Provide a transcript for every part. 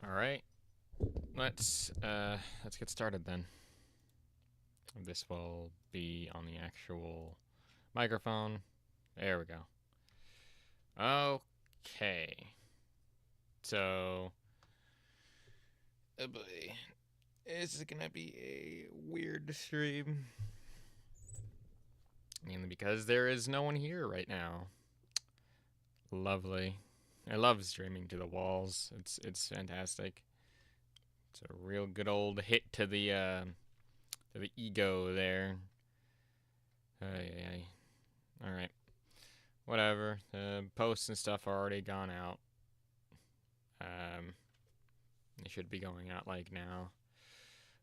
All right, let's get started then. This will be on the actual microphone. There we go. Okay. So, oh boy, this is gonna be a weird stream, mainly because there is no one here right now. Lovely. I love streaming to the walls. It's fantastic. It's a real good old hit to the ego there. Ay. All right. Whatever. The posts and stuff are already gone out. They should be going out like now.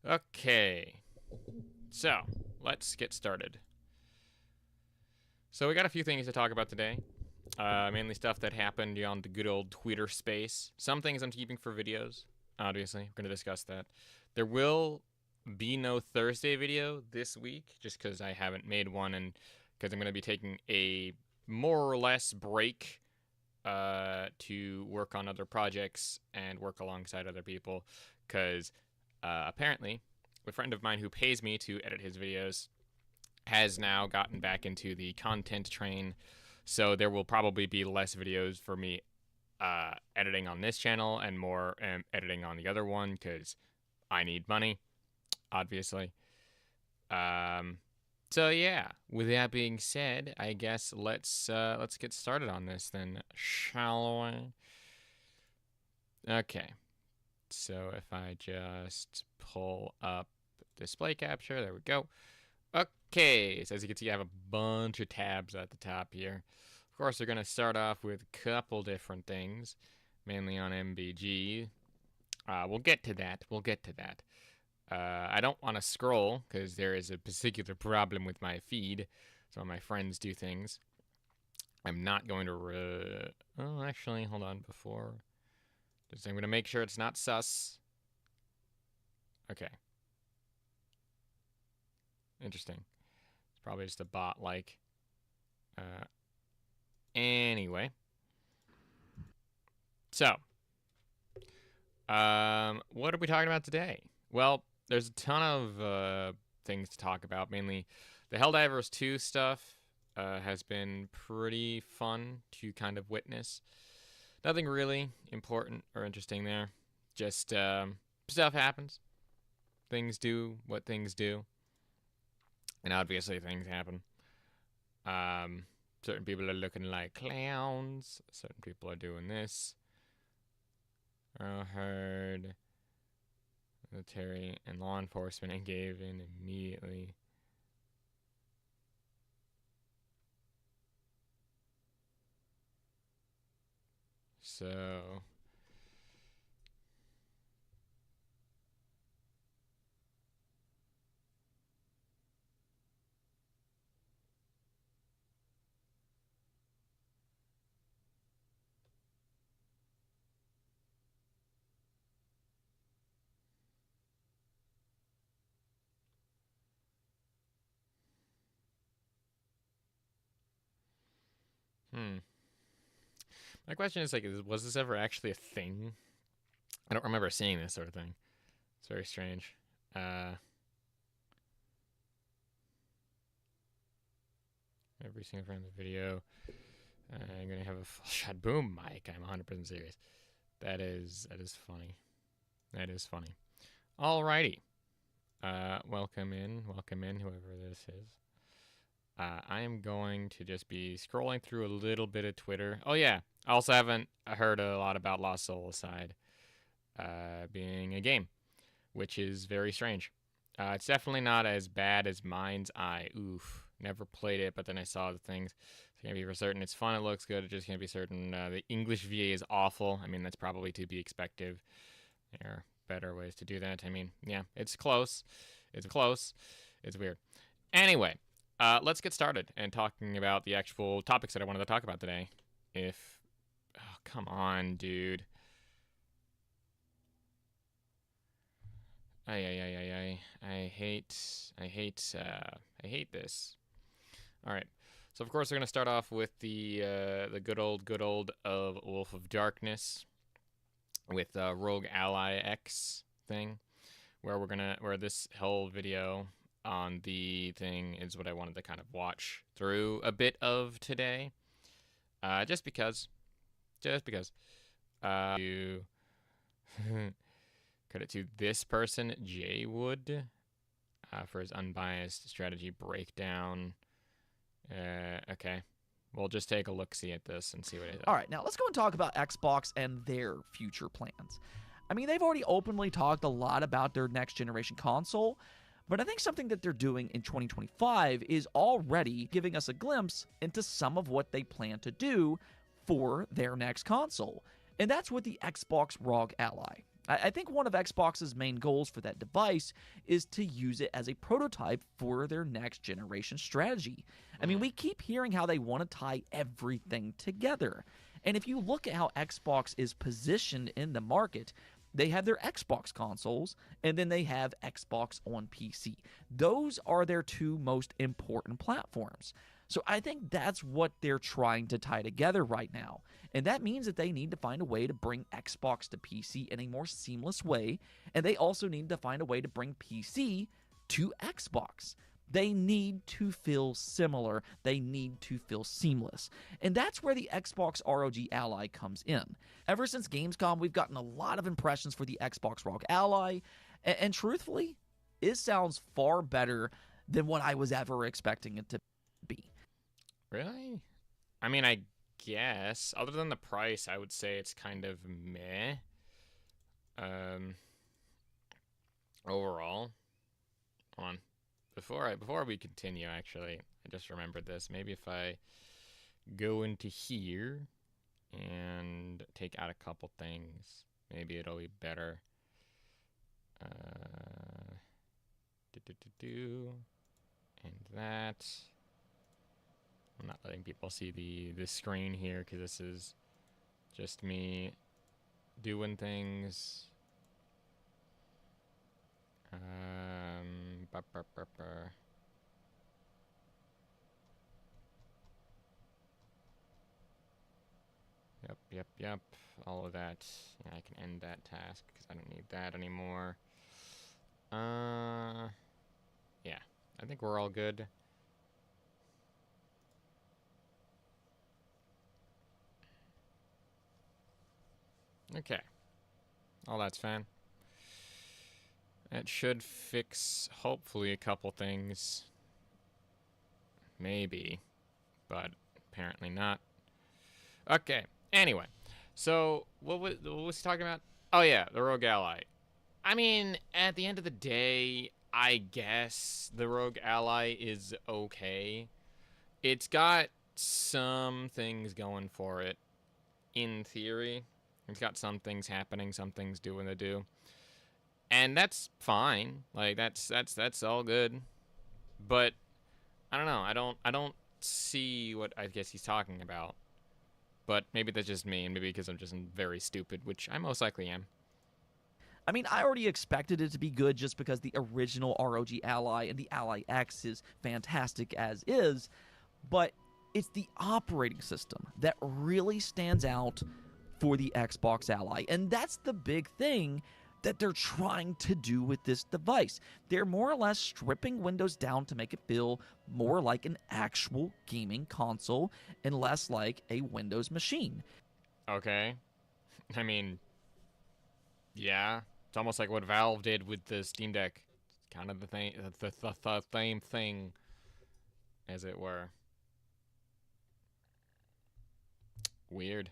Okay. So let's get started. So we got a few things to talk about today. Mainly stuff that happened on the good old Twitter space. Some things I'm keeping for videos. Obviously, we're going to discuss that. There will be no Thursday video this week, just because I haven't made one, and because I'm going to be taking a more or less break to work on other projects and work alongside other people, because apparently a friend of mine who pays me to edit his videos has now gotten back into the content train, so there will probably be less videos for me editing on this channel and more editing on the other one, because I need money, obviously. So yeah, with that being said, I guess let's get started on this then, shall we? Okay. So if I just pull up display capture, there we go. Okay, so as you can see, I have a bunch of tabs at the top here. Of course, we're going to start off with a couple different things, mainly on MBG. We'll get to that. I don't want to scroll because there is a particular problem with my feed. So my friends do things. I'm not going to... oh, actually, hold on. Before... I'm going to make sure it's not sus. Okay. Interesting. It's probably just a bot, like... anyway. So. What are we talking about today? Well, there's a ton of things to talk about. Mainly, the Helldivers 2 stuff has been pretty fun to kind of witness. Nothing really important or interesting there. Just stuff happens. Things do what things do. And obviously things happen. Certain people are looking like clowns. Certain people are doing this. I heard military and law enforcement and gave in immediately. So my question is, like, was this ever actually a thing? I don't remember seeing this sort of thing. It's very strange. Every single frame of the video. I'm gonna have a full shot boom mic. I'm 100% serious. That is funny. That is funny. Alrighty. Welcome in, whoever this is. I am going to just be scrolling through a little bit of Twitter. Oh yeah, I also haven't heard a lot about Lost Soulside being a game, which is very strange. It's definitely not as bad as Mind's Eye. Oof, never played it, but then I saw the things. I can't be for certain. It's fun, it looks good, it just can't be certain. The English VA is awful. I mean, that's probably to be expected. There are better ways to do that. I mean, yeah, it's close. It's close. It's weird. Anyway, let's get started and talking about the actual topics that I wanted to talk about today. Oh, come on, dude. I hate this. All right. So of course we're gonna start off with the good old of Wolf of Darkness. with Rogue Ally X thing, where this whole video on the thing is what I wanted to kind of watch through a bit of today, just because you credit to this person, Jay Wood, for his unbiased strategy breakdown. Okay, we'll just take a look-see at this and see what it is. All right, now let's go and talk about Xbox and their future plans. I mean, they've already openly talked a lot about their next-generation console, but I think something that they're doing in 2025 is already giving us a glimpse into some of what they plan to do for their next console, and that's with the Xbox ROG Ally. I think one of Xbox's main goals for that device is to use it as a prototype for their next generation strategy. I mean, we keep hearing how they want to tie everything together. And if you look at how Xbox is positioned in the market, they have their Xbox consoles, and then they have Xbox on PC. Those are their two most important platforms. So I think that's what they're trying to tie together right now. And that means that they need to find a way to bring Xbox to PC in a more seamless way. And they also need to find a way to bring PC to Xbox. They need to feel similar. They need to feel seamless. And that's where the Xbox ROG Ally comes in. Ever since Gamescom, we've gotten a lot of impressions for the Xbox ROG Ally. And truthfully, it sounds far better than what I was ever expecting it to be. Really? I mean, I guess. Other than the price, I would say it's kind of meh. Overall. Hold on. Before we continue, actually, I just remembered this. Maybe if I go into here and take out a couple things, maybe it'll be better. And that. I'm not letting people see the screen here because this is just me doing things. Yep. All of that. Yeah, I can end that task because I don't need that anymore. Yeah, I think we're all good. Okay. All that's fine. That should fix, hopefully, a couple things. Maybe. But apparently not. Okay. Anyway. So, what was he talking about? Oh, yeah. The Rogue Ally. I mean, at the end of the day, I guess the Rogue Ally is okay. It's got some things going for it, in theory. It's got some things happening, some things doing the do. And that's fine. Like that's all good. But I don't know. I don't see what I guess he's talking about. But maybe that's just me, and maybe because I'm just very stupid, which I most likely am. I mean, I already expected it to be good just because the original ROG Ally and the Ally X is fantastic as is, but it's the operating system that really stands out for the Xbox Ally, and that's the big thing that they're trying to do with this device. They're more or less stripping Windows down to make it feel more like an actual gaming console and less like a Windows machine. Okay. I mean, yeah. It's almost like what Valve did with the Steam Deck. Kind of the same thing, as it were. Weird.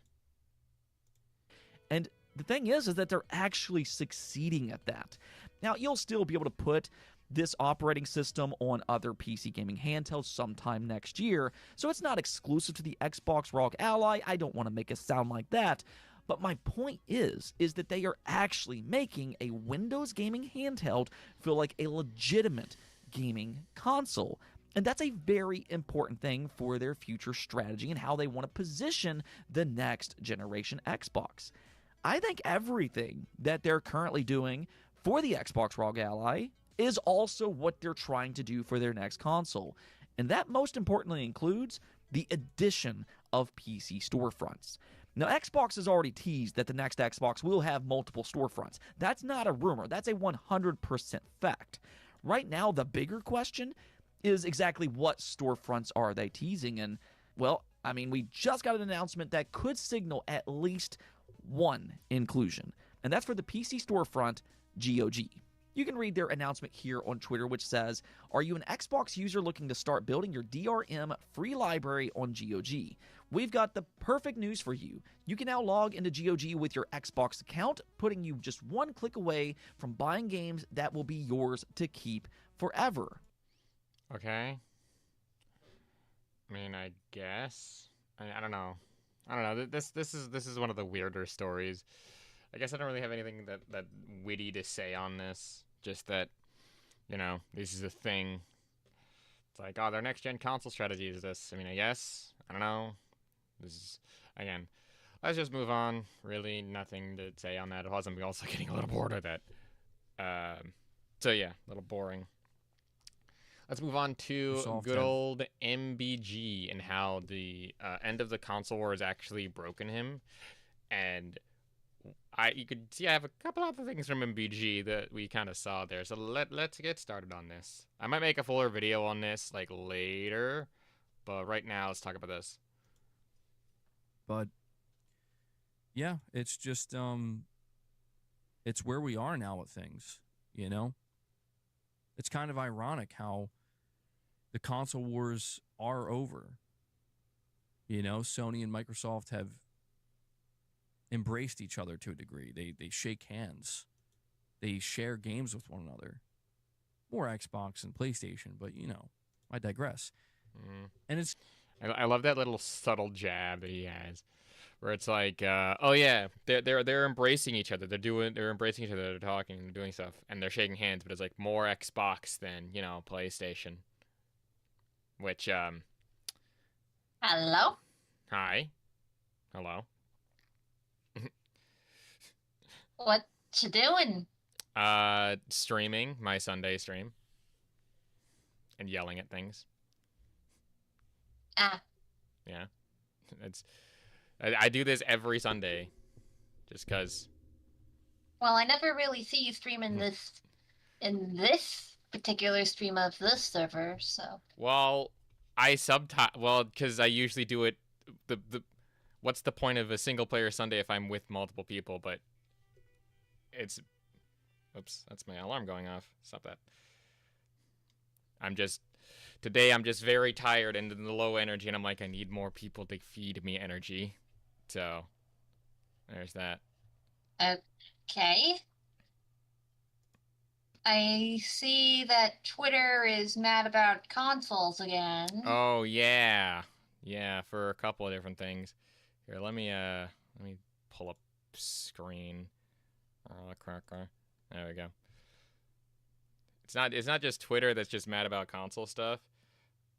And the thing is that they're actually succeeding at that. Now, you'll still be able to put this operating system on other PC gaming handhelds sometime next year, so it's not exclusive to the Xbox ROG Ally. I don't want to make it sound like that, but my point is that they are actually making a Windows gaming handheld feel like a legitimate gaming console. And that's a very important thing for their future strategy and how they want to position the next generation Xbox. I think everything that they're currently doing for the Xbox ROG Ally is also what they're trying to do for their next console. And that most importantly includes the addition of PC storefronts. Now, Xbox has already teased that the next Xbox will have multiple storefronts. That's not a rumor, that's a 100% fact. Right now, the bigger question is exactly what storefronts are they teasing? And, well, I mean, we just got an announcement that could signal at least one inclusion, and that's for the PC storefront GOG. You can read their announcement here on Twitter, which says, "Are you an Xbox user looking to start building your DRM free library on GOG? We've got the perfect news for you. You can now log into GOG with your Xbox account, putting you just one click away from buying games that will be yours to keep forever." Okay. I mean, I guess. I don't know. I don't know. This is one of the weirder stories. I guess I don't really have anything that witty to say on this. Just that, this is a thing. It's like, oh, their next gen console strategy is this. I mean, I guess. I don't know. This is, again, let's just move on. Really, nothing to say on that. Plus, I'm also getting a little bored of it. So yeah, a little boring. Let's move on to good old MBG and how the end of the console war has actually broken him. And you could see I have a couple other things from MBG that we kind of saw there. So let's get started on this. I might make a fuller video on this like later, but right now let's talk about this. But yeah, it's just it's where we are now with things, It's kind of ironic how the console wars are over. Sony and Microsoft have embraced each other to a degree. They shake hands. They share games with one another. More Xbox and PlayStation, but I digress. And it's I love that little subtle jab that he has, where it's like, oh yeah, they're embracing each other. They're embracing each other. They're talking, they're doing stuff, and they're shaking hands. But it's like more Xbox than PlayStation. Which Hello? Hi. Hello. What you doing? Streaming my Sunday stream. And yelling at things. Ah. Yeah. I do this every Sunday. Just cause. Well, I never really see you stream in this particular stream of this server, so. Well, because I usually do it. What's the point of a single player Sunday if I'm with multiple people? But oops, that's my alarm going off. Stop that. Today I'm just very tired and in the low energy, and I'm like, I need more people to feed me energy. So, there's that. Okay. I see that Twitter is mad about consoles again. Oh yeah, for a couple of different things. Here, let me pull up screen. There we go. It's not just Twitter that's just mad about console stuff.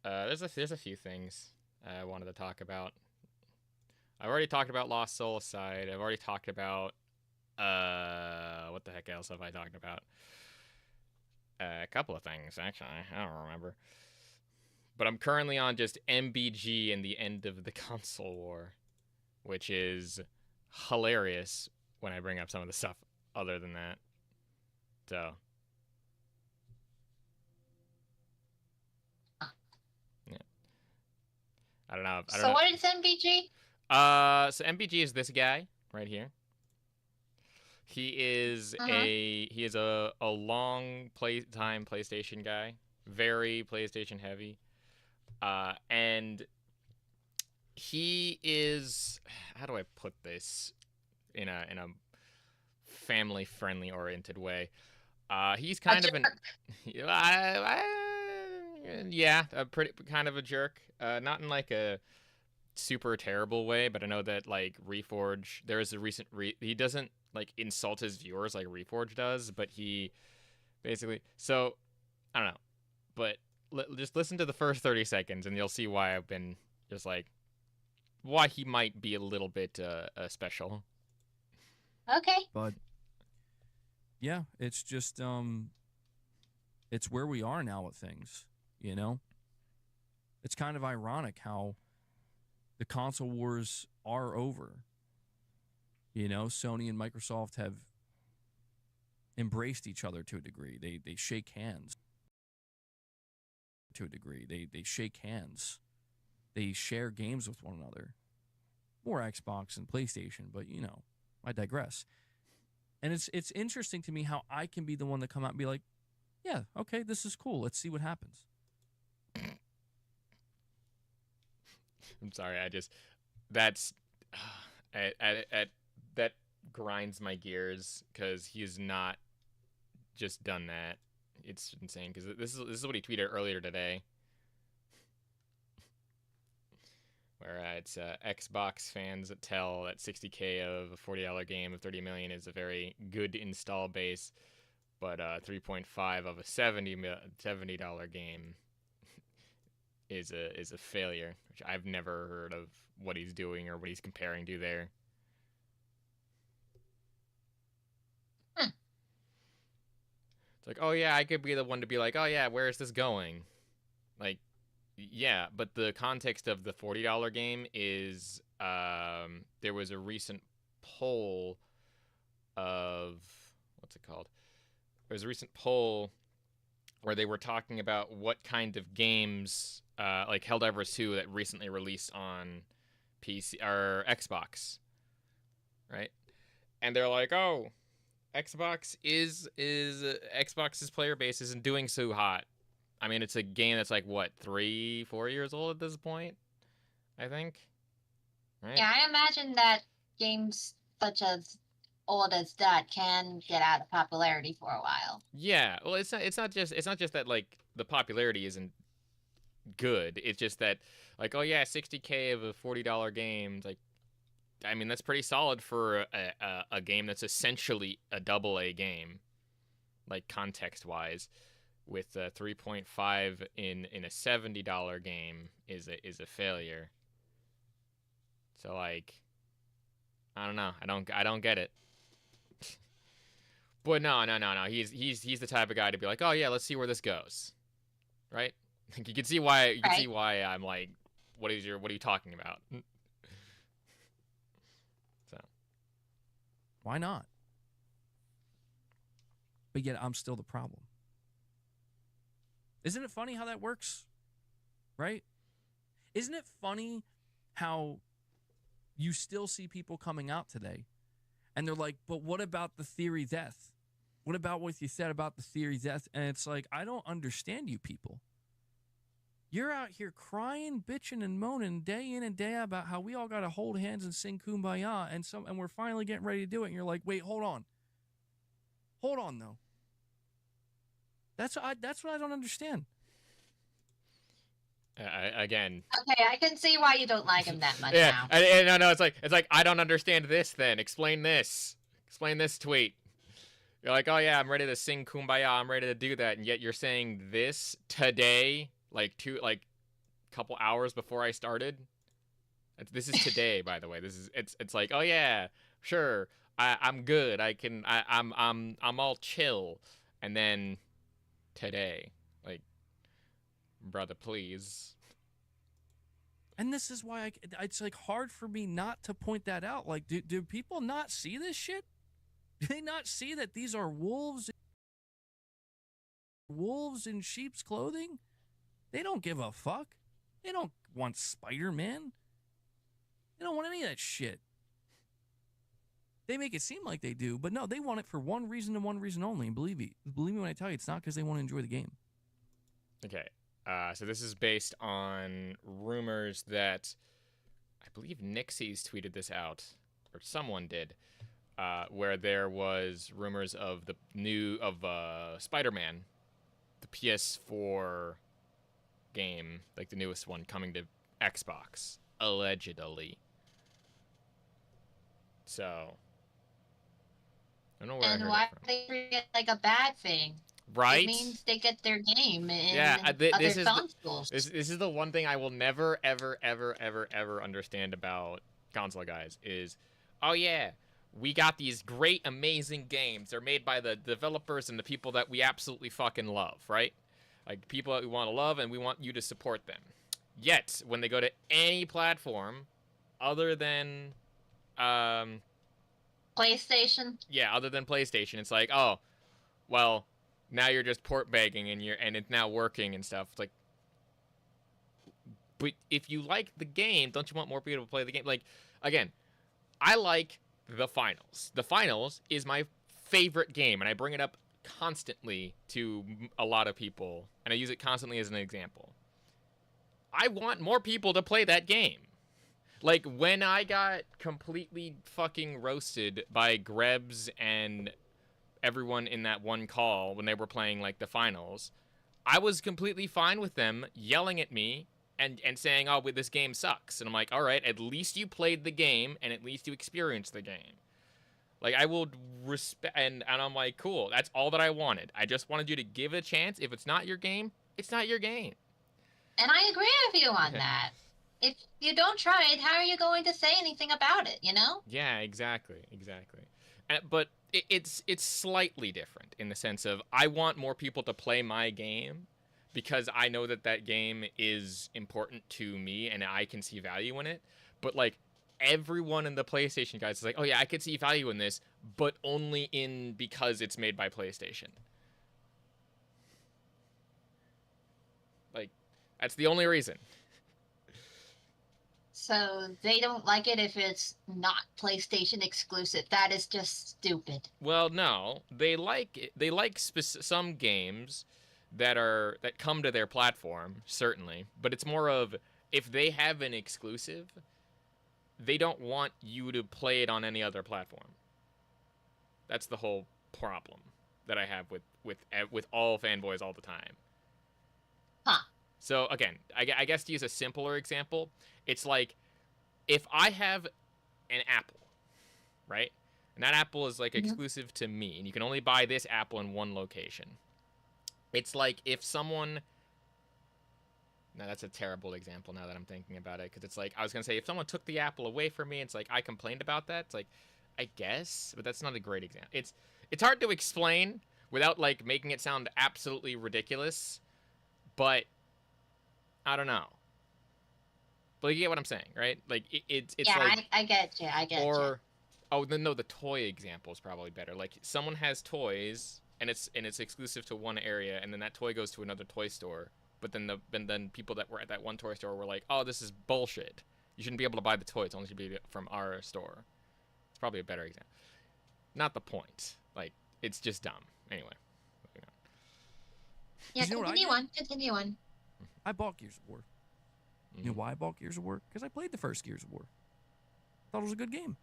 There's a few things I wanted to talk about. I've already talked about Lost Soul Aside. I've already talked about what the heck else have I talked about? A couple of things actually. I don't remember. But I'm currently on just MBG and the end of the console war, which is hilarious when I bring up some of the stuff other than that. So. Yeah. I don't know. So what is MBG? So MBG is this guy right here. He is a long time PlayStation guy, very PlayStation heavy. And he is, how do I put this in a family friendly oriented way? He's kind of a pretty kind of a jerk. Not in like a super terrible way, but I know that like Reforge, there is a recent he doesn't like insult his viewers like Reforge does, but he basically, so I don't know, but just listen to the first 30 seconds and you'll see why I've been just like, why he might be a little bit special. Okay. But yeah, it's just it's where we are now with things, It's kind of ironic how the console wars are over. You know, Sony and Microsoft have embraced each other to a degree. They shake hands to a degree. They shake hands. They share games with one another. More Xbox and PlayStation, but you know, I digress. And it's interesting to me how I can be the one to come out and be like, yeah, okay, this is cool. Let's see what happens. I'm sorry. That's that grinds my gears because he's not just done that. It's insane because this is what he tweeted earlier today, where it's Xbox fans that tell that $60K of a $40 game of 30 million is a very good install base, but 3.5 of a $70 game is a failure, which I've never heard of what he's doing or what he's comparing to there. It's like, oh yeah, I could be the one to be like, oh yeah, where is this going? Like, yeah, but the context of the $40 game is there was a recent poll of, what's it called? There was a recent poll where they were talking about what kind of games, like Helldivers 2 that recently released on PC or Xbox, right? And they're like, oh, Xbox's player base isn't doing so hot. I mean, it's a game that's like what, 3-4 years old at this point, I think. Right? Yeah, I imagine that games such as old as that can get out of popularity for a while. Yeah, well, it's not just that like the popularity isn't good. It's just that like, oh yeah, $60K of a $40 game. Like, I mean, that's pretty solid for a game that's essentially a AA game, like context wise. With 3.5 in a $70 game is a failure. So like, I don't know. I don't get it. But no. He's the type of guy to be like, oh yeah, let's see where this goes, right? You can see why I'm like, what are you talking about? So, Why not? But yet I'm still the problem. Isn't it funny how that works? Right? Isn't it funny how you still see people coming out today and they're like, but what about the theory death? What about what you said about the theory death? And it's like, I don't understand you people. You're out here crying, bitching, and moaning day in and day out about how we all got to hold hands and sing Kumbaya, and we're finally getting ready to do it. And you're like, wait, hold on. Hold on, though. That's what I don't understand. Again. Okay, I can see why you don't like him that much Yeah, now. no. It's like I don't understand this. Then explain this. Explain this tweet. You're like, oh yeah, I'm ready to sing Kumbaya. I'm ready to do that, and yet you're saying this today, like couple hours before I started. This is today, by the way. It's like, oh yeah, sure. I'm good. I'm all chill, and then today, like, brother, please. And this is why it's like hard for me not to point that out. Like, do people not see this shit? Do they not see that these are wolves in sheep's clothing? They don't give a fuck. They don't want Spider-Man. They don't want any of that shit. They make it seem like they do, but no, they want it for one reason and one reason only. And believe me when I tell you, it's not because they want to enjoy the game. Okay, so this is based on rumors that I believe Nixies tweeted this out, or someone did, where there was rumors of the new Spider-Man, the PS4 game, like the newest one, coming to Xbox, allegedly. So, I don't know where I And heard why it from. they treat it like a bad thing? Right? It means they get their game in this other consoles. This is the one thing I will never, ever understand about console guys is, oh yeah, we got these great, amazing games. They're made by the developers and the people that we absolutely fucking love, right? Like, people that we want to love, and we want you to support them. Yet, when they go to any platform other than PlayStation. Yeah, other than PlayStation, it's like, oh, well, now you're just port begging and it's now working and stuff. It's like, but if you like the game, don't you want more people to play the game? Like, again, I like the finals. The finals is my favorite game, and I bring it up constantly to a lot of people, and I use it constantly as an example. I want more people to play that game. Like, when I got completely fucking roasted by Grebs and everyone in that one call when they were playing, like, the finals, I was completely fine with them yelling at me and saying, oh, this game sucks. And I'm like, all right, at least you played the game, and at least you experienced the game. Like, I will respect, and I'm like, cool, that's all that I wanted. I just wanted you to give it a chance. If it's not your game, it's not your game. And I agree with you on that. If you don't try it, how are you going to say anything about it, you know? Yeah, exactly. But it's slightly different in the sense of I want more people to play my game because I know that game is important to me and I can see value in it. But, like, everyone in the PlayStation guys is like, oh yeah, I could see value in this, but only because it's made by PlayStation. Like, that's the only reason. So they don't like it if it's not PlayStation exclusive. That is just stupid. Well, no, they like some games that come to their platform, certainly, but it's more of if they have an exclusive, they don't want you to play it on any other platform. That's the whole problem that I have with all fanboys all the time. Huh. So again, I guess to use a simpler example, it's like if I have an apple, right? And that apple is like exclusive to me, and you can only buy this apple in one location. It's like if someone... No, that's a terrible example now that I'm thinking about it, because it's like, I was going to say, if someone took the apple away from me, it's like, I complained about that. It's like, I guess, but that's not a great example. It's hard to explain without, like, making it sound absolutely ridiculous, but I don't know. But you get what I'm saying, right? Like, it's yeah, like... I get you, Or, oh, no, the toy example is probably better. Like, someone has toys, and it's exclusive to one area, and then that toy goes to another toy store. But then people that were at that one toy store were like, oh, this is bullshit. You shouldn't be able to buy the toys. It only should be from our store. It's probably a better example. Not the point. Like, it's just dumb. Anyway. Yeah, You know what I continue on. I bought Gears of War. You know why I bought Gears of War? Because I played the first Gears of War. Thought it was a good game.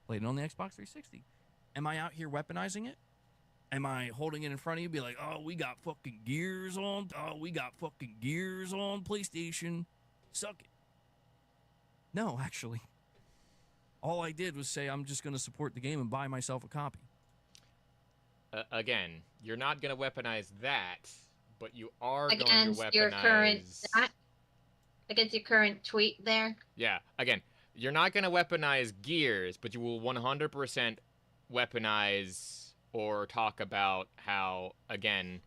Played it on the Xbox 360. Am I out here weaponizing it? Am I holding it in front of you, be like, oh, we got fucking Gears on, PlayStation, suck it. No, actually. All I did was say I'm just going to support the game and buy myself a copy. Again, you're not going to weaponize that, but you are going to weaponize... Against your current tweet there? Yeah, again, you're not going to weaponize Gears, but you will 100% weaponize... or talk about how, again,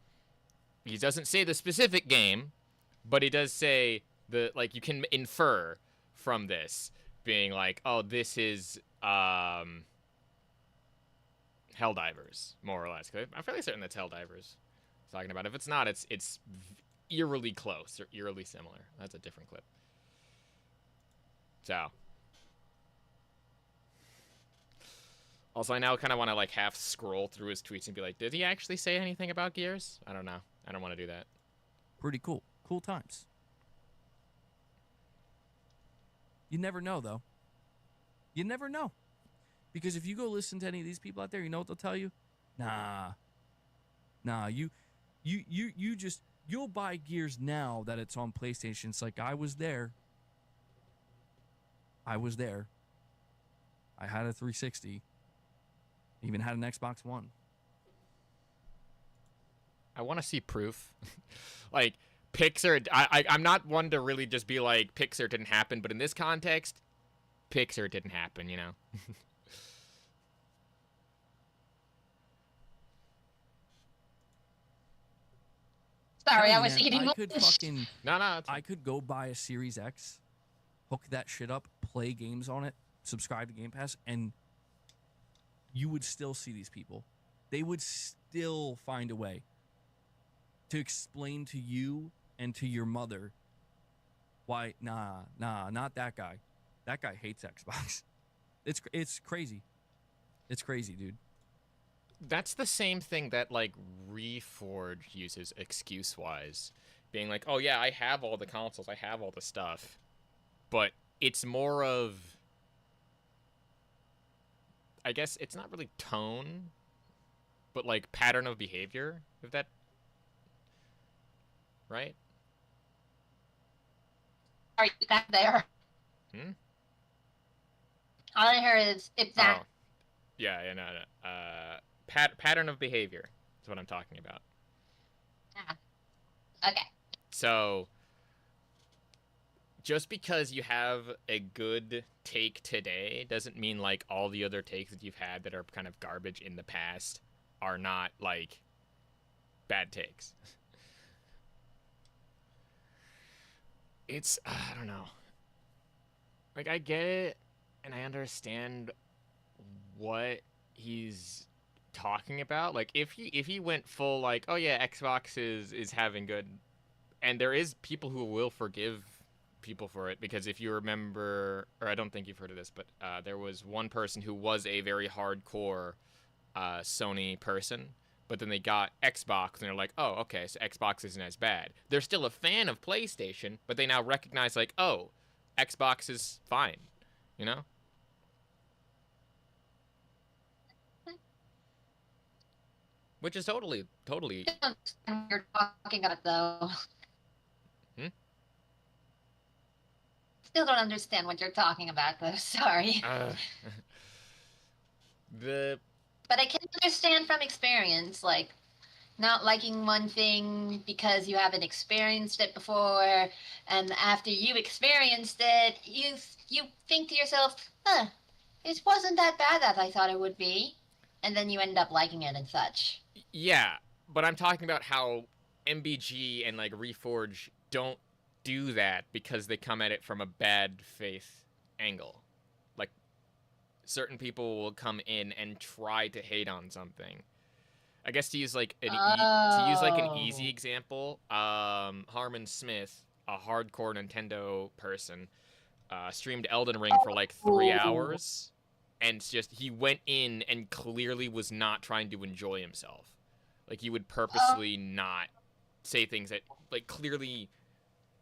he doesn't say the specific game, but he does say like, you can infer from this being like, oh, this is Helldivers, more or less. I'm fairly certain that's Helldivers he's talking about. If it's not, it's eerily close or eerily similar. That's a different clip. So... Also, I now kind of want to, like, half scroll through his tweets and be like, did he actually say anything about Gears? I don't know. I don't want to do that. Pretty cool. Cool times. You never know, though. You never know. Because if you go listen to any of these people out there, you know what they'll tell you? Nah, you'll buy Gears now that it's on PlayStation. It's like, I was there. I had a 360. Even had an Xbox One. I want to see proof. Like, Pixar... I'm not one to really just be like, Pixar didn't happen, but in this context, Pixar didn't happen, you know? Sorry, Hey, I was man, eating I could fucking... No. I could go buy a Series X, hook that shit up, play games on it, subscribe to Game Pass, and you would still see these people. They would still find a way to explain to you and to your mother why, nah, not that guy. That guy hates Xbox. It's crazy. It's crazy, dude. That's the same thing that like Reforged uses excuse-wise, being like, "Oh yeah, I have all the consoles, I have all the stuff," but it's more of, I guess it's not really tone, but like pattern of behavior. If that, right? Are you got there? Hmm? All I heard is it's that. Oh, yeah, no. Pattern of behavior is what I'm talking about. Okay. So, just because you have a good take today doesn't mean like all the other takes that you've had that are kind of garbage in the past are not like bad takes. It's I don't know. Like I get it and I understand what he's talking about. Like if he went full like, oh yeah, Xbox is having good, and there is people who will forgive people for it, because if you remember, or I don't think you've heard of this, but there was one person who was a very hardcore Sony person, but then they got Xbox and they're like, oh, okay, so Xbox isn't as bad. They're still a fan of PlayStation, but they now recognize like, oh, Xbox is fine, you know? Which is totally. I don't understand what you're talking about, though. Hmm? Still don't understand what you're talking about, though. Sorry. The But I can understand from experience, like not liking one thing because you haven't experienced it before, and after you experienced it, you think to yourself, huh, it wasn't that bad as I thought it would be, and then you end up liking it and such. Yeah, but I'm talking about how MBG and like Reforge don't do that because they come at it from a bad faith angle. Like certain people will come in and try to hate on something. I guess to use like an easy example, Harmon Smith, a hardcore Nintendo person, streamed Elden Ring for like 3 hours, and it's just he went in and clearly was not trying to enjoy himself. Like he would purposely not say things that like clearly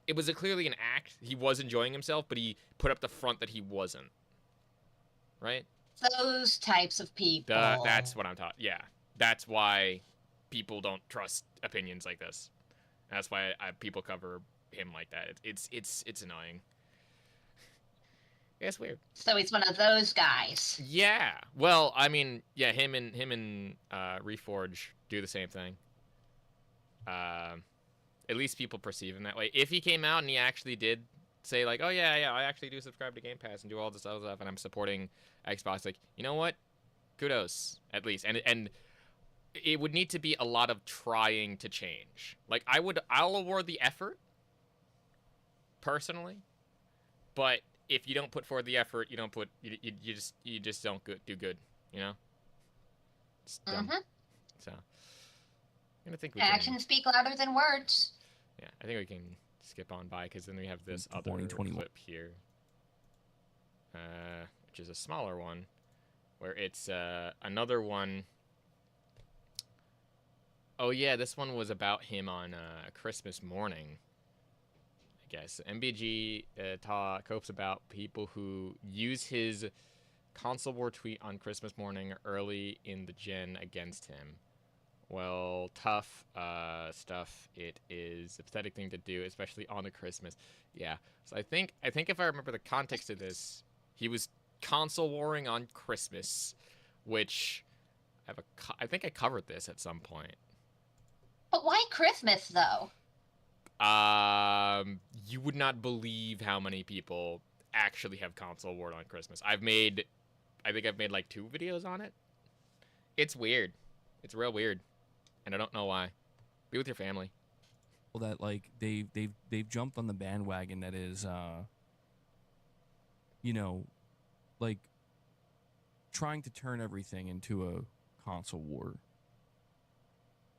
it was clearly an act. He was enjoying himself, but he put up the front that he wasn't. Right? Those types of people. That's what I'm talking. Yeah, that's why people don't trust opinions like this. That's why people cover him like that. It's annoying. Yeah, it's weird. So he's one of those guys. Yeah. Well, I mean, yeah, him and Reforge do the same thing. At least people perceive him that way. If he came out and he actually did say like, oh yeah, I actually do subscribe to Game Pass and do all this other stuff, and I'm supporting Xbox, like, you know what? Kudos, at least. And it would need to be a lot of trying to change. Like I'll award the effort personally, but if you don't put forward the effort, you don't put you just don't do good, you know? It's dumb. So I think we Actions speak louder than words. Yeah, I think we can skip on by because then we have this other 2021 clip here, which is a smaller one, where it's another one. Oh yeah, this one was about him on Christmas morning. I guess MBG copes about people who use his console war tweet on Christmas morning early in the gen against him. Well, tough stuff. It is a pathetic thing to do, especially on a Christmas. Yeah. So I think if I remember the context of this, he was console warring on Christmas, which I think I covered this at some point. But why Christmas, though? You would not believe how many people actually have console war on Christmas. I think I've made like 2 videos on it. It's weird. It's real weird. And I don't know why. Be with your family. Well, that like they've jumped on the bandwagon that is, you know, like trying to turn everything into a console war.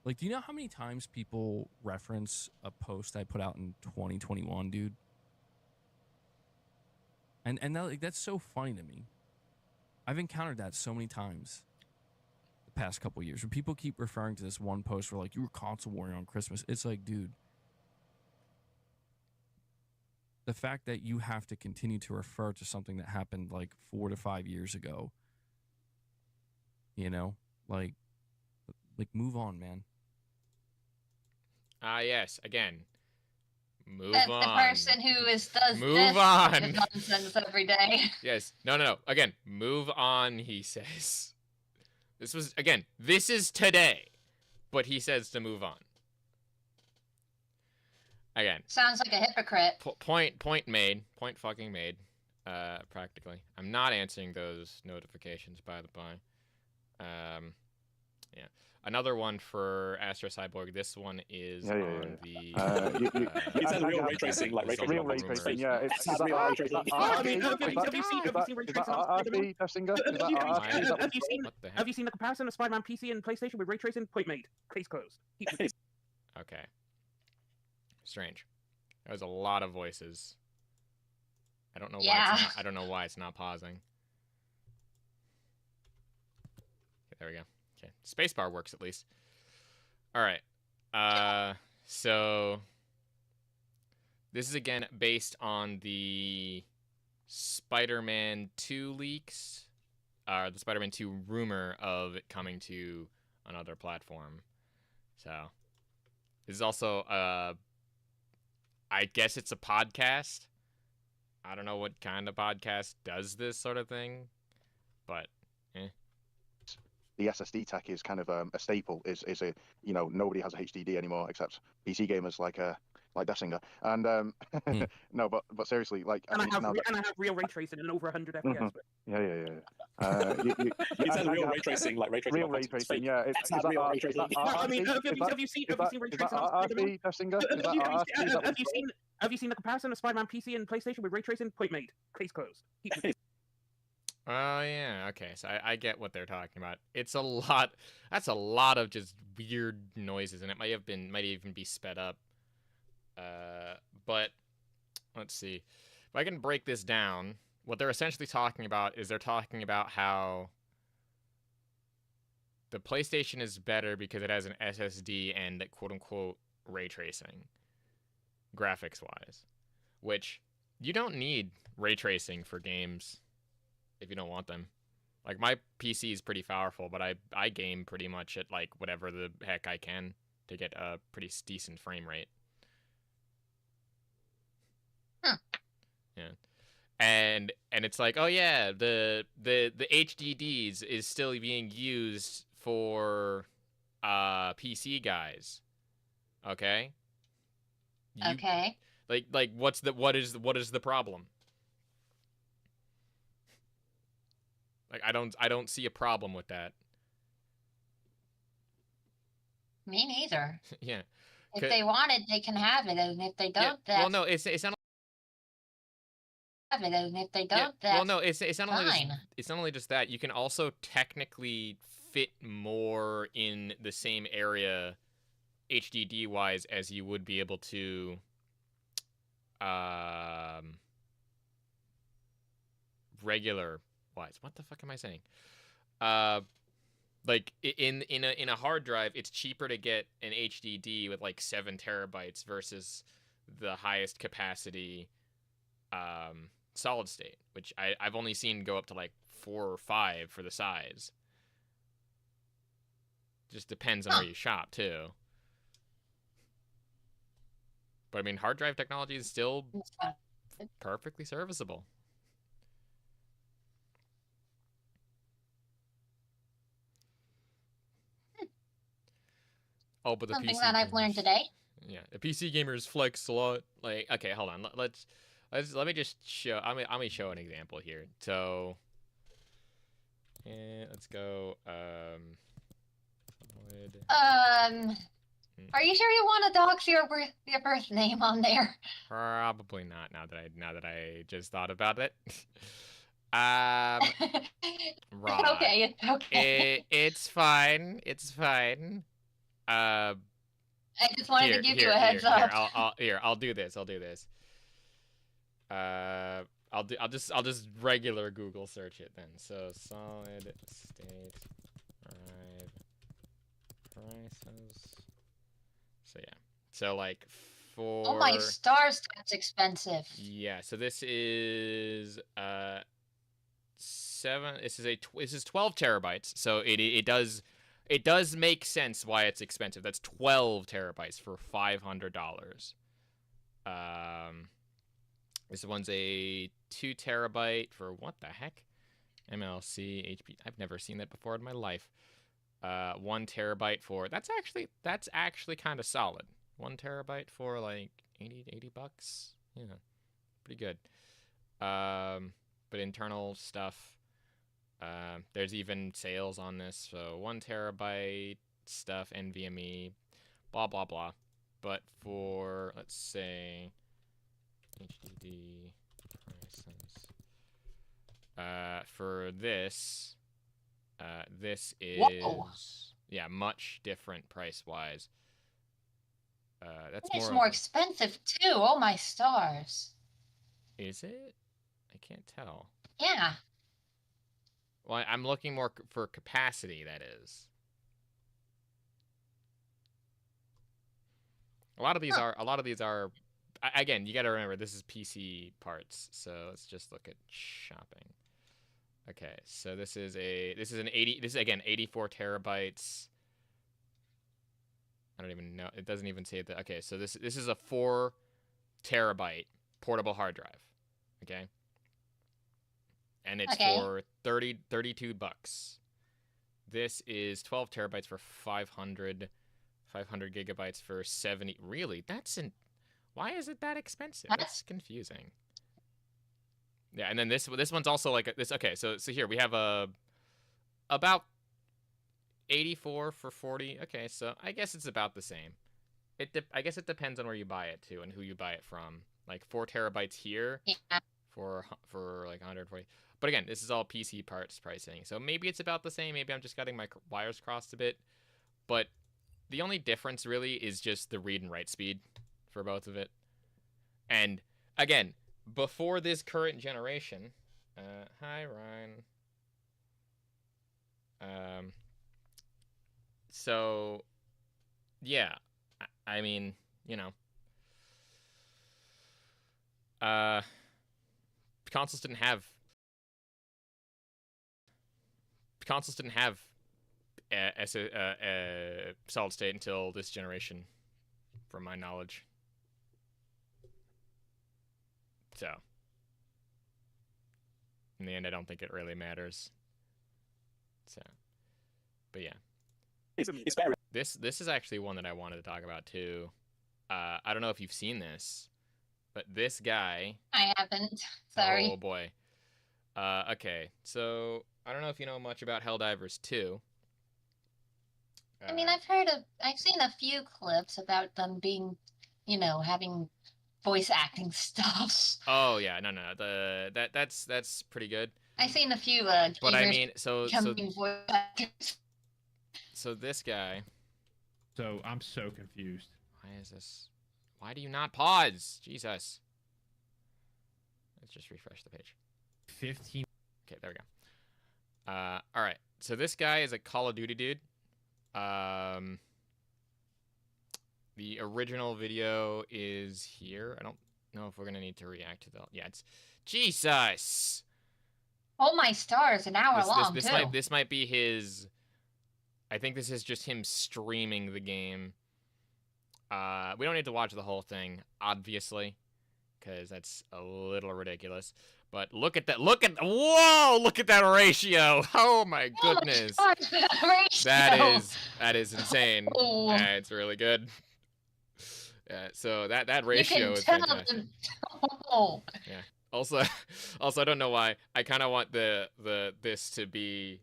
Like, do you know how many times people reference a post I put out in 2021, dude? And that, like, that's so funny to me. I've encountered that so many times the past couple years where people keep referring to this one post where, like, you were console warring on Christmas. It's like, dude, the fact that you have to continue to refer to something that happened like 4 to 5 years ago, you know, like move on, man. Yes. Again, move That's on. the person who does Move this on. kind of nonsense every day. Yes. No. Again, move on, he says. This is today, but he says to move on. Again. Sounds like a hypocrite. Point made. Point fucking made. Practically. I'm not answering those notifications, by the by. Yeah. Another one for Astro Cyborg. This one is on the. You said real ray tracing, like ray tracing. Real ray tracing, yeah. It's real ray tracing. Have you seen ray tracing on Spider-Man? Have you seen the comparison of Spider-Man PC and PlayStation with ray tracing? Point made. Case closed. Okay. Strange. That was a lot of voices. I don't know why. I don't know why it's not pausing. Okay, there we go. Okay, spacebar works at least. All right. So this is again based on the Spider-Man 2 leaks, the Spider-Man 2 rumor of it coming to another platform. So this is also I guess it's a podcast. I don't know what kind of podcast does this sort of thing, but the SSD tech is kind of a staple. Is a nobody has a HDD anymore except PC gamers like Deathsinger. And no, but seriously, like and I have real ray tracing and over 100 FPS. Yeah. You said real ray tracing, like ray tracing. Real ray tracing, yeah. It's not real ray tracing. I mean, have you seen ray tracing on Spider-Man? Have you seen the comparison of Spider-Man PC and PlayStation with ray tracing? Point made. Case closed. Oh, yeah. Okay, so I get what they're talking about. It's a lot. That's a lot of just weird noises, and it might even be sped up. But let's see. If I can break this down, what they're essentially talking about is they're talking about how the PlayStation is better because it has an SSD and that quote-unquote ray tracing, graphics-wise, which you don't need ray tracing for games if you don't want them. Like, my PC is pretty powerful, but I game pretty much at, like, whatever the heck I can to get a pretty decent frame rate. Huh. Yeah. And it's like, oh yeah, the HDDs is still being used for PC guys. Okay? Okay. Like what is the problem? Like, I don't see a problem with that. Me neither. Yeah. If they want it, they can have it, and if they don't, yeah. Well, no, it's not. Have it, and if they don't, Yeah. that's well, no, it's not only fine. it's not only just that. You can also technically fit more in the same area, HDD wise, as you would be able to. Regular wise. What the fuck am I saying? Like in a hard drive, it's cheaper to get an HDD with like 7 terabytes versus the highest capacity solid state, which I've only seen go up to like 4 or 5 for the size. Just depends on where you shop too. But I mean, hard drive technology is still perfectly serviceable. Oh, but the Something PC that I've learned today. Yeah, the PC gamers flex a lot. Like, okay, hold on. Let me just show. I'm gonna show an example here. So, let's go. Are you sure you want to dox your birth name on there? Probably not. Now that I just thought about it. Right. Okay, it's okay. It's fine. It's fine. I just wanted to give you a Here. heads up. I'll do this. I'll do this. I'll just regular Google search it then. So solid state drive prices. So yeah. So like for Oh my stars, that's expensive. yeah. So this is 12 terabytes. So it does make sense why it's expensive. That's 12 terabytes for $500. This one's a 2 terabyte for what the heck? MLC HP. I've never seen that before in my life. 1 terabyte for that's actually kind of solid. 1 terabyte for like 80 bucks. Yeah, pretty good. But internal stuff. There's even sales on this. So 1 terabyte stuff, NVMe, blah blah blah. But for let's say HDD prices. For this, this is yeah much different price wise. That's It's more expensive too. Oh my stars. Is it? I can't tell. Yeah. Well, I'm looking more for capacity. That is. A lot of these are. Again, you got to remember this is PC parts, so let's just look at shopping. Okay, so this is 84 terabytes. I don't even know. It doesn't even say that. Okay, so this is a 4 terabyte portable hard drive. Okay. And it's for 32 bucks. This is 12 terabytes for 500 gigabytes for 70. Really? Why is it that expensive? That's confusing. Yeah, and then this one's also like this. Okay, so here we have about 84 for 40. Okay, so I guess it's about the same. I guess it depends on where you buy it too and who you buy it from. Like 4 terabytes here for like 140. But again, this is all PC parts pricing. So maybe it's about the same. Maybe I'm just getting my wires crossed a bit. But the only difference really is just the read and write speed for both of it. And again, before this current generation, hi Ryan. So yeah, I mean, you know, consoles didn't have solid state until this generation, from my knowledge. So, in the end, I don't think it really matters. So, but yeah, it's very. This is actually one that I wanted to talk about too. I don't know if you've seen this, but this guy. I haven't. Sorry. Oh boy. Okay, so I don't know if you know much about Helldivers 2. I mean, I've seen a few clips about them being, having voice acting stuff. Oh yeah, no. That's pretty good. I've seen a few. But I mean, so voice actors. So this guy. So I'm so confused. Why is this? Why do you not pause? Jesus. Let's just refresh the page. 15. Okay, there we go. All right. So this guy is a Call of Duty dude. The original video is here. I don't know if we're gonna need to react to the. Yeah, it's Jesus. Oh my stars! An hour long too. This might be his. I think this is just him streaming the game. We don't need to watch the whole thing, obviously, because that's a little ridiculous. But look at that! Whoa! Look at that ratio! Oh my goodness! Oh my God, that is insane. Oh. It's really good. So that ratio is fantastic. Oh. Yeah. Also, I don't know why. I kind of want this to be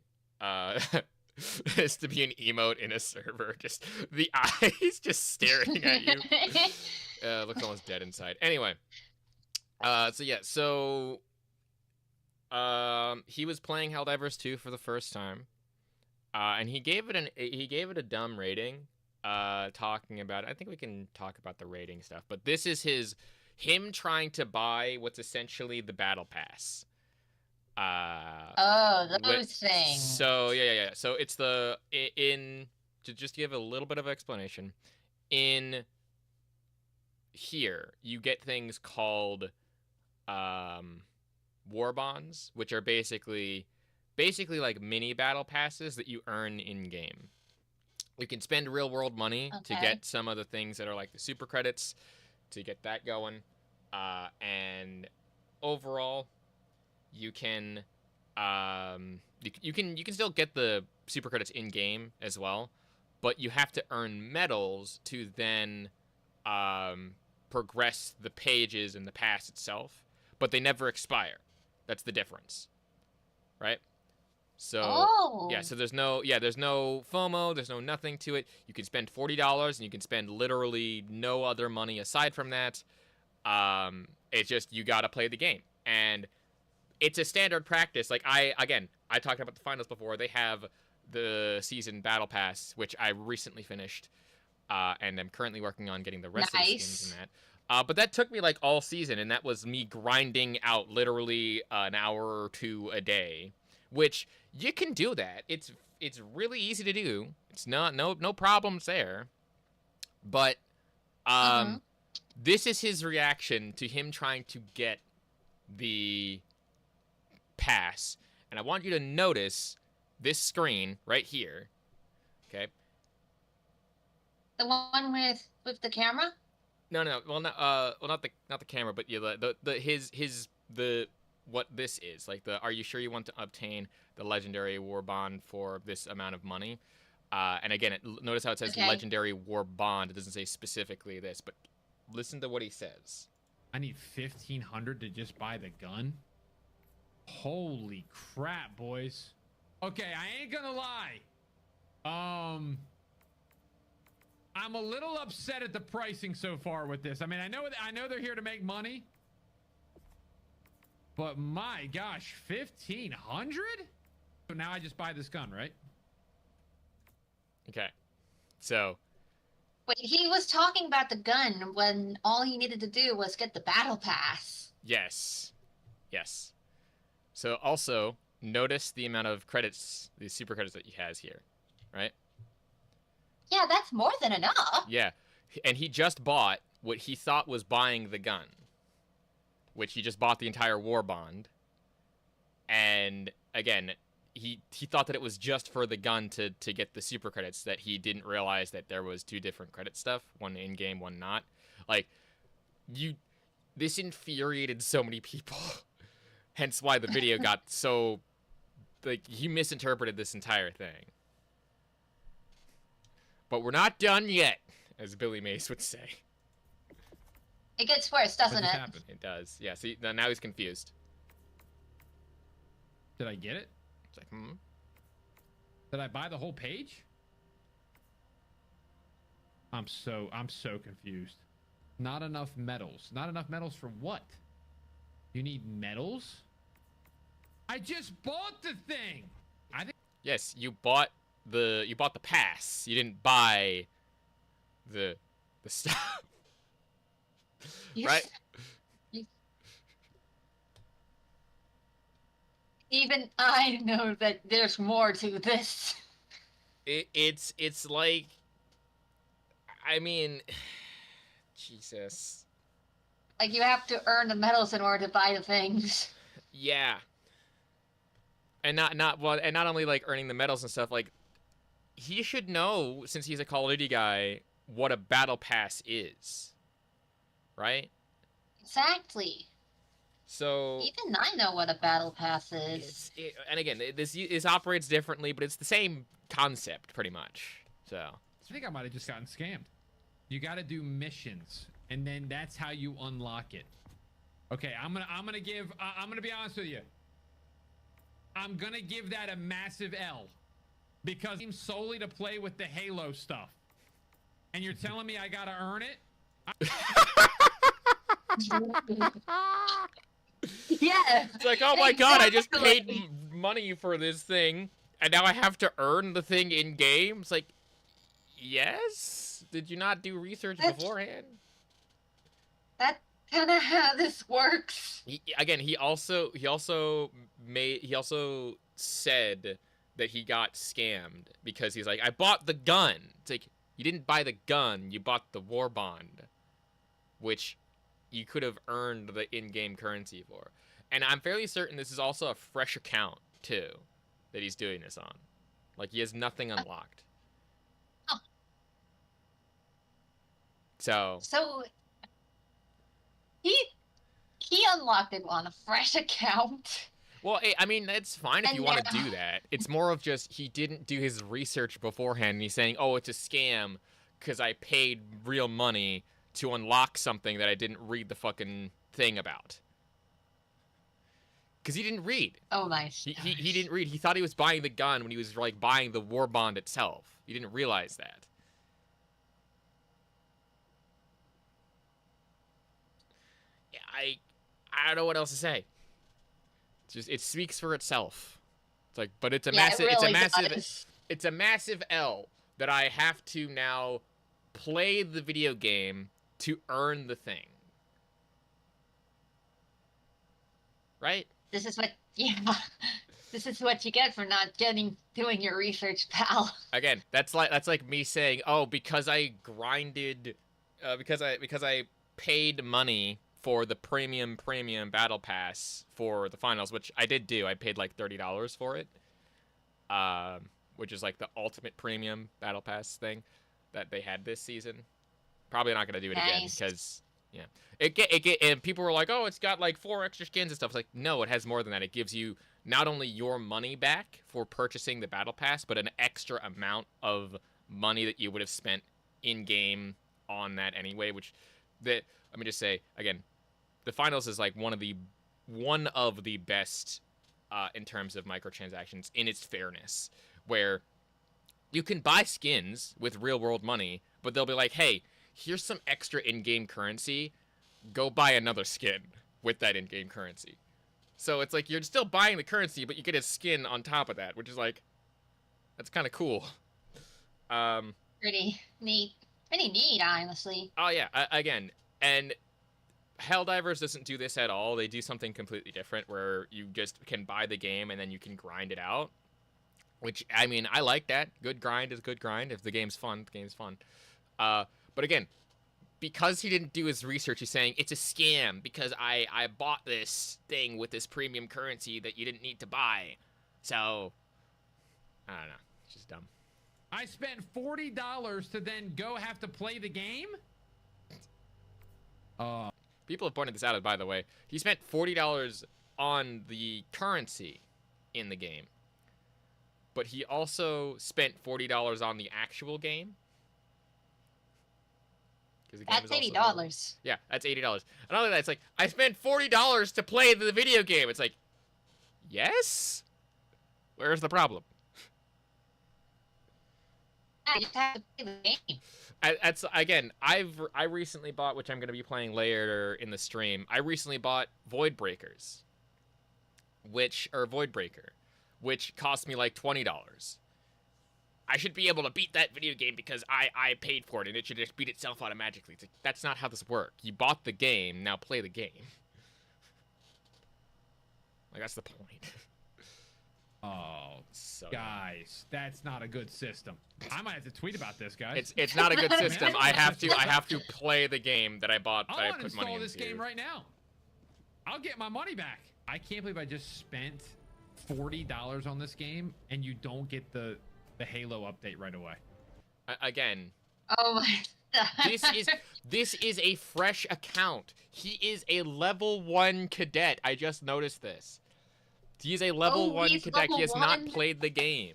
this to be an emote in a server. Just the eyes just staring at you. Looks almost dead inside. Anyway. So yeah. So. he was playing Helldivers 2 for the first time, and he gave it a dumb rating. Talking about it. I think we can talk about the rating stuff, but this is him trying to buy what's essentially the battle pass. Those things. So yeah. So it's to just give a little bit of explanation. In here, you get things called war bonds, which are basically like mini battle passes that you earn in game. You can spend real world money to get some of the things that are like the super credits to get that going. And overall, you can still get the super credits in game as well, but you have to earn medals to then progress the pages in the pass itself, but they never expire. That's the difference, right? So yeah, so there's no FOMO, there's no nothing to it. You can spend $40 and you can spend literally no other money aside from that. It's just you gotta play the game, and it's a standard practice. Like I talked about the finals before. They have the season battle pass, which I recently finished, and I'm currently working on getting the rest of the skins in that. But that took me like all season, and that was me grinding out literally an hour or two a day. Which you can do that. It's really easy to do. It's no problems there. But this is his reaction to him trying to get the pass. And I want you to notice this screen right here. Okay. The one with the camera? No. Well, not the camera, but what this is, like are you sure you want to obtain the legendary war bond for this amount of money? And again, notice how it says legendary war bond. It doesn't say specifically this, but listen to what he says. I need 1,500 to just buy the gun. Holy crap, boys. Okay, I ain't gonna lie. I'm a little upset at the pricing so far with this. I mean, I know they're here to make money. But my gosh, 1,500? So now I just buy this gun, right? Okay. So. Wait, he was talking about the gun when all he needed to do was get the battle pass. Yes. So also, notice the amount of credits, the super credits that he has here, right? Yeah, that's more than enough. Yeah. And he just bought what he thought was buying the gun, which he just bought the entire war bond. And again, he thought that it was just for the gun to get the super credits, that he didn't realize that there was two different credit stuff, one in game, one not. Like, this infuriated so many people. Hence why the video got so, like, he misinterpreted this entire thing. But we're not done yet, as Billy Mace would say. It gets worse, doesn't it? Happened? It does. Yeah, see, now he's confused. Did I get it? It's like, Did I buy the whole page? I'm so confused. Not enough medals. Not enough medals for what? You need medals? I just bought the thing. I think. Yes, you bought the pass. You didn't buy the stuff. Right? Even I know that there's more to this. It's like, I mean, Jesus. Like, you have to earn the medals in order to buy the things. Yeah. And not only like earning the medals and stuff, like, he should know, since he's a Call of Duty guy, what a battle pass is. Right? Exactly. So even I know what a battle pass is. And again, this operates differently, but it's the same concept pretty much. So I think I might have just gotten scammed. You got to do missions, and then that's how you unlock it. Okay, I'm gonna be honest with you. I'm gonna give that a massive L, because it's solely to play with the Halo stuff, and you're telling me I gotta earn it. Yeah. It's like, oh my god, I just paid money for this thing, and now I have to earn the thing in game. It's like, yes. Did you not do research beforehand? That's kind of how this works. He also said that he got scammed because he's like, I bought the gun. It's like, you didn't buy the gun, you bought the war bond, which you could have earned the in-game currency for. And I'm fairly certain this is also a fresh account too that he's doing this on. Like, he has nothing unlocked. Oh. So he unlocked it on a fresh account. well, I mean, that's fine if And you want to now- do that. It's more of just he didn't do his research beforehand, and he's saying, oh, it's a scam because I paid real money to unlock something that I didn't read the fucking thing about. Because he didn't read. Oh my. He didn't read. He thought he was buying the gun when he was, like, buying the war bond itself. He didn't realize that. Yeah, I don't know what else to say. It's just, it speaks for itself. It's like, but it's a massive, it's a massive L that I have to now play the video game to earn the thing. Right? This is what, this is what you get for not doing your research, pal. Again, that's like me saying, oh, because I grinded, because I paid money for the premium battle pass for the finals, which I did do. I paid like $30 for it, which is like the ultimate premium battle pass thing that they had this season. Probably not gonna do it again because and people were like, oh, it's got like 4 extra skins and stuff. It's like, no, it has more than that. It gives you not only your money back for purchasing the battle pass, but an extra amount of money that you would have spent in game on that anyway. Which, let me just say again, the finals is like one of the best in terms of microtransactions in its fairness, where you can buy skins with real world money, but they'll be like, hey, here's some extra in-game currency. Go buy another skin with that in-game currency. So it's like you're still buying the currency, but you get a skin on top of that, which is like, that's kind of cool. Pretty neat. Pretty neat, honestly. Oh yeah, again, and Helldivers doesn't do this at all. They do something completely different where you just can buy the game and then you can grind it out. Which, I mean, I like that. Good grind is good grind. If the game's fun, the game's fun. But again, because he didn't do his research, he's saying it's a scam because I bought this thing with this premium currency that you didn't need to buy. So, I don't know. It's just dumb. I spent $40 to then go have to play the game? People have pointed this out, by the way. He spent $40 on the currency in the game. But he also spent $40 on the actual game. That's $80. Yeah, that's $80. And all of that, it's like, I spent $40 to play the video game. It's like, yes? Where's the problem? I just have to play the game. That's again, I recently bought, which I'm going to be playing later in the stream. I recently bought VOIDBREAKER, which cost me like $20. I should be able to beat that video game because I paid for it, and it should just beat itself automatically. It's like, that's not how this works. You bought the game, now play the game. Like, that's the point. Oh, So guys, that's not a good system. I might have to tweet about this, guys. it's not a good system. I have to play the game that I bought. I want to put money install this into. game right now. I'll get my money back. I can't believe I just spent $40 on this game and you don't get the Halo update right away. Again, Oh my god. this is a fresh account. He is a level 1 cadet. I just noticed this. He is a level 1 he's cadet. He has level not 1? played the game.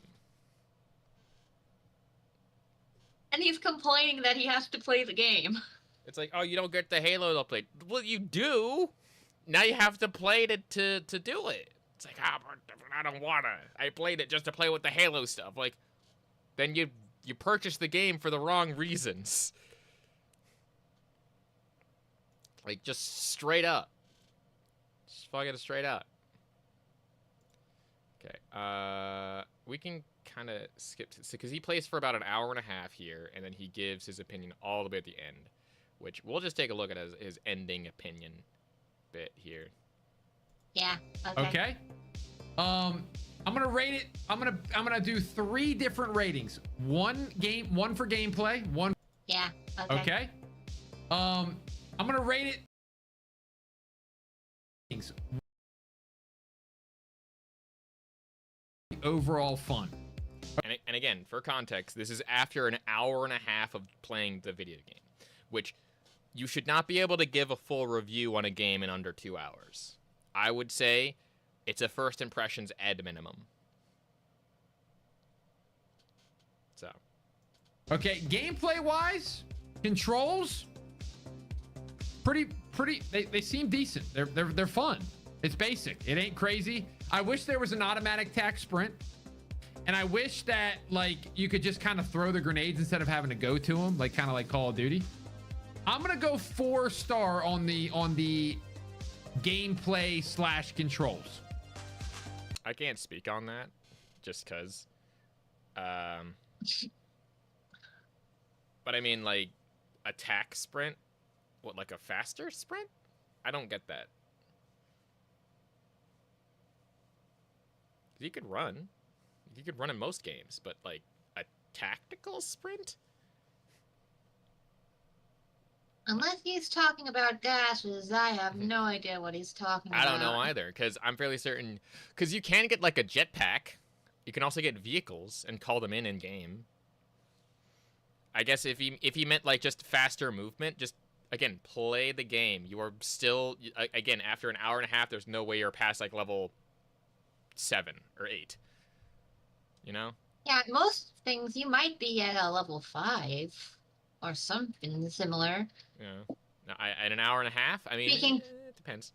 And he's complaining that he has to play the game. It's like, oh, you don't get the Halo update. Well, you do. Now you have to play it to do it. It's like, I don't wanna. I played it just to play with the Halo stuff. Like, then you purchased the game for the wrong reasons. Like, just straight up. Just fucking straight up. Okay. We can kind of skip because he plays for about an hour and a half here, and then he gives his opinion all the way at the end, which we'll just take a look at as his ending opinion bit here. Yeah. Okay. I'm gonna rate it. I'm gonna do 3 different ratings. One for gameplay. One. Yeah. Okay. I'm gonna rate it. Overall fun. And again, for context, this is after an hour and a half of playing the video game, which you should not be able to give a full review on a game in under 2 hours. I would say it's a first impressions at minimum. So. Okay, gameplay wise, controls, pretty. They seem decent. They're fun. It's basic. It ain't crazy. I wish there was an automatic tac sprint, and I wish that like you could just kind of throw the grenades instead of having to go to them, like kind of like Call of Duty. I'm gonna go 4-star on the gameplay / controls. I can't speak on that, just cause. But I mean, like, attack sprint? What, like a faster sprint? I don't get that. You could run. You could run in most games, but, like, a tactical sprint? Unless he's talking about dashes, I have no idea what he's talking about. I don't know either, because I'm fairly certain... Because you can get, like, a jetpack. You can also get vehicles and call them in game. I guess if he meant, like, just faster movement, just, again, play the game. You are still... Again, after an hour and a half, there's no way you're past, like, level 7 or 8. You know? Yeah, most things you might be at a level 5 or something similar. Yeah. At an hour and a half? I mean, it depends.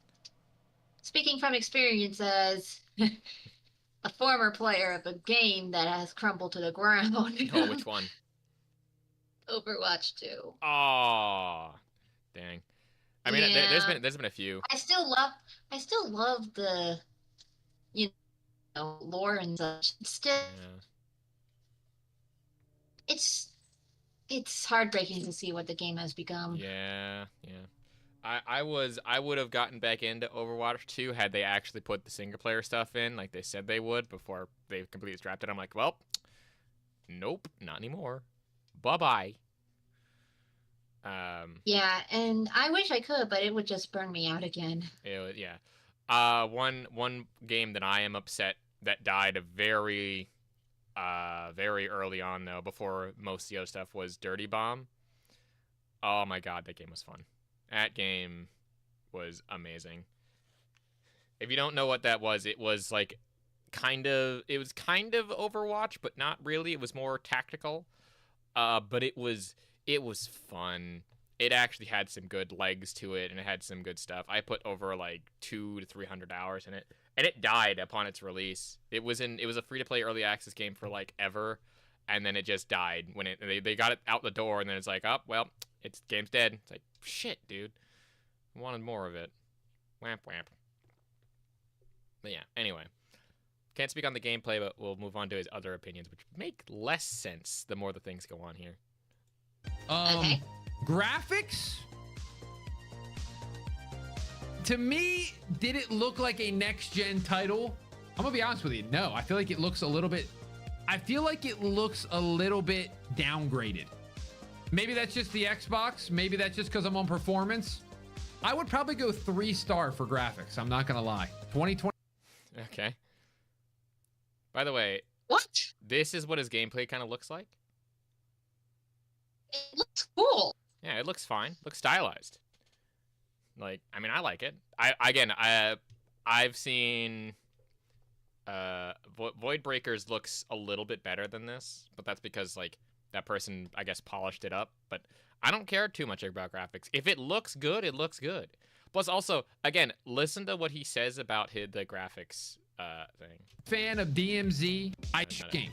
Speaking from experience as a former player of a game that has crumbled to the ground. Oh, which one? Overwatch 2. Oh, dang. I mean, Yeah. there's been a few. I still love the, lore and such. Still, Yeah. it's heartbreaking to see what the game has become. Yeah. I would have gotten back into Overwatch 2 had they actually put the single player stuff in like they said they would before they completely scrapped it. I'm like, well, nope, not anymore. Bye-bye. Yeah, and I wish I could, but it would just burn me out again. Yeah. One game that I am upset that died very early on though, before most of the other stuff, was Dirty Bomb. Oh my god, that game was fun. That game was amazing. If you don't know what that was, it was like kind of Overwatch, but not really. It was more tactical. But it was fun. It actually had some good legs to it, and it had some good stuff. I put over like 200 to 300 hours in it, and it died upon its release. It was a free-to-play early access game for like ever, and then it just died when they got it out the door, and then it's like, oh well, game's dead. It's like, shit, dude. I wanted more of it. Wamp wamp. But yeah, anyway. Can't speak on the gameplay, but we'll move on to his other opinions, which make less sense the more the things go on here. Okay. Graphics? To me, did it look like a next-gen title? I'm gonna be honest with you. No, I feel like it looks a little bit downgraded. Maybe that's just the Xbox. Maybe that's just because I'm on performance. I would probably go 3-star for graphics. I'm not gonna lie. 2020. Okay. By the way, What? this is what his gameplay kind of looks like. It looks cool. Yeah, it looks fine. Looks stylized. Like, I mean, I like it. I've seen VOIDBREAKER's looks a little bit better than this, but that's because like that person, I guess, polished it up. But I don't care too much about graphics. If it looks good, it looks good. Plus, also, again, listen to what he says about the graphics thing. Fan of DMZ game.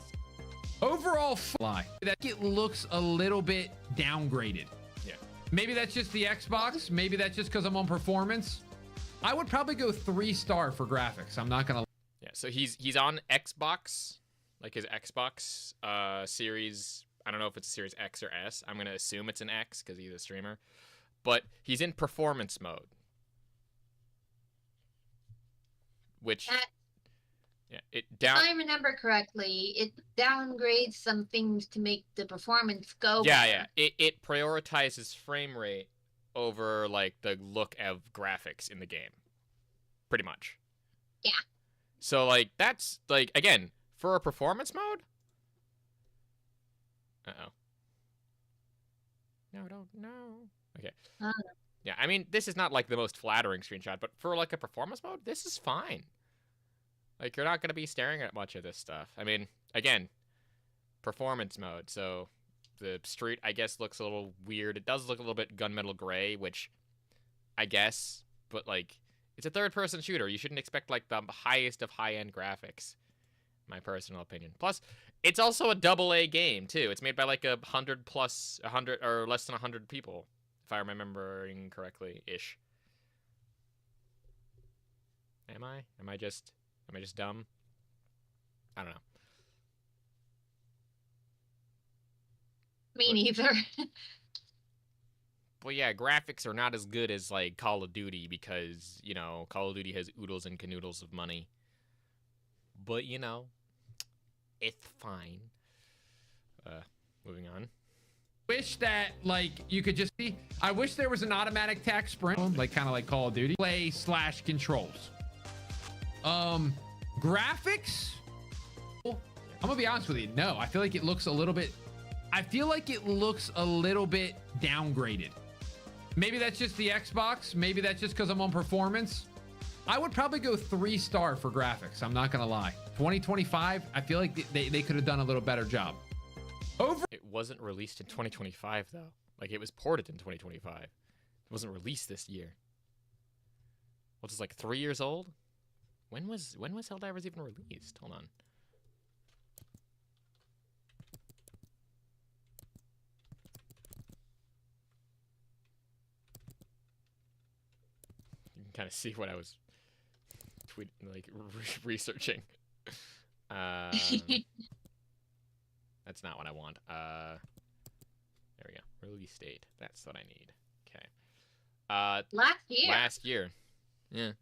Overall fly. That it looks a little bit downgraded. Yeah. Maybe that's just the Xbox. Maybe that's just because I'm on performance. I would probably go 3-star for graphics. I'm not gonna. Yeah. So he's on Xbox, like his Xbox series. I don't know if it's a Series X or S. I'm gonna assume it's an X because he's a streamer. But he's in performance mode, which it down. If I remember correctly, it downgrades some things to make the performance go. Yeah. It prioritizes frame rate over like the look of graphics in the game, pretty much. Yeah. So like that's like again for a performance mode. No, don't know. Okay. Yeah, I mean this is not like the most flattering screenshot, but for like a performance mode, this is fine. Like you're not gonna be staring at much of this stuff. I mean, again, performance mode. So the street, I guess, looks a little weird. It does look a little bit gunmetal gray, which I guess, but like it's a third-person shooter. You shouldn't expect like the highest of high-end graphics. My personal opinion. Plus, it's also a AA game too. It's made by like 100 or less than 100 people, if I'm remembering correctly, ish. Am I just dumb? I don't know. Me neither. But yeah, graphics are not as good as like Call of Duty because, you know, Call of Duty has oodles and canoodles of money. But, you know, it's fine. Moving on. Wish that like you could just see. I wish there was an automatic tac sprint, like kind of like Call of Duty. Play/controls. Graphics. I'm gonna be honest with you. No, I feel like it looks a little bit. Downgraded. Maybe that's just the Xbox. Maybe that's just because I'm on performance. I would probably go 3-star for graphics. I'm not gonna lie. 2025. I feel like they could have done a little better job. It wasn't released in 2025 though. Like it was ported in 2025. It wasn't released this year. Well, it's like 3 years old. When was Helldivers even released? Hold on. You can kind of see what I was researching. That's not what I want. There we go. Release date. That's what I need. Okay. Last year. Last year. Yeah.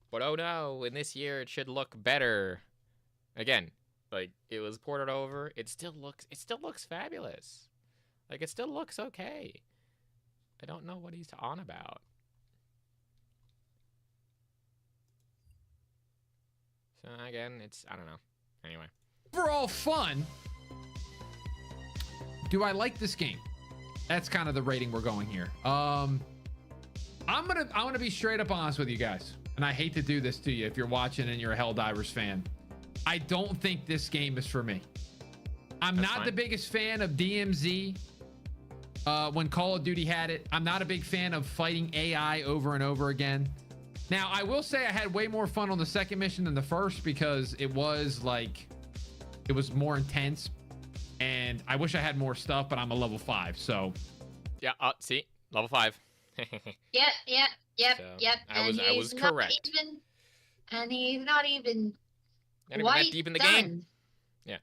But oh no, in this year it should look better. Again, like it was ported over. It still looks fabulous. Like it still looks okay. I don't know what he's on about. So again, I don't know. Anyway. Overall fun. Do I like this game? That's kind of the rating we're going here. I'm gonna be straight up honest with you guys. And I hate to do this to you if you're watching and you're a Helldivers fan. I don't think this game is for me. I'm not the biggest fan of DMZ. When Call of Duty had it, I'm not a big fan of fighting AI over and over again. Now, I will say I had way more fun on the second mission than the first because it was more intense. And I wish I had more stuff, but I'm a level 5, so. Yeah, see? Level 5. Yep. So, I was correct. And he's not even that deep in the game. Yeah.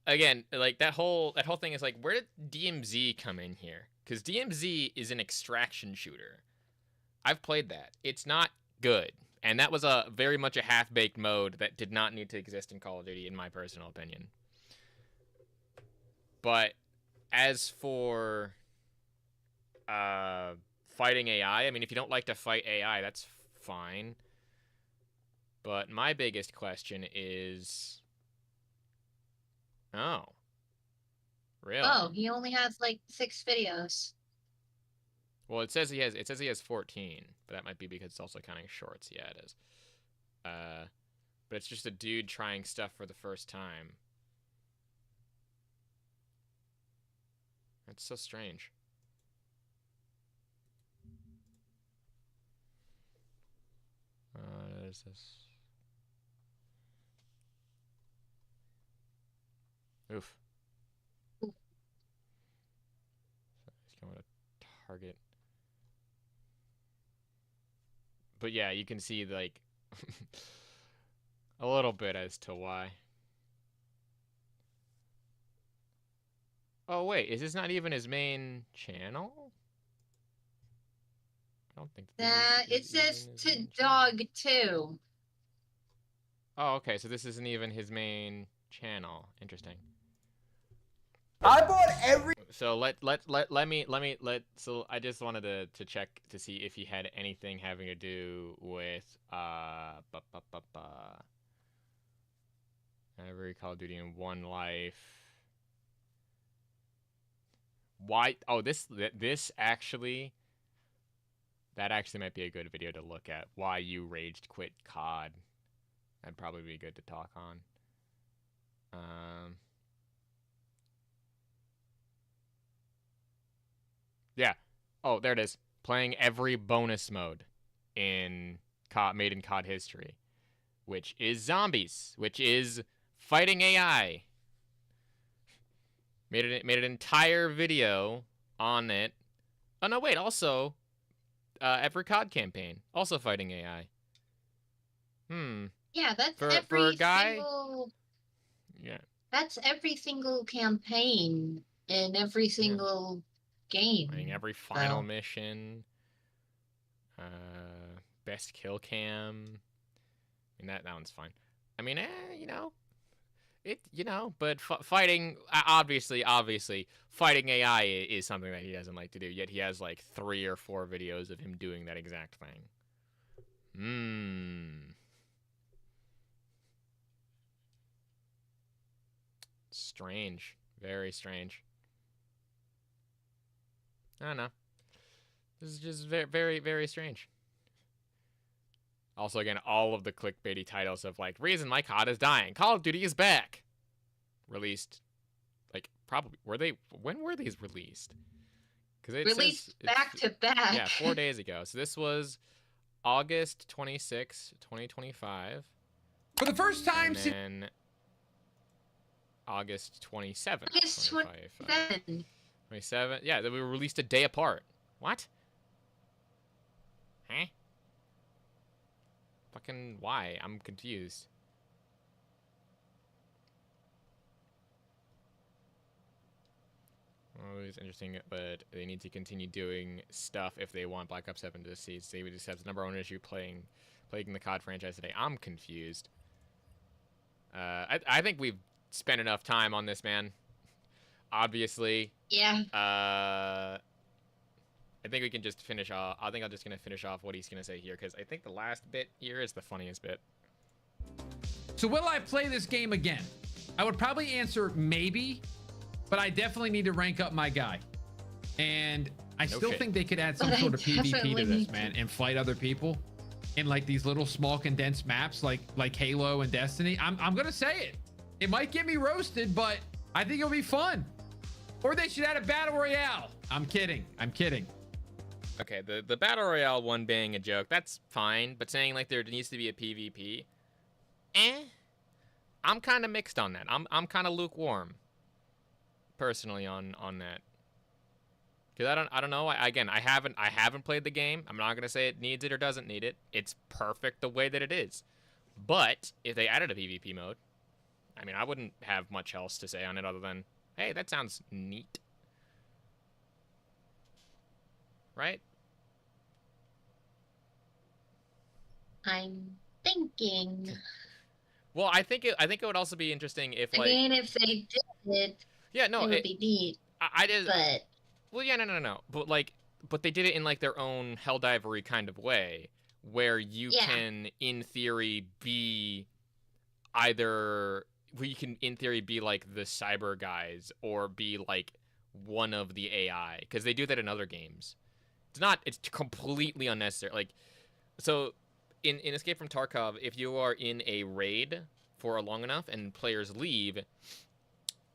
Again, like that whole thing is like, where did DMZ come in here? Because DMZ is an extraction shooter. I've played that. It's not good. And that was very much a half-baked mode that did not need to exist in Call of Duty, in my personal opinion. But as for fighting AI, I mean, if you don't like to fight AI, that's fine. But my biggest question is... Oh. Really? Oh, he only has like 6 videos. Well, it says he has 14, but that might be because it's also counting shorts. Yeah, it is. But it's just a dude trying stuff for the first time. That's so strange. What is this? Oof. So he's going to target. but yeah, you can see like a little bit as to why. Oh wait, is this not even his main channel? I don't think It says to dog too. Oh, okay, so this isn't even his main channel. Interesting. I bought every. So so I just wanted to check to see if he had anything having to do with every Call of Duty in One Life. Why? Oh, this actually. That actually might be a good video to look at. Why you raged quit COD. That'd probably be good to talk on. Yeah. Oh, there it is. Playing every bonus mode in COD, made in COD history, which is zombies, which is fighting AI. Made an entire video on it. Oh no, wait. Also, every COD campaign, also fighting AI. Yeah, that's For every a guy. single. Yeah. That's every single campaign in every single game. Playing every final mission. Best kill cam. I mean, that one's fine. I mean, you know, but fighting, obviously, fighting AI is something that he doesn't like to do. Yet he has like 3 or 4 videos of him doing that exact thing. Strange. Very strange. I don't know. This is just very, very, very strange. Also, again, all of the clickbaity titles of like, reason my COD is dying. Call of Duty is back. Released. Like, probably, when were these released? Because it released says back to back. Yeah, 4 days ago. So this was August 26, 2025. For the first time since. And then August 27th. August 27. 27. Yeah, they were released a day apart. What? Huh? Fucking why? I'm confused. Always interesting, but they need to continue doing stuff if they want Black Ops 7 to succeed. They would just have the number one issue plaguing the COD franchise today. I'm confused. I think we've spent enough time on this, man. Obviously. Yeah. I think we can just finish off. I think I'm just gonna finish off what he's gonna say here, because I think the last bit here is the funniest bit. So will I play this game again? I would probably answer maybe, but I definitely need to rank up my guy. And I still think they could add some sort of PvP to this, man, and fight other people in like these little small condensed maps like Halo and Destiny. I'm gonna say it. It might get me roasted, but I think it'll be fun. Or they should add a battle royale. I'm kidding. Okay, the battle royale one being a joke, that's fine, but saying like there needs to be a PvP, I'm kind of mixed on that. I'm kind of lukewarm, personally, on that. Because I don't know. I haven't played the game. I'm not gonna say it needs it or doesn't need it. It's perfect the way that it is. But if they added a PvP mode, I mean, I wouldn't have much else to say on it other than, hey, that sounds neat. Right? I'm thinking. Well, I think it would also be interesting if like. I mean, if they did it, yeah, no, it would be neat. I did. But. Well, yeah, no. But they did it in like their own Helldivery kind of way, where you can, in theory, be either. Where you can, in theory, be like the cyber guys or be like one of the AI, because they do that in other games. It's completely unnecessary. Like, so in Escape from Tarkov, if you are in a raid for long enough and players leave,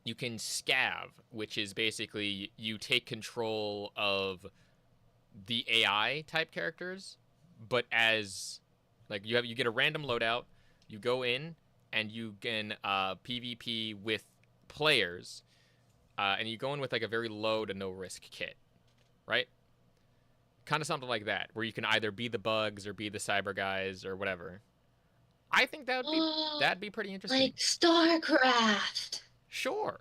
you can scav, which is basically you take control of the AI type characters, but as like you get a random loadout, you go in and you can PvP with players, and you go in with like a very low to no risk kit, right? Kind of something like that, where you can either be the bugs or be the cyber guys or whatever. I think that'd be pretty interesting. Like StarCraft. Sure.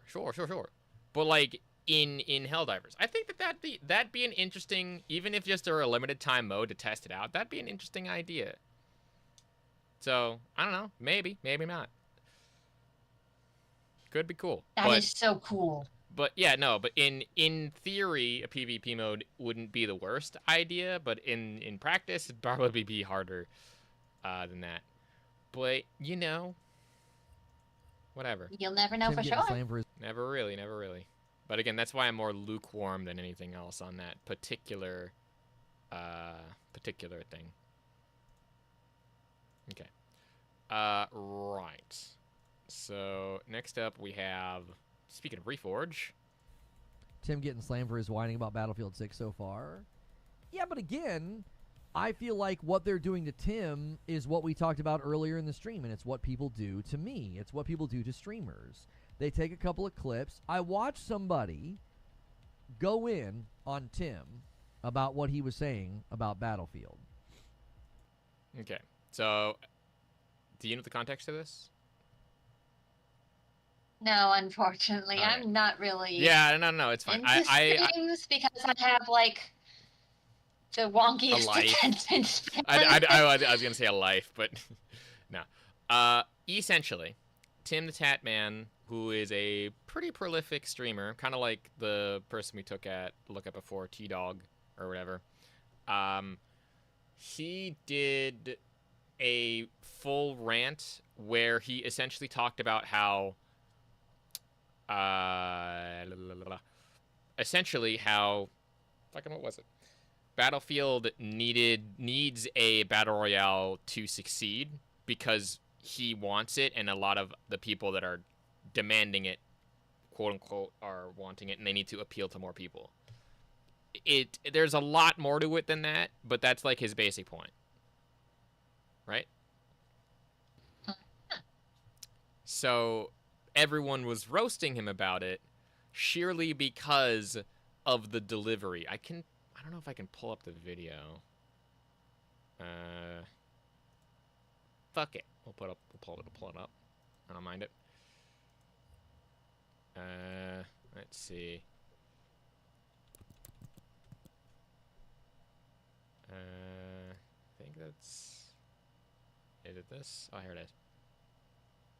But like in Helldivers, I think that'd be an interesting, even if just there were a limited time mode to test it out, that'd be an interesting idea. So I don't know, maybe not. Could be cool. That is so cool. But yeah, no, but in theory, a PvP mode wouldn't be the worst idea, but in practice, it'd probably be harder than that. But, you know, whatever. You'll never know for sure. Never really. But again, that's why I'm more lukewarm than anything else on that particular thing. Okay. Right. So, next up we have, speaking of Reforge. Tim getting slammed for his whining about Battlefield 6 so far. Yeah, but again, I feel like what they're doing to Tim is what we talked about earlier in the stream, and it's what people do to me. It's what people do to streamers. They take a couple of clips. I watched somebody go in on Tim about what he was saying about Battlefield. Okay. So, do you know the context of this? No, unfortunately, right. I'm not really. Yeah, no, it's fine. Into streams because I have like the wonkiest attention span. I was gonna say a life, but no. Essentially, Tim the Tat Man, who is a pretty prolific streamer, kind of like the person we look at before, T-Dog or whatever. He did a full rant where he essentially talked about how essentially how fucking what was it? Battlefield needs a battle royale to succeed because he wants it, and a lot of the people that are demanding it, quote unquote, are wanting it, and they need to appeal to more people. There's a lot more to it than that, but that's like his basic point, right? So everyone was roasting him about it sheerly because of the delivery. I don't know if I can pull up the video. Fuck it. We'll pull it up. I don't mind it. Let's see. I think that's... Is it this? Oh, here it is.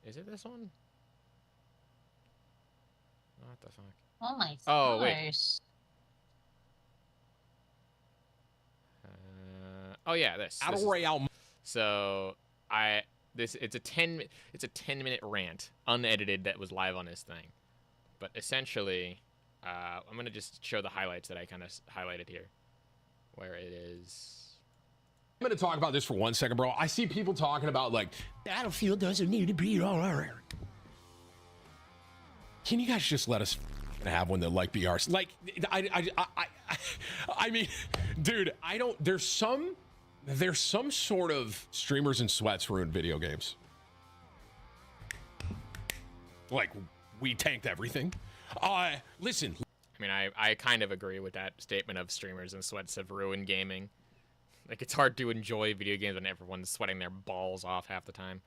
Is it this one? What the fuck? Oh my gosh. Oh, wait. Oh yeah, this. Battle Royale. So it's a 10-minute rant, unedited, that was live on this thing. But essentially, I'm gonna just show the highlights that I kind of highlighted here, where it is. I'm going to talk about this for 1 second, bro. I see people talking about, like, Battlefield doesn't need to be all right. Can you guys just let us have one that like BRs? Like, I mean, dude, there's some sort of streamers in sweats ruin video games. Like, we tanked everything. Listen. I mean, I kind of agree with that statement of streamers in sweats have ruined gaming. Like, it's hard to enjoy video games when everyone's sweating their balls off half the time.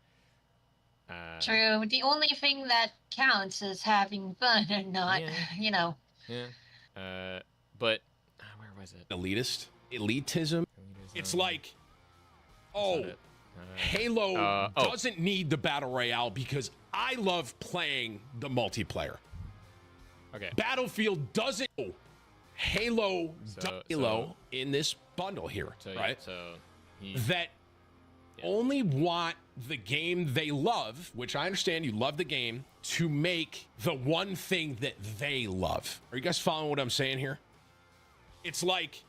True. The only thing that counts is having fun and not, you know. Yeah. But where was it? Elitism. It's like, Halo doesn't need the battle royale because I love playing the multiplayer. Okay. Battlefield doesn't. Halo in this bundle here, right? That only want the game they love, which I understand you love the game, to make the one thing that they love. Are you guys following what I'm saying here? It's like,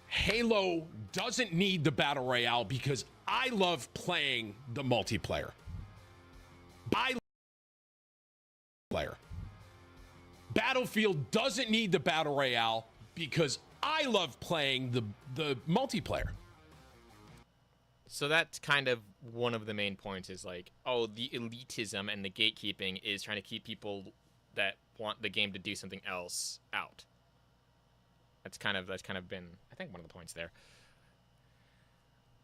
Halo doesn't need the battle royale because I love playing the multiplayer. Battlefield doesn't need the battle royale because I love playing the multiplayer. So that's kind of one of the main points is like, the elitism and the gatekeeping is trying to keep people that want the game to do something else out. That's kind of been, I think, one of the points there.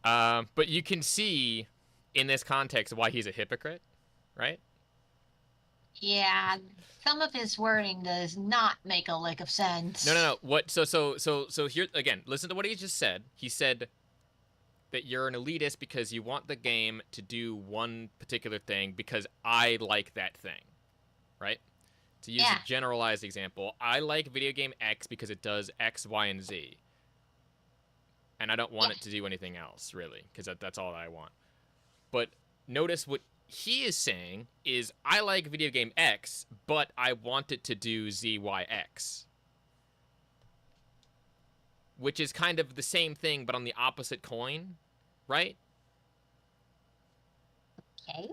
But you can see in this context why he's a hypocrite, right? Yeah, some of his wording does not make a lick of sense. No. What? So here again. Listen to what he just said. He said that you're an elitist because you want the game to do one particular thing because I like that thing, right? To use a generalized example, I like video game X because it does X, Y, and Z. And I don't want it to do anything else, really, because that's all I want. But notice what he is saying is, I like video game X, but I want it to do Z, Y, X. Which is kind of the same thing, but on the opposite coin, right? Okay.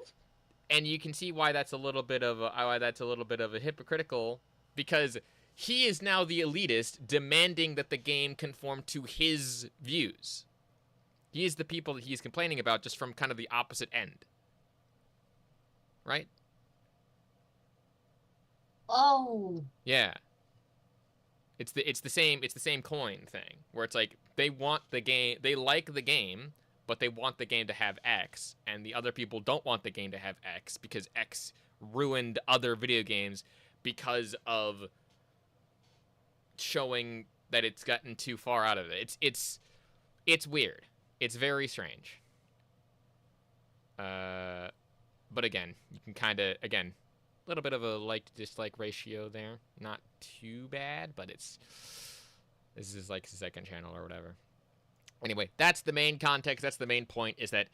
And you can see why that's a little bit of a hypocritical, because he is now the elitist demanding that the game conform to his views. He is the people that he's complaining about, just from kind of the opposite end. Right? Oh. Yeah. It's the same coin thing, where it's like they want the game, they like the game, but they want the game to have X, and the other people don't want the game to have X because X ruined other video games because of showing that it's gotten too far out of it. It's weird. It's very strange. But again, you can kind of, again, a little bit of a like-to-dislike ratio there. Not too bad, but this is like the second channel or whatever. Anyway, that's the main context. That's the main point, is that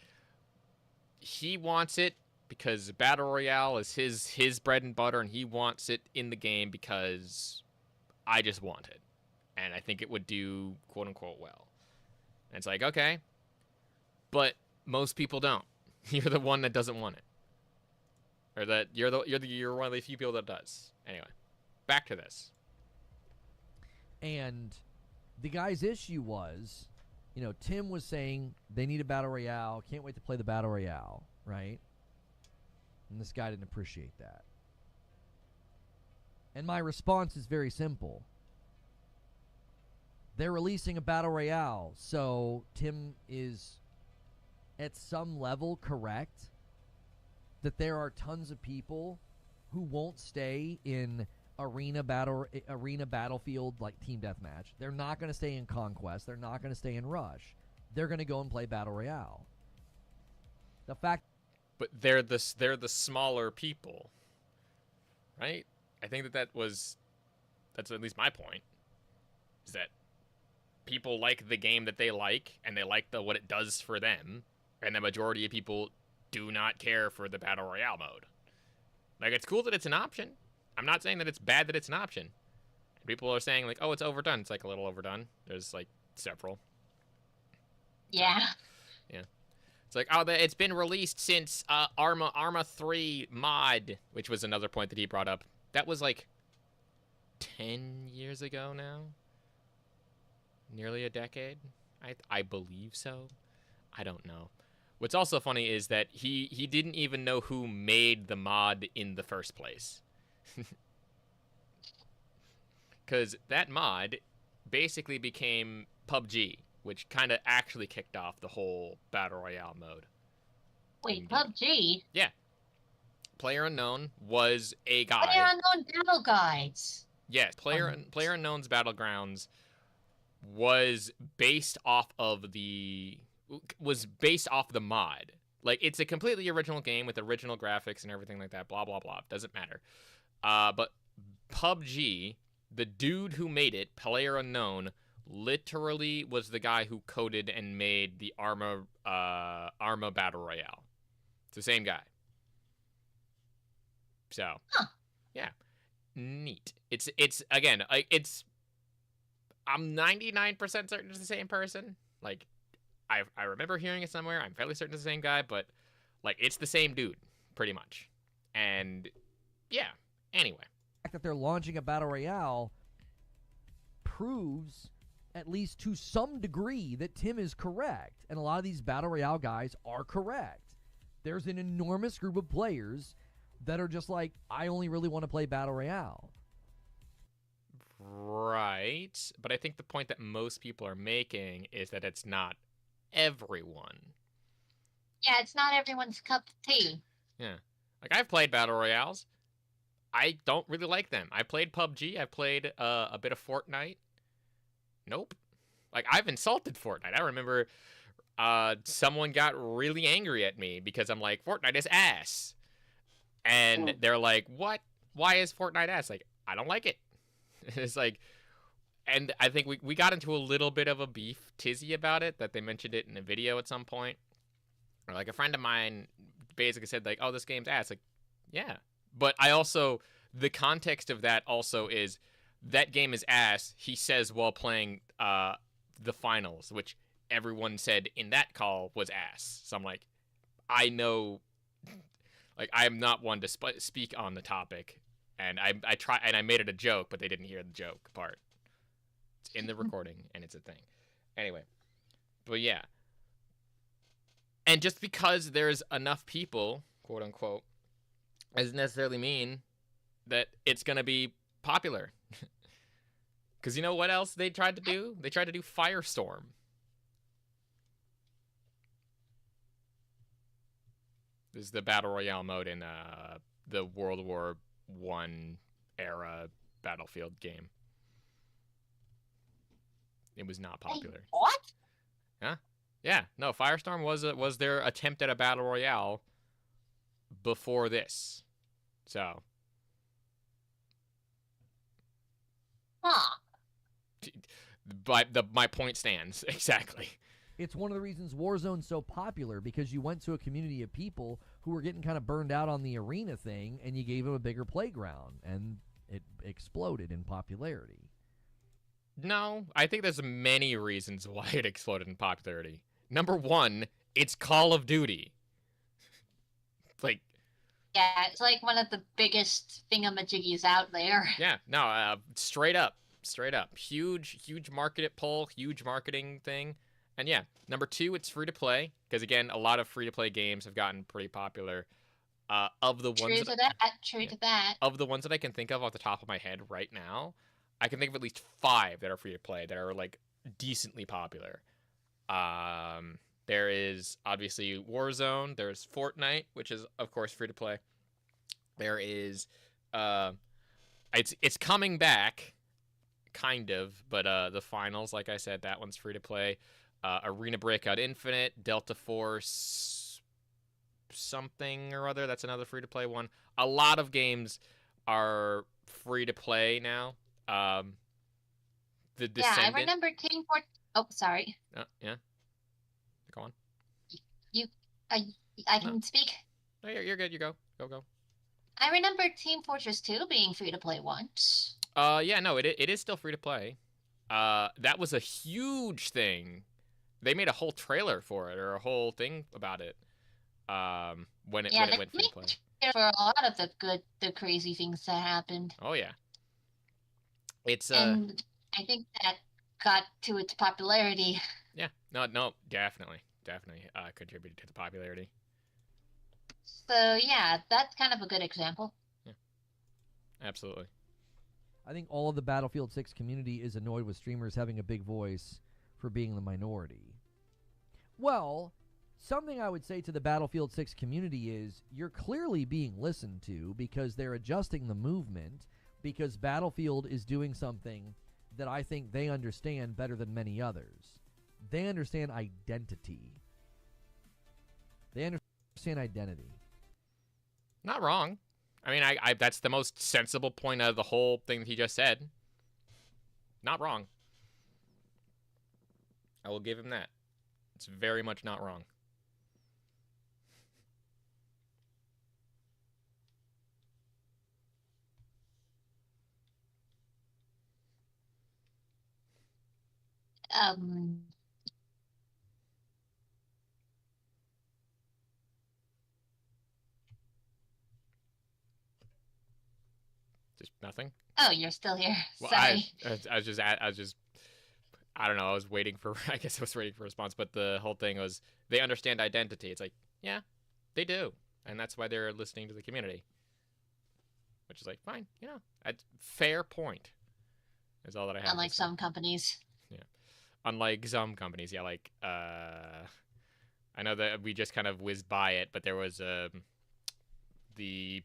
he wants it because Battle Royale is his bread and butter, and he wants it in the game because I just want it. And I think it would do quote-unquote well. And it's like, okay, but most people don't. You're the one that doesn't want it. Or that you're one of the few people that does. Anyway, back to this. And the guy's issue was, you know, Tim was saying they need a Battle Royale. Can't wait to play the Battle Royale, right? And this guy didn't appreciate that. And my response is very simple. They're releasing a Battle Royale, so Tim is at some level correct that there are tons of people who won't stay in arena battlefield like team deathmatch. They're not going to stay in Conquest. They're not going to stay in Rush. They're going to go and play Battle Royale. The fact, but they're the smaller people, right? I think that's at least my point, is that people like the game that they like, and they like what it does for them, and the majority of people do not care for the Battle Royale mode. Like, it's cool that it's an option. I'm not saying that it's bad that it's an option. People are saying, like, oh, it's overdone. It's, like, a little overdone. There's, like, several. Yeah. Yeah. It's like, oh, it's been released since Arma 3 mod, which was another point that he brought up. That was, like, 10 years ago now? Nearly a decade? I believe so. I don't know. What's also funny is that he didn't even know who made the mod in the first place. Because that mod basically became PUBG, which kind of actually kicked off the whole Battle Royale mode. Wait, PUBG? Yeah. PlayerUnknown was a guy. PlayerUnknown Battle Guides. Yes, PlayerUnknown's Battlegrounds was based off the mod. Like, it's a completely original game with original graphics and everything like that, blah, blah, blah. Doesn't matter. But PUBG, the dude who made it, PlayerUnknown, literally was the guy who coded and made the Arma Battle Royale. It's the same guy. So, yeah. Neat. It's again, I'm 99% certain it's the same person. Like, I remember hearing it somewhere. I'm fairly certain it's the same guy, but, like, it's the same dude, pretty much. And, yeah. Anyway. The fact that they're launching a Battle Royale proves, at least to some degree, that Tim is correct. And a lot of these Battle Royale guys are correct. There's an enormous group of players that are just like, I only really want to play Battle Royale. right, but I think the point that most people are making is that it's not everyone. Yeah, it's not everyone's cup of tea. Yeah. Like, I've played Battle Royales. I don't really like them. I played PUBG. I played a bit of Fortnite. Nope. Like, I've insulted Fortnite. I remember someone got really angry at me because I'm like, Fortnite is ass. And they're like, what? Why is Fortnite ass? Like, I don't like it. It's like, and I think we got into a little bit of a beef tizzy about it, that they mentioned it in a video at some point. Or like a friend of mine basically said like, oh, this game's ass. Like, yeah. But I also, the context of that also is that game is ass, he says while playing the finals, which everyone said in that call was ass. So I'm like, I know, like, I am not one to speak on the topic. And I try, and I made it a joke, but they didn't hear the joke part. It's in the recording, and it's a thing. Anyway, but yeah. And just because there's enough people, quote unquote, doesn't necessarily mean that it's going to be popular. Because you know what else they tried to do? They tried to do Firestorm. This is the Battle Royale mode in the World War I era Battlefield game. It was not popular. What? Huh? Yeah, no, Firestorm was their attempt at a Battle Royale before this. So. Huh. But my point stands, exactly. It's one of the reasons Warzone's so popular, because you went to a community of people who were getting kind of burned out on the arena thing, and you gave them a bigger playground, and it exploded in popularity. No, I think there's many reasons why it exploded in popularity. Number one, it's Call of Duty. Like, yeah, it's like one of the biggest thingamajiggies out there. Yeah, no, straight up. Huge market pull, huge marketing thing. And yeah, number two, it's free to play, because again, a lot of free to play games have gotten pretty popular. Of the ones True to that. Of the ones that I can think of off the top of my head right now, I can think of at least 5 that are free to play that are like decently popular. There is obviously Warzone. There's Fortnite, which is of course free to play. There is, it's coming back, kind of, but the finals, like I said, that one's free to play. Arena Breakout Infinite, Delta Force, something or other. That's another free to play one. A lot of games are free to play now. The Descendant. Yeah, I remember Team Fortress. Oh, sorry. Yeah. Go on. I can speak. No, you're good. You go. Go. I remember Team Fortress 2 being free to play once. Yeah, no, it is still free to play. That was a huge thing. They made a whole trailer for it, or a whole thing about it. When it went free to play. For a lot of the crazy things that happened. Oh yeah. It's and I think that got to its popularity. Yeah. No, definitely contributed to the popularity. So yeah, that's kind of a good example. Yeah. Absolutely. I think all of the Battlefield 6 community is annoyed with streamers having a big voice for being the minority. Well, something I would say to the Battlefield 6 community is you're clearly being listened to, because they're adjusting the movement, because Battlefield is doing something that I think they understand better than many others. They understand identity. They understand identity. Not wrong. I mean, I that's the most sensible point of the whole thing that he just said. Not wrong. I will give him that. It's very much not wrong. Just nothing. Oh, you're still here. Well, Sorry. I was just. I don't know. I was waiting for. I guess I was waiting for a response, but the whole thing was they understand identity. It's like, yeah, they do, and that's why they're listening to the community. Which is like, fine, fair point. Is all that I have. Unlike some companies. Yeah. Unlike some companies, yeah. Like I know that we just kind of whizzed by it, but there was the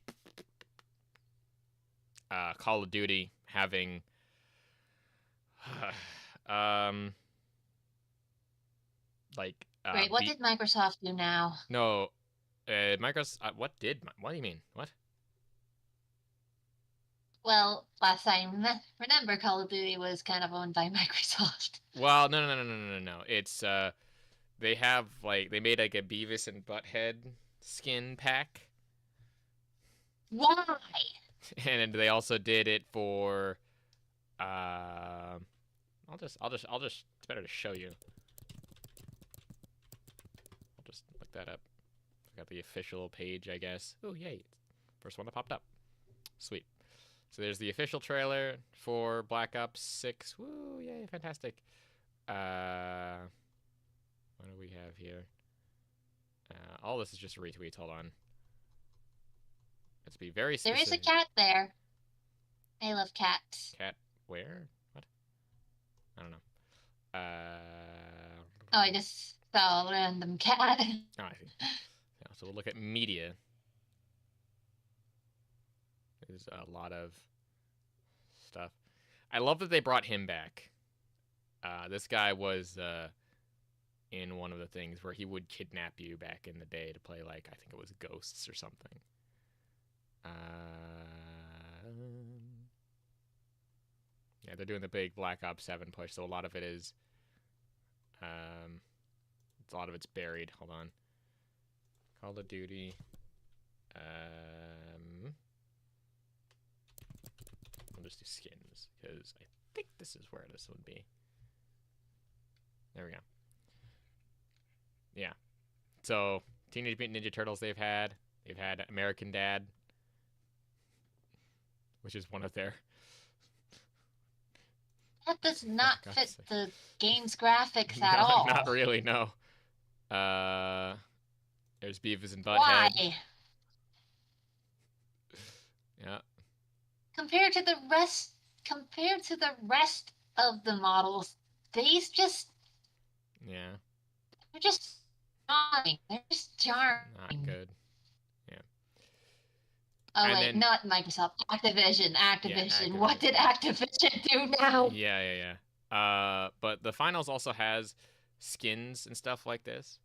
Call of Duty having like Wait, what did Microsoft do now? No, Microsoft. What do you mean? What? Well, last I remember, Call of Duty was kind of owned by Microsoft. Well, no. It's they have like they made like a Beavis and Butthead skin pack. Why? And they also did it for I'll just it's better to show you. I'll just look that up. I got the official page, I guess. Oh, yay. First one that popped up. Sweet. So there's the official trailer for Black Ops 6. Woo, yay, fantastic. What do we have here? All this is just retweets. Hold on. Let's be very specific. There is a cat there. I love cats. Cat where? What? I don't know. Oh, I just saw a random cat. Oh, I see. Yeah, so we'll look at media. There's a lot of stuff. I love that they brought him back. This guy was in one of the things where he would kidnap you back in the day to play, like, I think it was Ghosts or something. Yeah, they're doing the big Black Ops 7 push, so a lot of it is a lot of it's buried. Hold on. Call of Duty. I'll just do skins, because I think this is where this would be. There we go. Yeah. So, Teenage Mutant Ninja Turtles they've had American Dad, which is one of their... That does not fit the game's graphics at all. Not really, no. There's Beavis and Butthead. Why? Yeah. Compared to the rest of the models, these just... Yeah. They're just jarring. They're just jarring. Not good. Yeah. Oh, And wait, then- not Microsoft. Activision. Activision. What did Activision do now? Yeah. But the finals also has skins and stuff like this,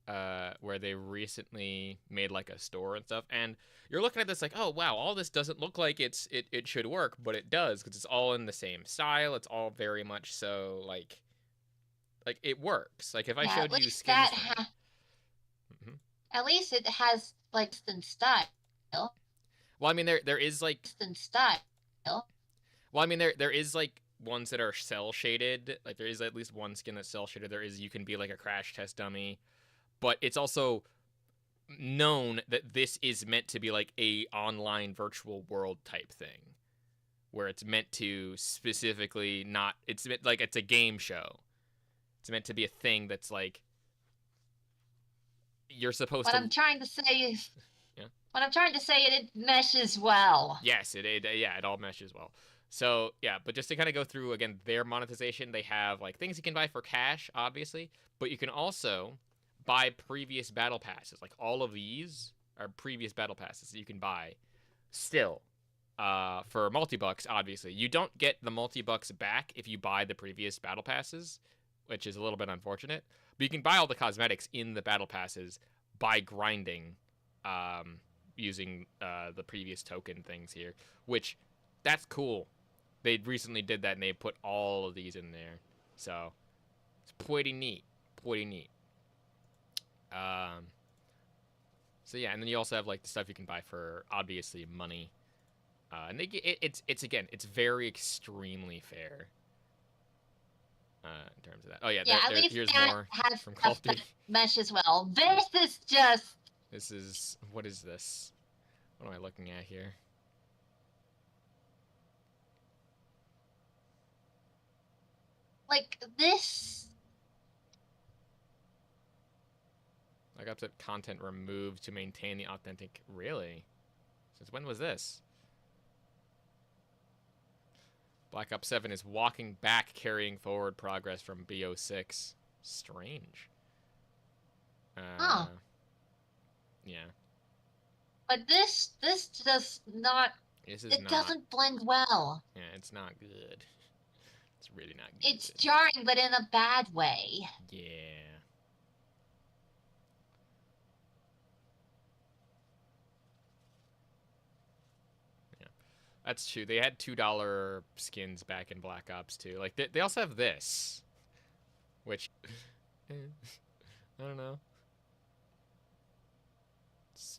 where they recently made like a store and stuff. And you're looking at this like, oh wow, all this doesn't look like it should work, but it does, because it's all in the same style. It's all very much so like it works. Like if I showed you skins. At least it has like instant style. Well, I mean there is like Instant style. Well, I mean there is like ones that are cell shaded. Like there is at least one skin that's cell shaded. You can be like a crash test dummy, but it's also known that this is meant to be like a online virtual world type thing, where it's meant to specifically not. It's meant, like it's a game show. It's meant to be a thing that's like you're supposed What to. I'm trying to say is. Yeah. What I'm trying to say is it meshes well. Yes, it all meshes well. So yeah, but just to kind of go through again their monetization, they have like things you can buy for cash, obviously, but you can also buy previous battle passes. Like all of these are previous battle passes that you can buy still for multi-bucks. Obviously, you don't get the multi-bucks back if you buy the previous battle passes, which is a little bit unfortunate. But you can buy all the cosmetics in the battle passes by grinding, using the previous token things here, which that's cool. They recently did that and they put all of these in there, so it's pretty neat. So yeah, and then you also have like the stuff you can buy for obviously money, and it's very extremely fair. In terms of that. Oh yeah, At least here's that more has from Call of stuff that Duty. meshes well. This is just What is this? What am I looking at here? like this. Like up to content removed to maintain the authentic. Really? Since when was this? Black Ops 7 is walking back, carrying forward progress from BO6. Strange. Huh. Yeah. But this does not. This is It not, doesn't blend well. Yeah, it's not good. It's really not good. It's jarring, but in a bad way. Yeah. That's true. They had $2 skins back in Black Ops 2. Like, they also have this. Which, I don't know.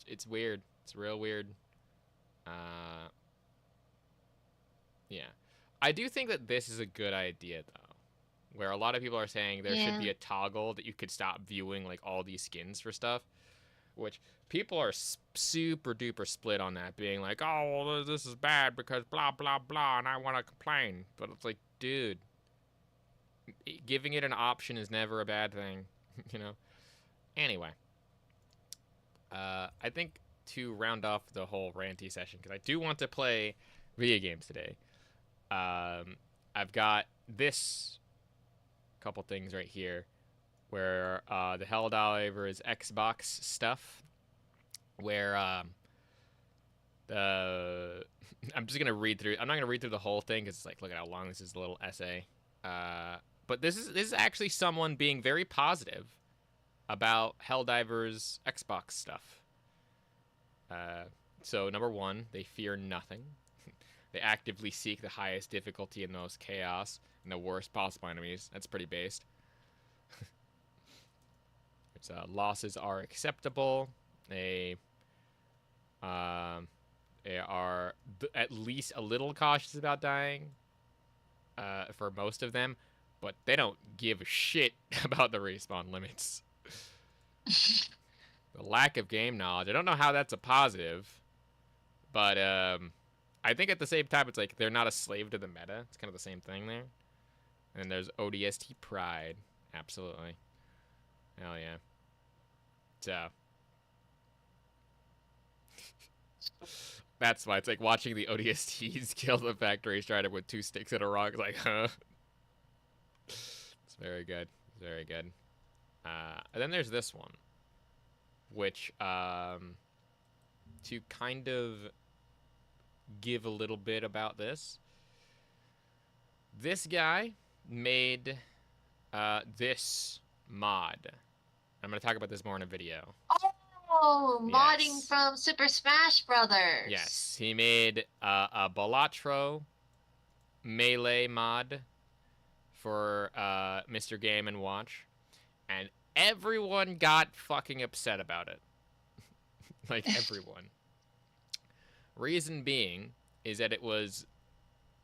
It's weird. It's real weird. Yeah. I do think that this is a good idea, though. Where a lot of people are saying there should be a toggle that you could stop viewing, like, all these skins for stuff. Which, people are super duper split on that, being like, oh, well, this is bad because blah, blah, blah, and I want to complain. But it's like, dude, giving it an option is never a bad thing, you know? Anyway. I think to round off the whole ranty session, because I do want to play video games today, I've got this couple things right here, where the Helldivers Xbox stuff, where I'm just gonna read through. I'm not gonna read through the whole thing because it's like, look at how long this is, a little essay. But this is actually someone being very positive about Helldivers Xbox stuff. So number one, they fear nothing. They actively seek the highest difficulty and most chaos and the worst possible enemies. That's pretty based. It's losses are acceptable. They are at least a little cautious about dying for most of them, but they don't give a shit about the respawn limits. The lack of game knowledge, I don't know how that's a positive, but I think at the same time it's like they're not a slave to the meta. It's kind of the same thing there. And then there's ODST pride. Absolutely. Hell yeah. So that's why it's like watching the ODSTs kill the factory strider with 2 sticks and a rock. It's like, huh? It's very good. Very good. And then there's this one, which to kind of give a little bit about this. This guy made this mod. I'm going to talk about this more in a video. Oh, modding from Super Smash Brothers. Yes, he made a Balatro melee mod for Mr. Game & Watch, and everyone got fucking upset about it. Like, everyone. Reason being is that it was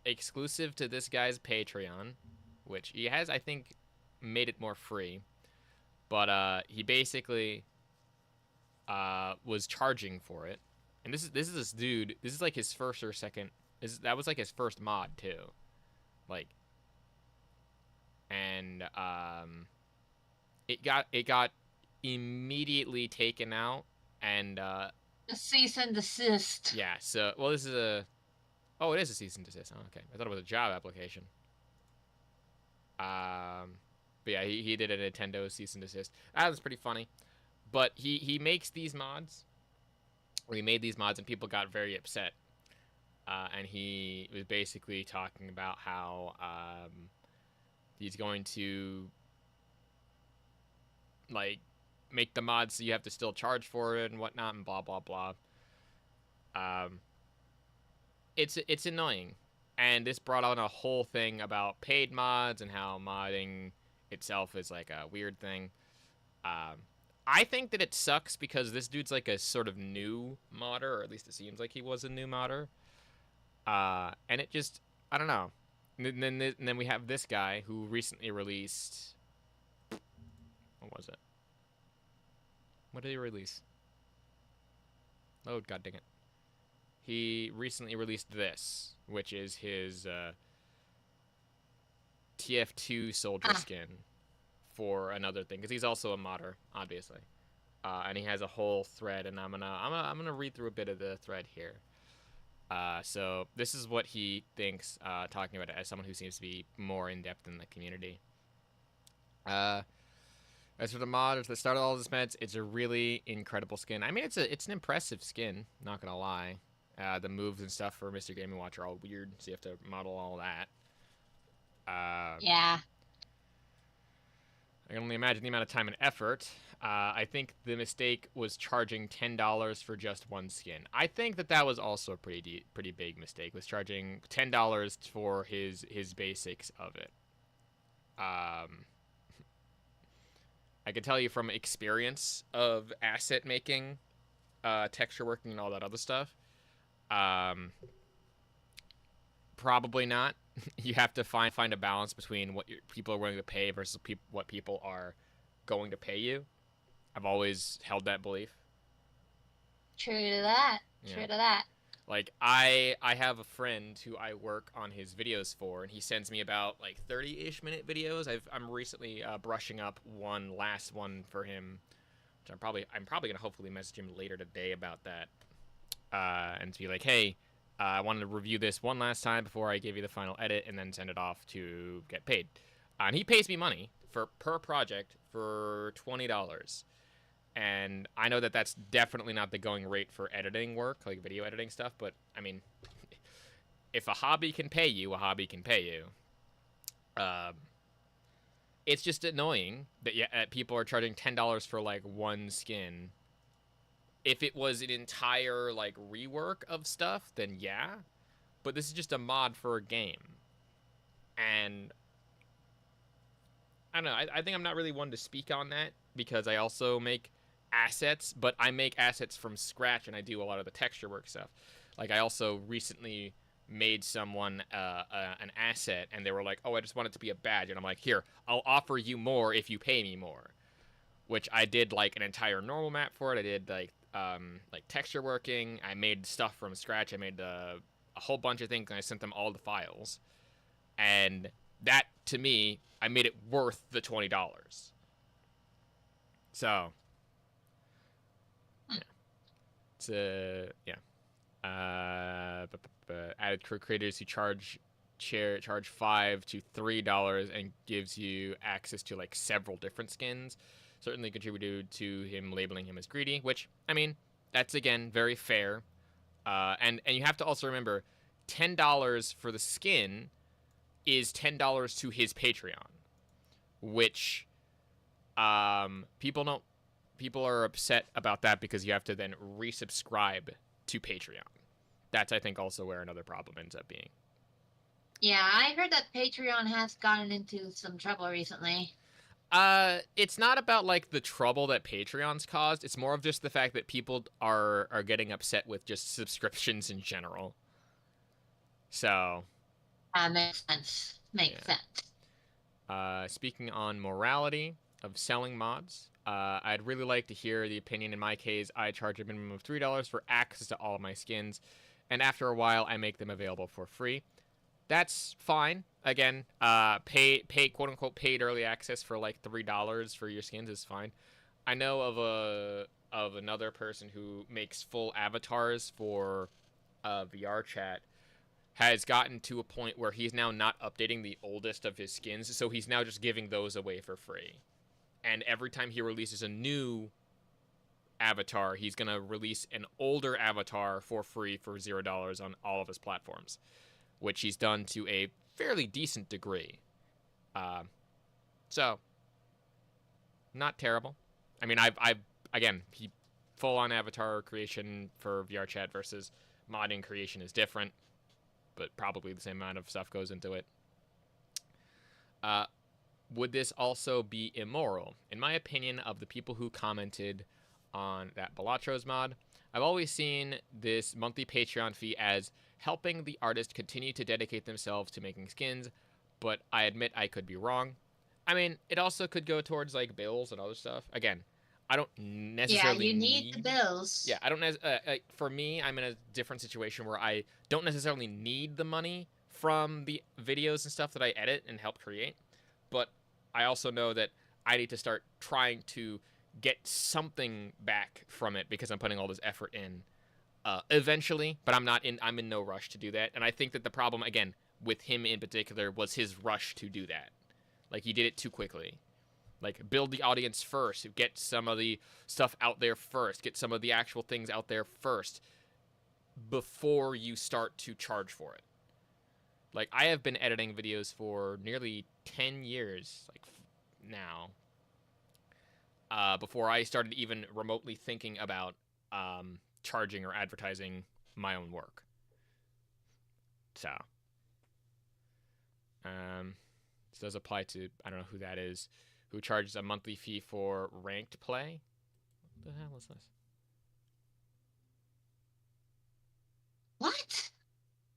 exclusive to this guy's Patreon, which he has, I think, made it more free. But he basically was charging for it. And this is this dude. This is like his first or second. That was like his first mod too. Like, and it got immediately taken out, and a cease and desist. Yeah. So well, this is it is a cease and desist. Oh, okay. I thought it was a job application. But yeah, he did a Nintendo cease and desist. That was pretty funny. But he makes these mods. Or he made these mods, and people got very upset. And he was basically talking about how he's going to like make the mods so you have to still charge for it and whatnot and blah blah blah. It's annoying, and this brought on a whole thing about paid mods and how modding itself is like a weird thing. I think that it sucks because this dude's like a sort of new modder, or at least it seems like he was a new modder. And it just, I don't know. And then we have this guy who recently released, what was it? What did he release? Oh, god dang it. He recently released this, which is his TF2 soldier skin for another thing, because he's also a modder, obviously. And he has a whole thread, and I'm gonna read through a bit of the thread here. So this is what he thinks, talking about it as someone who seems to be more in-depth in the community. As for the mod that started all this meds, it's a really incredible skin. I mean, it's an impressive skin, not gonna lie. The moves and stuff for Mr. Game & Watch are all weird, so you have to model all that. Yeah. I can only imagine the amount of time and effort. I think the mistake was charging $10 for just one skin. I think that was also a pretty big mistake, was charging $10 for his basics of it. I can tell you from experience of asset making, texture working, and all that other stuff, probably not. You have to find a balance between what people are willing to pay versus what people are going to pay you. I've always held that belief. True to that. Yeah. True to that. Like, I have a friend who I work on his videos for, and he sends me about, like, 30-ish minute videos. I'm recently brushing up one last one for him, which I'm probably going to hopefully message him later today about that, and to be like, hey, I wanted to review this one last time before I give you the final edit, and then send it off to get paid. And he pays me money per project for $20. And I know that that's definitely not the going rate for editing work, like video editing stuff, but, I mean, if a hobby can pay you, a hobby can pay you. It's just annoying that people are charging $10 for, like, one skin. If it was an entire, like, rework of stuff, then yeah. But this is just a mod for a game. And I don't know, I think I'm not really one to speak on that, because I also make assets, but I make assets from scratch, and I do a lot of the texture work stuff. Like, I also recently made someone an asset, and they were like, oh, I just want it to be a badge. And I'm like, here, I'll offer you more if you pay me more. Which I did, like, an entire normal map for it. I did, like texture working. I made stuff from scratch. I made a whole bunch of things, and I sent them all the files. And that, to me, I made it worth the $20. So, yeah. It's yeah. Added creators who charge $5 to $3 and gives you access to, like, several different skins. Certainly contributed to him labeling him as greedy, which, I mean, that's, again, very fair. And you have to also remember, $10 for the skin is $10 to his Patreon, which people are upset about that because you have to then resubscribe to Patreon. That's, I think, also where another problem ends up being. Yeah, I heard that Patreon has gotten into some trouble recently. It's not about, like, the trouble that Patreon's caused. It's more of just the fact that people are getting upset with just subscriptions in general. So. Makes sense. Makes sense. Speaking on morality of selling mods, I'd really like to hear the opinion. In my case, I charge a minimum of $3 for access to all of my skins, and after a while, I make them available for free. That's fine. Again, pay quote unquote paid early access for like $3 for your skins is fine. I know of another person who makes full avatars for VR chat, has gotten to a point where he's now not updating the oldest of his skins, so he's now just giving those away for free. And every time he releases a new avatar, he's gonna release an older avatar for free for $0 on all of his platforms, which he's done to a fairly decent degree. So, not terrible. I mean, again, full-on avatar creation for VR chat versus modding creation is different, but probably the same amount of stuff goes into it. Would this also be immoral? In my opinion, of the people who commented on that Balatros mod, I've always seen this monthly Patreon fee as helping the artist continue to dedicate themselves to making skins, but I admit I could be wrong. I mean, it also could go towards, like, bills and other stuff. Again, I don't necessarily you need the bills. Yeah, I don't for me, I'm in a different situation where I don't necessarily need the money from the videos and stuff that I edit and help create, but I also know that I need to start trying to get something back from it because I'm putting all this effort in. eventually, but I'm in no rush to do that. And I think that the problem, again, with him in particular was his rush to do that. Like, he did it too quickly. Like, build the audience first, get some of the stuff out there first, get some of the actual things out there first before you start to charge for it. Like, I have been editing videos for nearly 10 years, like, now, before I started even remotely thinking about charging or advertising my own work. So, this does apply to, I don't know who that is, who charges a monthly fee for ranked play. What the hell is this? What?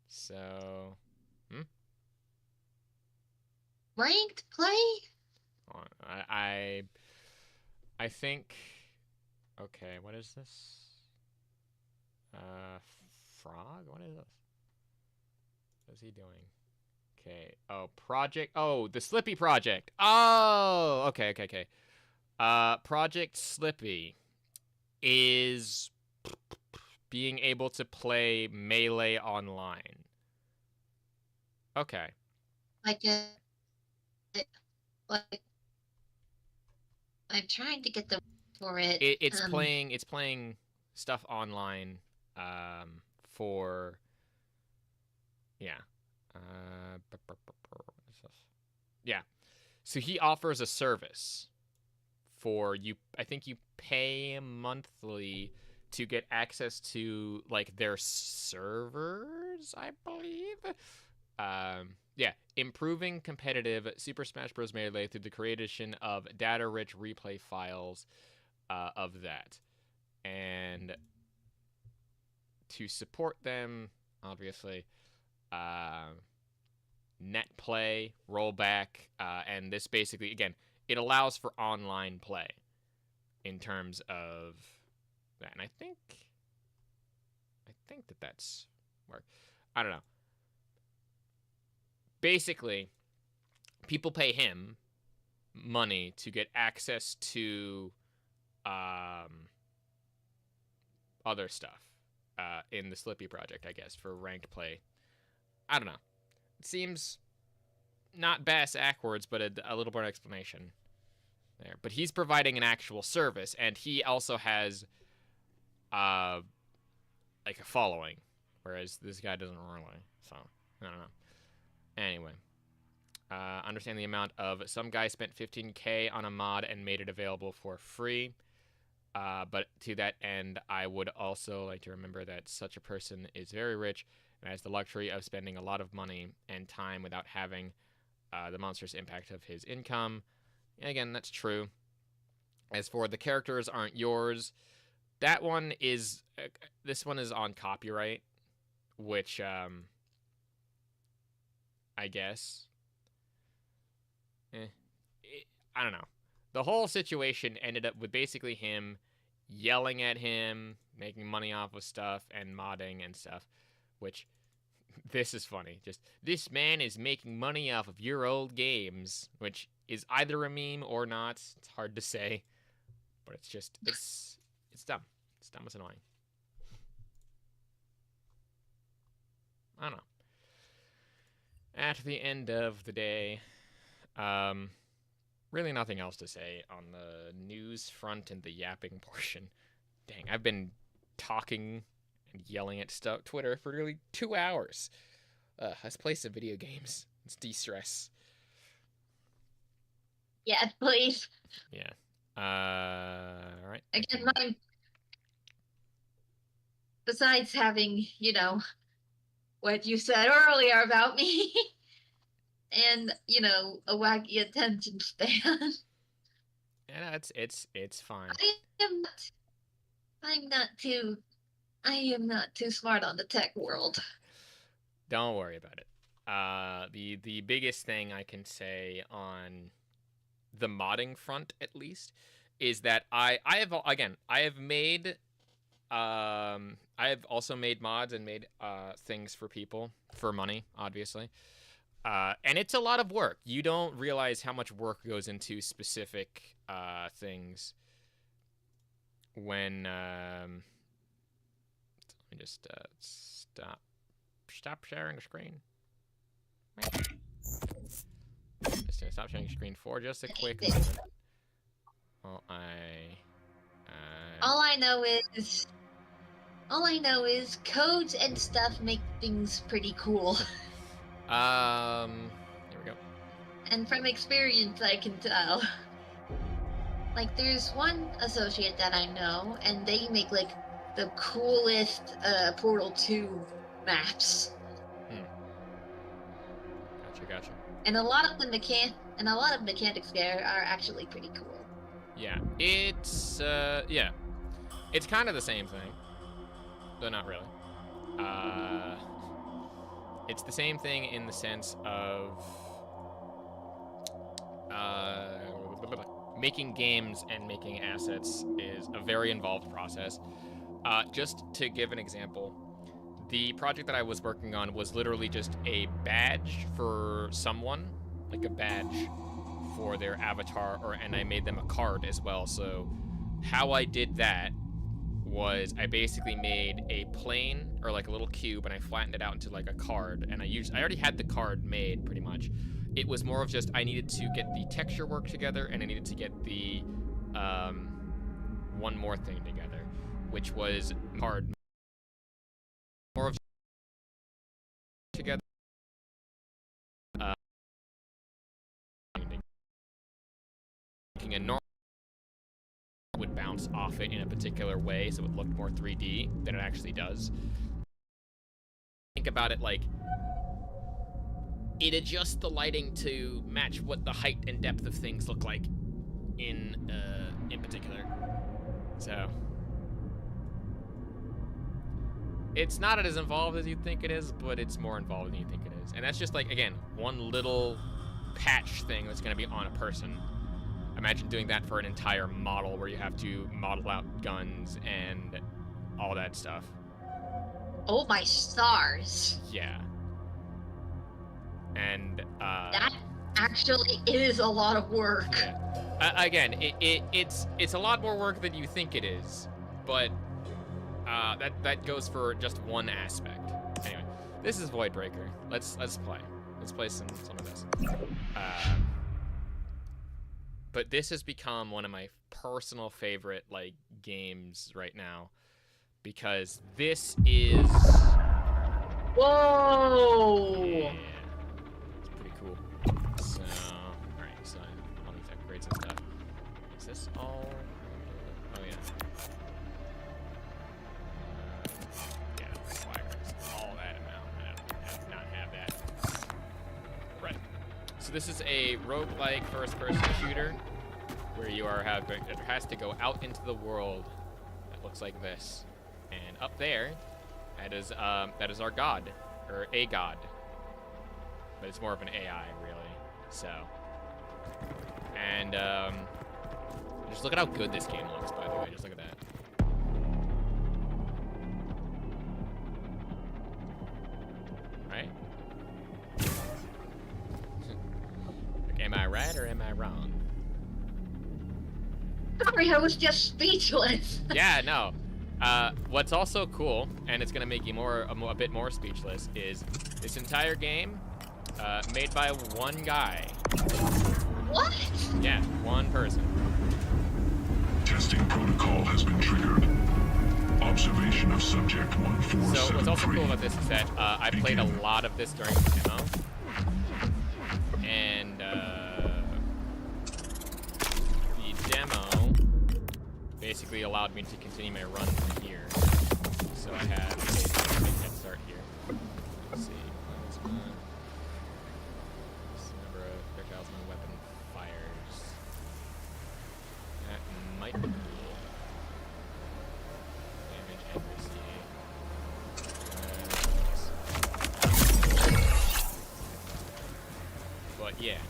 So, Ranked play? I think. Okay, what is this? Frog? What is this? What is he doing? Okay. Oh, project. Oh, the Slippy project. Oh, okay. Project Slippy is being able to play Melee online. Okay. Like I'm trying to get the for it. It's playing stuff online for yeah. Yeah. So he offers a service for you. I think you pay monthly to get access to like their servers, I believe. Yeah, improving competitive Super Smash Bros. Melee through the creation of data-rich replay files of that. And to support them, obviously, net play, rollback, and this basically, again, it allows for online play in terms of that. And I think that that's where, I don't know. Basically, people pay him money to get access to other stuff in the Slippy project, I guess, for ranked play. I don't know. It seems not bass-ackwards, but a little more explanation there. But he's providing an actual service, and he also has like a following, whereas this guy doesn't really. So, I don't know. Anyway, understand the amount of some guy spent $15K on a mod and made it available for free. But to that end, I would also like to remember that such a person is very rich and has the luxury of spending a lot of money and time without having the monstrous impact of his income. And again, that's true. As for the characters aren't yours, that one is, this one is on copyright, which, I guess. I don't know. The whole situation ended up with basically him yelling at him, making money off of stuff, and modding and stuff, which, this is funny. Just, this man is making money off of your old games, which is either a meme or not. It's hard to say, but it's just, it's dumb. It's dumb, it's annoying. I don't know. At the end of the day, really nothing else to say on the news front and the yapping portion. Dang, I've been talking and yelling at Twitter for nearly 2 hours. Let's play some video games. Let's de-stress. Yeah, please. Yeah. All right. Again, besides having, what you said earlier about me and, a wacky attention span. Yeah, it's fine. I am not too smart on the tech world. Don't worry about it. The biggest thing I can say on the modding front, at least, is that I have also made mods and made things for people for money, obviously. And it's a lot of work. You don't realize how much work goes into specific things when let me me just stop sharing the screen. Just gonna stop sharing the screen for just a quick moment. Well, all I know is codes and stuff make things pretty cool. Here we go. And from experience, I can tell. Like, there's one associate that I know, and they make like the coolest Portal 2 maps. Gotcha. And a lot of the mechanics there are actually pretty cool. Yeah, it's it's kind of the same thing, though not really. It's the same thing in the sense of making games and making assets is a very involved process. Just to give an example, the project that I was working on was literally just a badge for someone, like a badge for their avatar, and I made them a card as well. So how I did that was I basically made a plane, or like a little cube, and I flattened it out into like a card, and I already had the card made pretty much. It was more of just I needed to get the texture work together, and I needed to get the one more thing together, which was card. More of together. Making a normal would bounce off it in a particular way, so it looked more 3D than it actually does. Think about it like it adjusts the lighting to match what the height and depth of things look like in particular. So it's not as involved as you think it is, but it's more involved than you think it is. And that's just like, again, one little patch thing that's going to be on a person. Imagine doing that for an entire model where you have to model out guns and all that stuff. Oh my stars. Yeah. And that actually is a lot of work. Yeah. Again, it's a lot more work than you think it is, but that goes for just one aspect. Anyway, this is VOIDBREAKER. Let's play. Let's play some of this. But this has become one of my personal favorite like games right now, because this is. Whoa! Yeah, it's pretty cool. So, all right, so all these upgrades and stuff. Is this all? Oh yeah. Yeah, swagger. All that amount. I do not have that. Right. So this is a roguelike first-person shooter where you are it has to go out into the world that looks like this, and up there, that is our god, or a god, but it's more of an AI really. So, and just look at how good this game looks. By the way, just look at that. Right? Am I right or am I wrong? Sorry, I was just speechless. Yeah, no. What's also cool, and it's gonna make you a bit more speechless, is this entire game made by one guy. What? Yeah, one person. Testing protocol has been triggered. Observation of subject 1473. So what's also cool about this is that I played a lot of this during the demo, and the demo basically allowed me to continue my run from here. So I had a big head start here. Let's see. What's my number of projectiles my weapon fires? That might be cool. Damage accuracy. But yeah,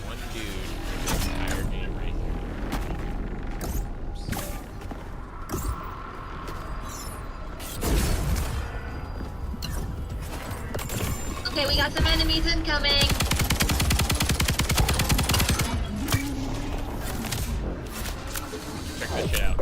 one dude for the entire game right here. Okay, we got some enemies incoming. Check this shit out.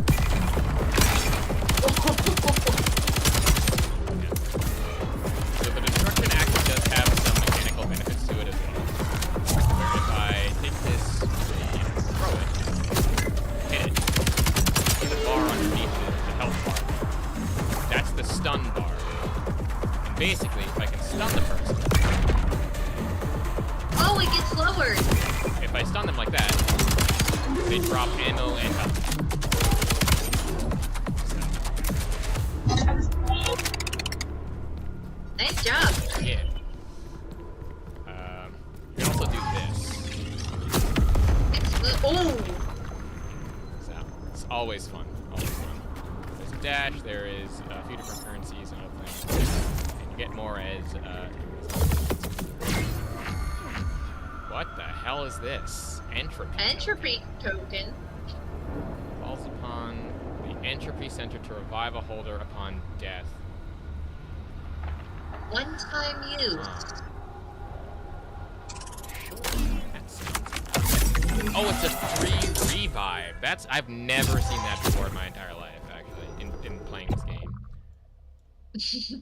basically, if I can stun the person... Oh, it gets lowered! If I stun them like that, they drop ammo and health. Nice job. Yeah. You can also do this. Oh! So, it's always fun. Always fun. There's a dash, there is a few different currencies and other things. And you get more as, What the hell is this? Entropy token. Falls upon the entropy center to revive a holder upon death. One-time use. Oh, it's a free revive. I've never seen that before in my entire life, actually, in playing this game.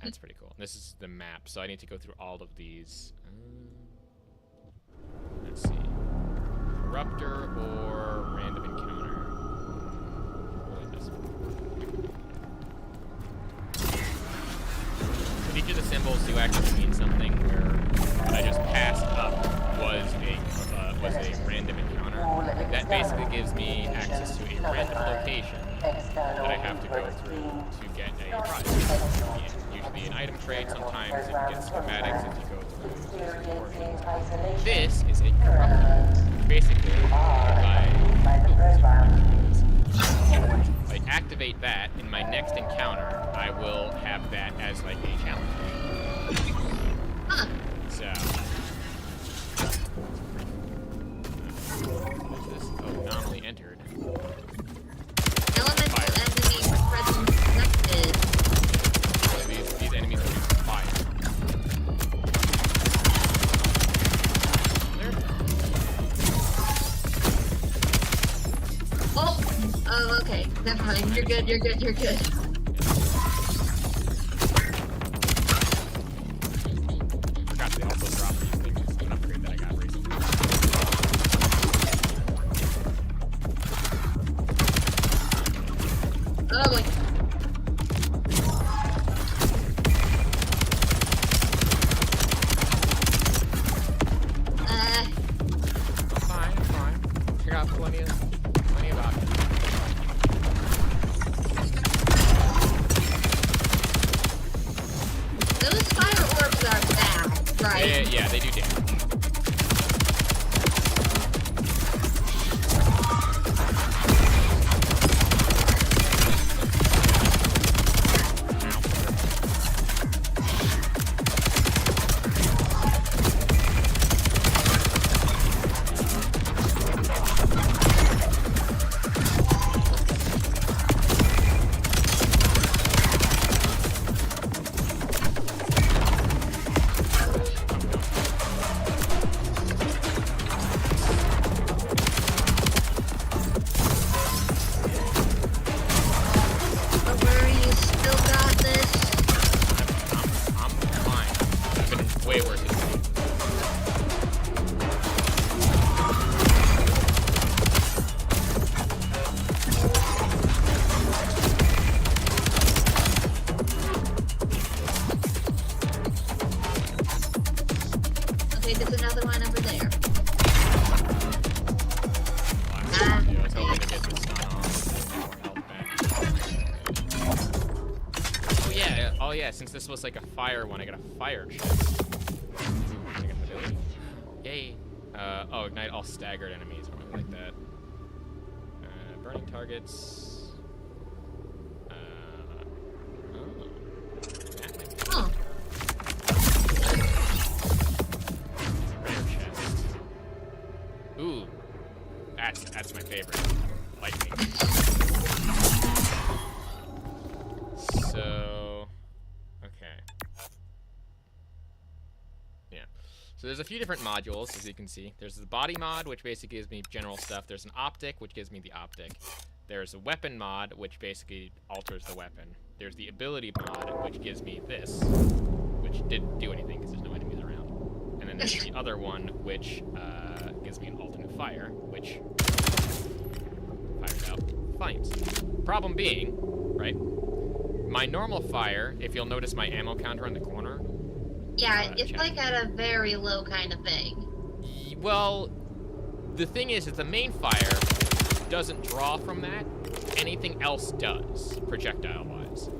That's pretty cool. This is the map, so I need to go through all of these. Let's see. Corruptor or random encounter. Really this one. So each of the symbols do actually mean something. Where what I just passed up was a random encounter. That basically gives me access to a random location that I have to go through to get a prize. Usually an item trade, sometimes it gets schematics if you go through portions. This is a corruptor. Basically, if I activate that in my next encounter, I will have that as like a challenge. So. What is this? Oh, anomaly entered. Elemental enemy present detected. So these enemies are using fire. Oh, okay. Never mind. You're good. You're good. You're good. Forgot they also drop these things. An upgrade that I got recently. Oh boy. I'm fine. I got plenty of options. Those fire orbs are bad, right? Yeah, they do damage. Way worse. Okay, there's another one over there. Oh yeah, since this was like a fire one, I got a fire chest. Yay. Oh, ignite all staggered enemies, or something like that. Burning targets. Oh. Rare chest. Ooh. That's my favorite. Lightning. So, okay. Yeah. So there's a few different modules, as you can see. There's the body mod, which basically gives me general stuff. There's an optic, which gives me the optic. There's a weapon mod, which basically alters the weapon. There's the ability mod, which gives me this, which didn't do anything because there's no enemies around. And then there's the other one, which gives me an alternate fire, which fires out flames. Problem being, right? my normal fire, if you'll notice my ammo counter in the corner. Yeah, it's like at a very low kind of thing. Well, the thing is the main fire doesn't draw from that. Anything else does, projectile-wise.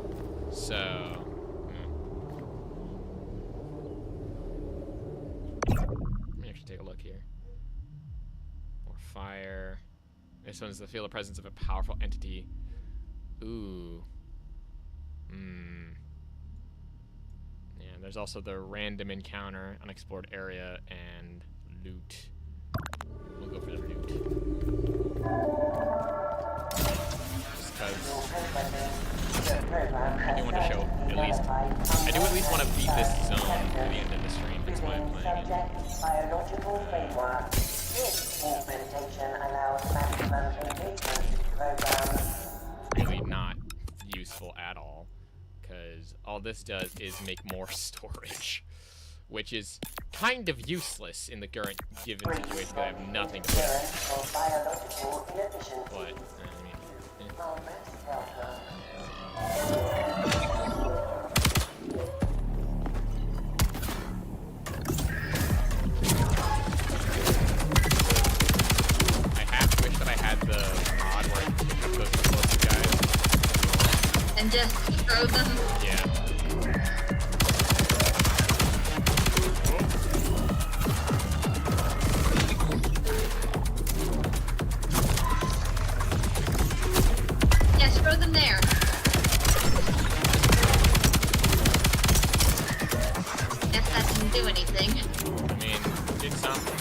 So... Let me actually take a look here. More fire. This one's the feel the presence of a powerful entity. Ooh. Yeah, there's also the random encounter, unexplored area, and loot. We'll go for the loot. Just because I do want to show at least... I do at least want to beat this zone for the end of the stream. That's why I'm playing it. This implementation allows maximum engagement programs. Really not useful at all, because all this does is make more storage, which is kind of useless in the current given situation because I have nothing to put. But, I half wish that I had the mod where I pick up those explosive guys. And just throw them? Yeah. Yes, throw them there. Guess that didn't do anything. I mean, did something.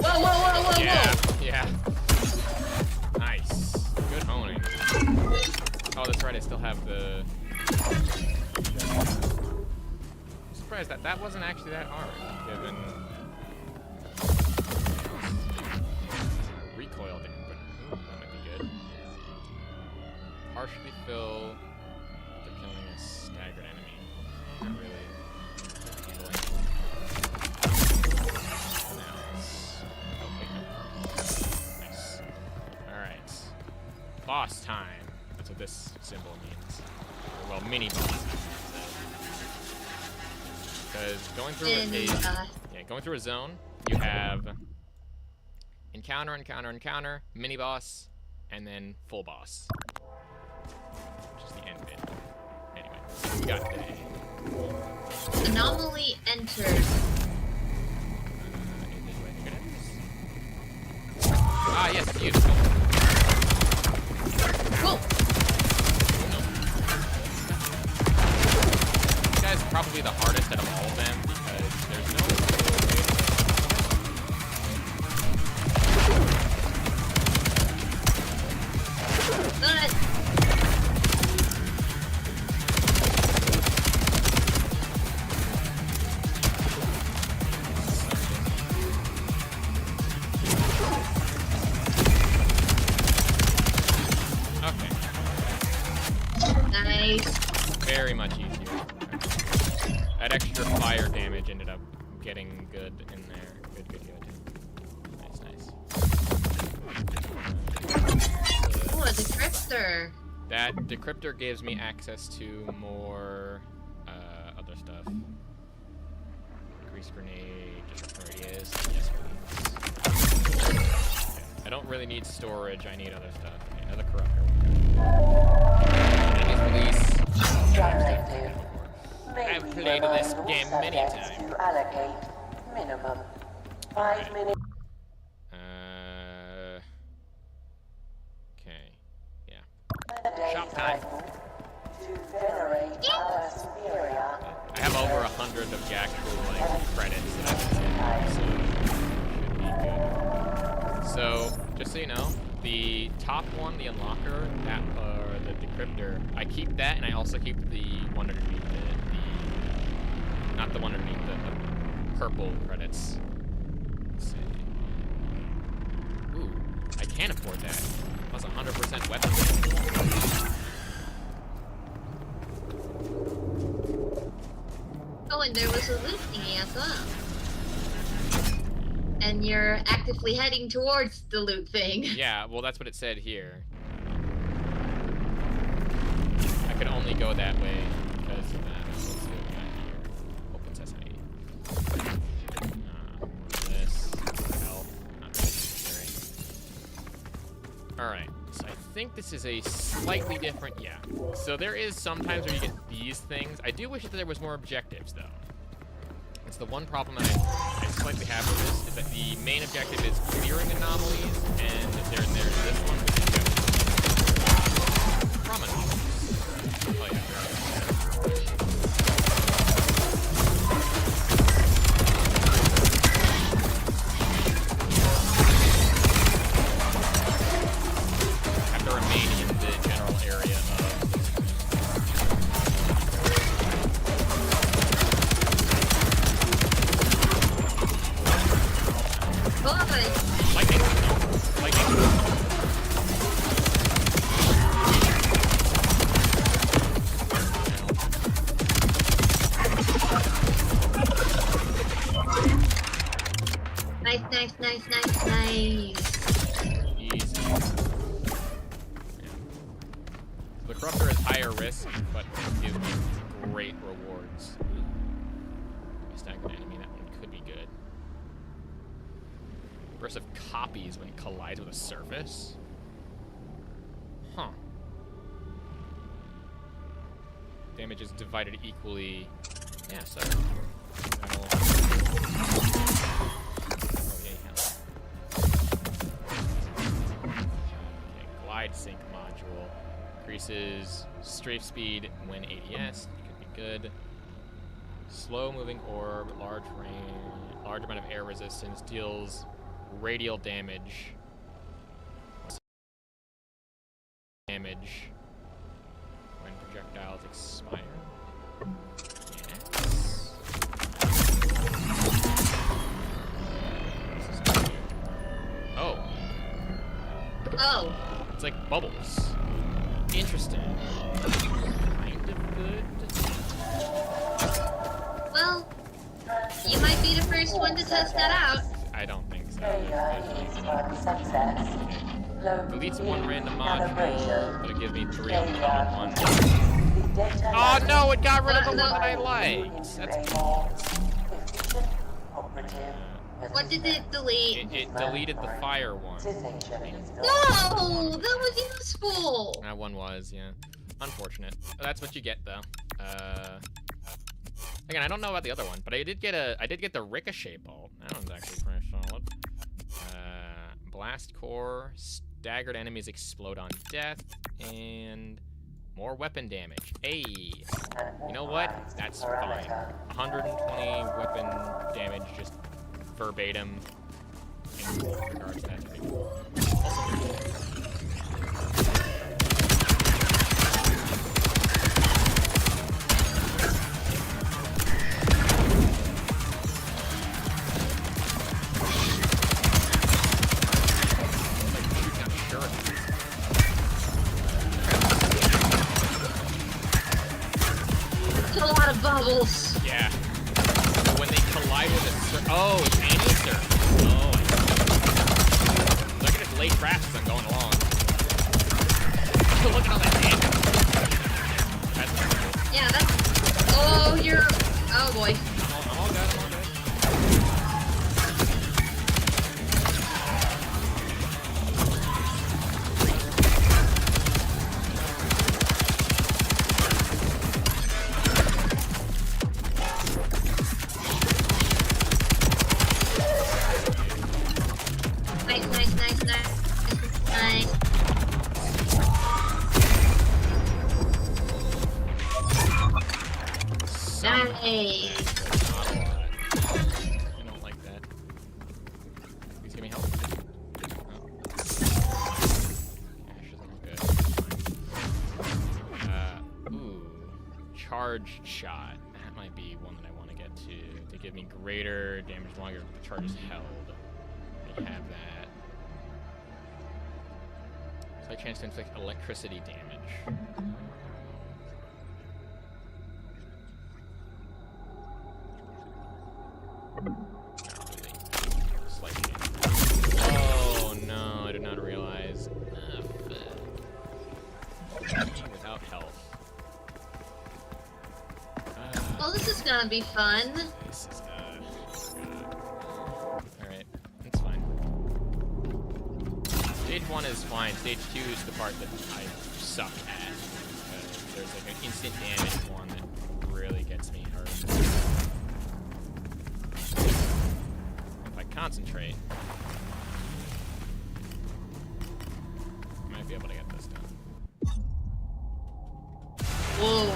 Whoa! Yeah. Nice. Good honing. Oh, that's right, I still have the... I'm surprised that wasn't actually that hard, given... Recoil damage, but ooh, that might be good. Partially fill after killing a staggered enemy. Not really handling. Nice. Alright. Boss time. That's what this symbol means. Or, well, mini boss time. Because going through a zone, you have encounter, mini boss, and then full boss. Which is the end bit. Anyway, we got the Anomaly enters. Ah, yes, it's used. Whoa! This guy's probably the hardest out of all of them because there's no very much easier. That extra fire damage ended up getting good in there. Good. Nice. Ooh, a decryptor. That decryptor gives me access to more other stuff. Grease grenade, disruption radius. Yes, please. I don't really need storage. I need other stuff. Okay, another corruptor. Release. I've played this game many times. To allocate minimum 5 minutes. Okay. Yeah. Shop time. To venerate our superior. I have over 100 of the actual credits that I can do, so should be good. So, just so you know, the top one, the unlocker, that the decryptor, I keep that, and I also keep the one underneath not the one underneath the purple credits. Let's see. Ooh, I can afford that. Plus 100% weapon. Oh, and there was a loot thingy as well. and you're actively heading towards the loot thing. Yeah, well, that's what it said here. I could only go that way because of that. Let's see what we got here. Open sesame. This. Health. Not necessary. Alright, so I think this is a slightly different... Yeah. So there is sometimes where you get these things. I do wish that there was more objectives, though. It's the one problem that I slightly have with this, is that the main objective is clearing anomalies, and there's this one, which is from anomalies. Oh yeah, have to remain in the general area of... Lightning. Nice. Easy. Yeah. The Corruptor is higher risk, but gives me great rewards. Staggered enemy, that one could be good. Burst of copies when it collides with a surface? Huh. Damage is divided equally. Yeah, so. Okay, glide sync module. Increases strafe speed when ADS. Could be good. Slow moving orb, large amount of air resistance, deals radial damage. When projectiles expire. Yes. Oh. It's like bubbles. Interesting. Kind of good. Well, you might be the first one to test that out. I don't think so. Deletes one random module, but it gives me 3 uncommon ones. Oh no, it got rid of the one that I liked. That's What did it delete? It deleted the fire one. No, that was useful. That one was, yeah. Unfortunate. That's what you get though. Again, I don't know about the other one, but I did get the ricochet bolt. That one's actually pretty solid. Blast core, staggered enemies explode on death, and more weapon damage. Hey, you know what? That's fine. 120 weapon damage, just verbatim. In regards to that. A lot of bubbles. Yeah. When they collide with a oh, it's anti-surf. Oh, look at this late traps as I'm going along. Look at all that damage. That's pretty cool. Yeah, that's. Oh, you're. Oh boy. I'm all good. Nice. Nice. Not a lot. I don't like that. Please give me help. Oh. Cash isn't good. Ooh. Charged shot. That might be one that I want to get to. They give me greater damage longer if the charge is held. I have that. Slight chance to inflict electricity damage. Slight gonna be fun. This is alright, that's fine. Stage 1 is fine. Stage 2 is the part that I suck at. There's like an instant damage one that really gets me hurt. If I concentrate, I might be able to get this done. Whoa.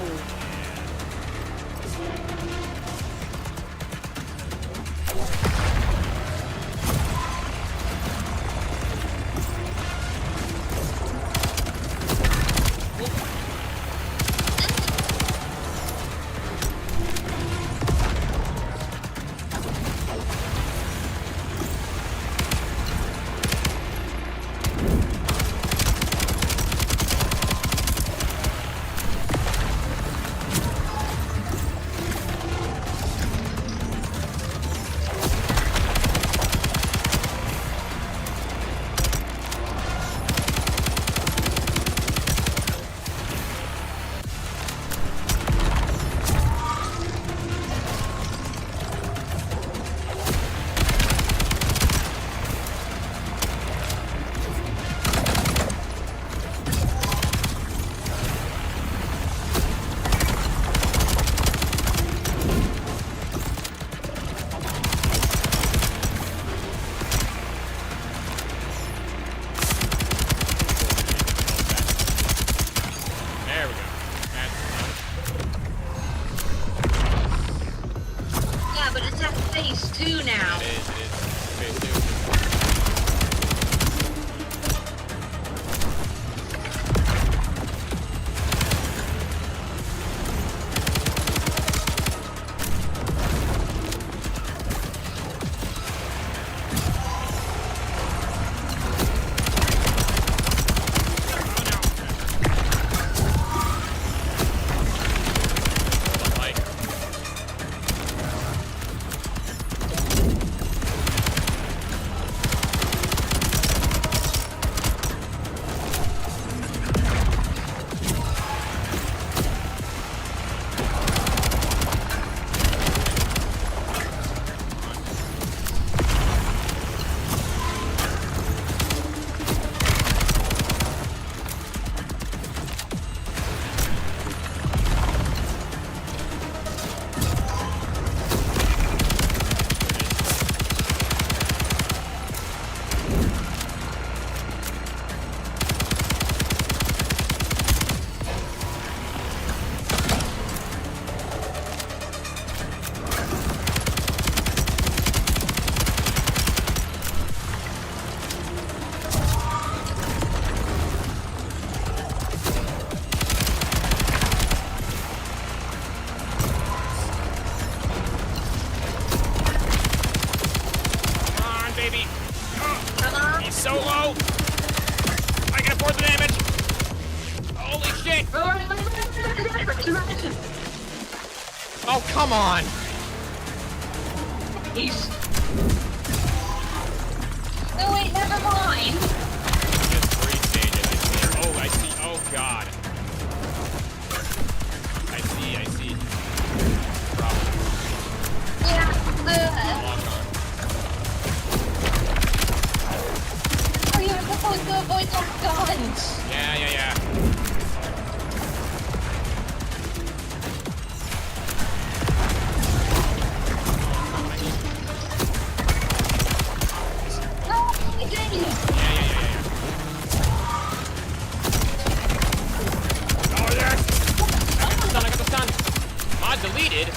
so low. I can afford the damage. Holy shit. Oh, come on. No, wait, never mind. Just 3 stages. I see. Oh, I see. Oh, God. I see. Problem. Yeah, Lock on. oh, you're supposed to avoid those guns. Yeah. No, you didn't. Yeah. Oh, yes! I got the stun. Mod deleted?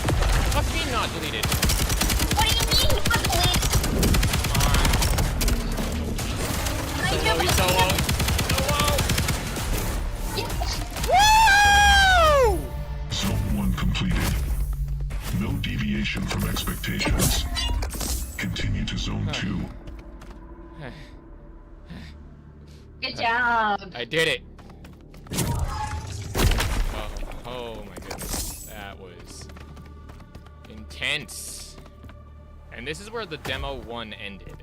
What do you mean not deleted? What do you mean, not deleted? He's so low. Woo! Zone 1 completed. No deviation from expectations. Continue to Zone 2. Good job. I did it. Oh my goodness. That was intense. And this is where the demo 1 ended.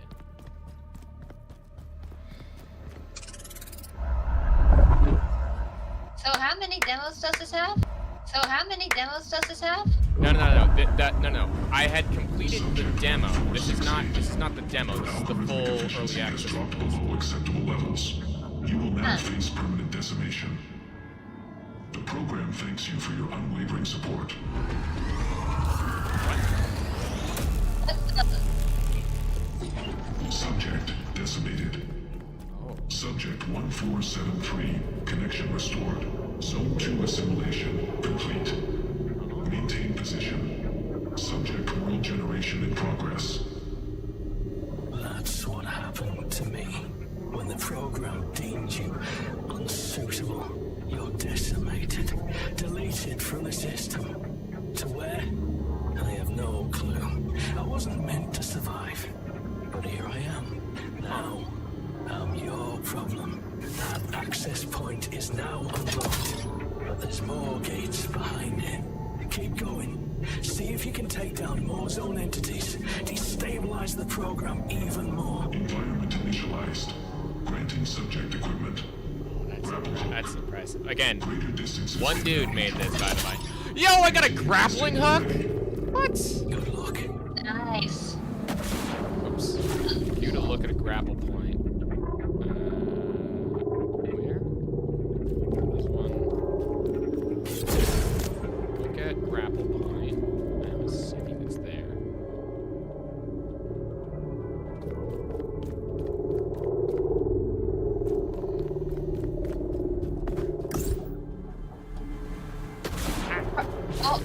So how many demos does this have? No. No. I had completed the demo. This is not the demo. This is the full early access. Below acceptable levels. You will now face permanent decimation. The program thanks you for your unwavering support. Subject decimated. Subject 1473, connection restored. Zone 2 assimilation complete. Maintain position. Subject world generation in progress. That's what happened to me. When the program deemed you unsuitable, you're decimated, deleted from the system. To where? I have no clue. I wasn't meant to survive. But here I am. Now, I'm your problem. That access point is now unlocked. But there's more gates behind it. Keep going. See if you can take down more zone entities. Destabilize the program even more. Environment initialized. Granting subject equipment. That's impressive. Again, one dude made this, by the way. Yo, I got a grappling hook? What? Good luck. Nice. Oops. You to look at a grapple point. Where? There's one. Look at grapple point. I'm assuming it's there. Oh.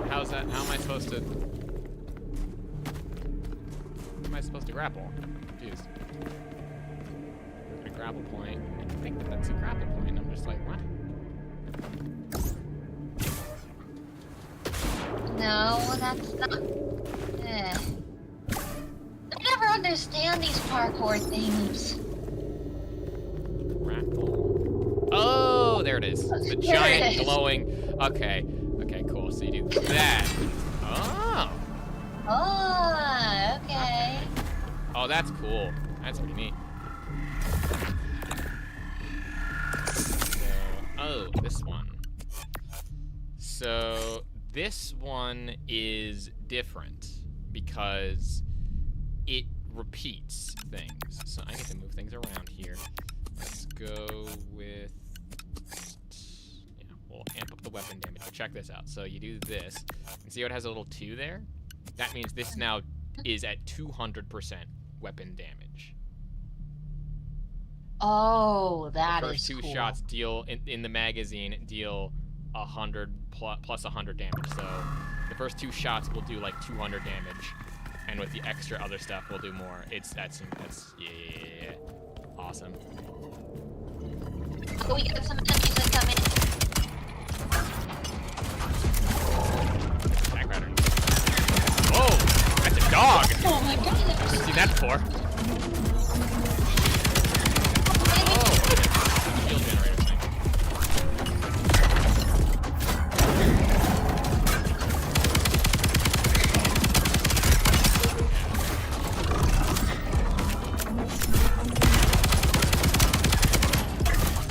How's that? How am I supposed to? How am I supposed to grapple? I'm confused. A grapple point. I think that's a grapple point. And I'm just like, what? No, that's not. I never understand these parkour things. Grapple. Oh, there it is. The giant glowing. Okay. Okay, cool. So you do that. Oh. Oh, okay. Oh, that's cool. That's pretty neat. So, oh, this one. So this one is different because it repeats things. So I need to move things around here. Let's go with. We'll amp up the weapon damage. So check this out. So you do this, and see how it has a little 2 there? That means this now is at 200% weapon damage. Oh, that is First 2 cool. shots deal in the magazine deal 100 plus 100 damage. So the first 2 shots will do like 200 damage, and with the extra other stuff, we'll do more. That's yeah. Awesome. Oh, we got some enemies incoming. Back rider. Whoa! That's a dog! Oh my goodness! Never seen that before. Oh! Shield generator thing.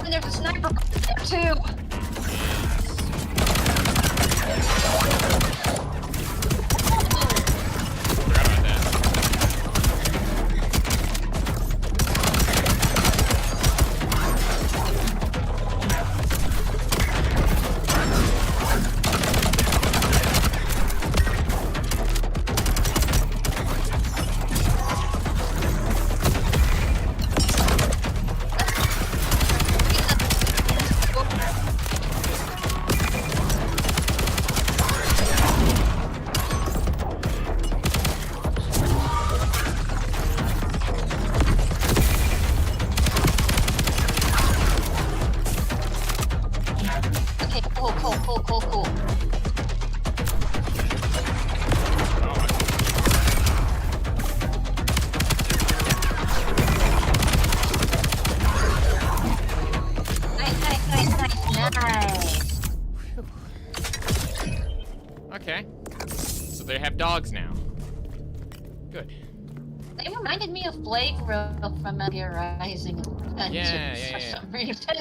And there's a sniper there too. Cool. Nice. Okay. So they have dogs now. Good. They reminded me of Blade Road from Metal Gear Rising. For some reason.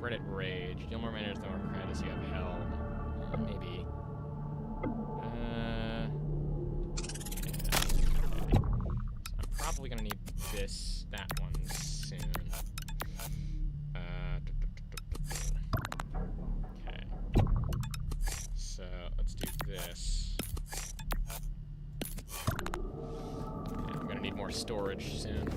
credit rage. Deal more mana, more credits. You have hell. Maybe. Yeah. I'm probably gonna need that one soon. Okay. So let's do this. Yeah, I'm gonna need more storage soon.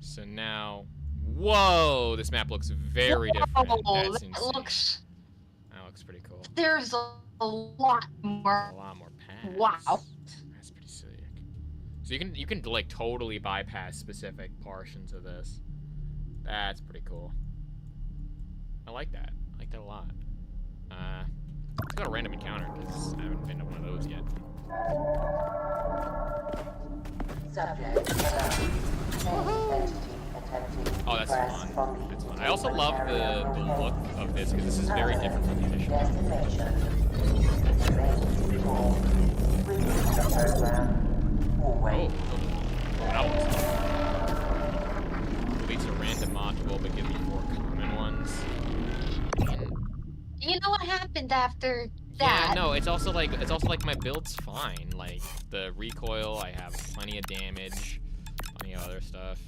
So now, whoa! This map looks very different. That's insane. That looks pretty cool. There's a lot more. A lot more paths. Wow. That's pretty sick. So you can like totally bypass specific portions of this. That's pretty cool. I like that. I like that a lot. Let's go to random encounter because I haven't been to one of those yet. Oh, that's fun. That's fun. I also love the look of this because this is very different from the initial Deletes a random module but gives me 4 common ones. You know what happened after that? Yeah, no, it's also like my build's fine. Like the recoil, I have plenty of damage, plenty of other stuff.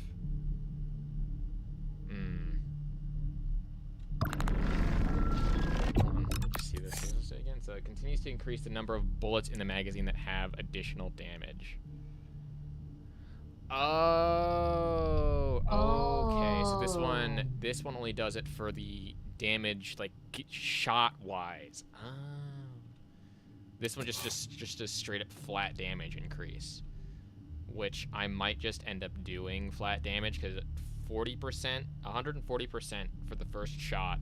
Let's see this again. So it continues to increase the number of bullets in the magazine that have additional damage. Oh, okay. So this one only does it for the damage, like shot wise. Oh, this one just does straight up flat damage increase, which I might just end up doing flat damage because 40%, 140% for the first shot,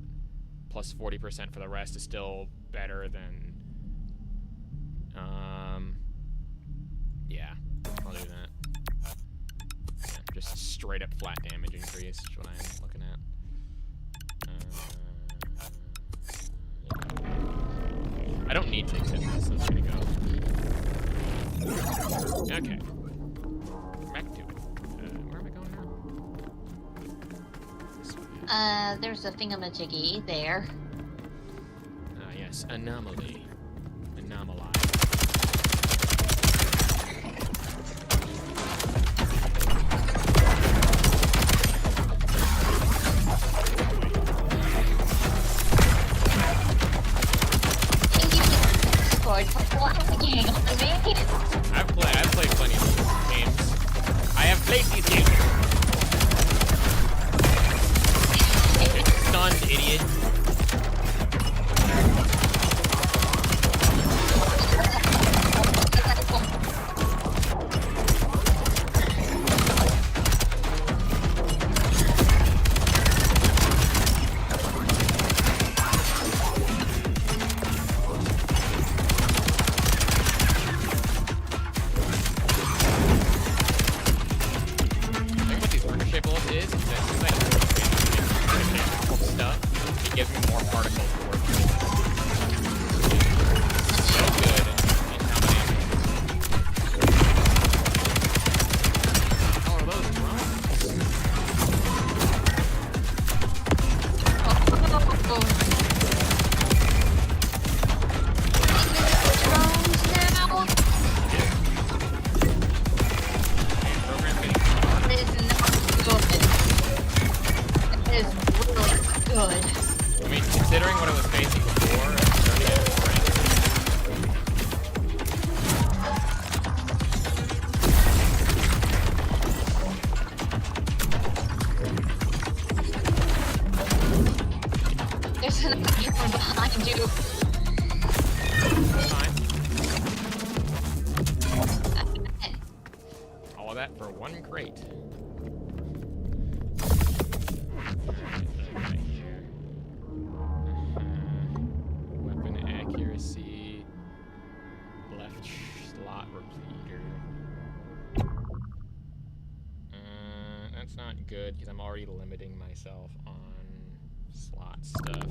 plus 40% for the rest is still better than. Yeah, I'll do that. Yeah, just straight up flat damage increase is what I'm looking at. Yeah. I don't need to accept this, so I'm gonna go. Okay. Back to it. Where am I going now? There's a thingamajiggy there. Yes, anomaly. Anomalize. I've played plenty of games. I have played these games. Stunned idiot. Good because I'm already limiting myself on slot stuff.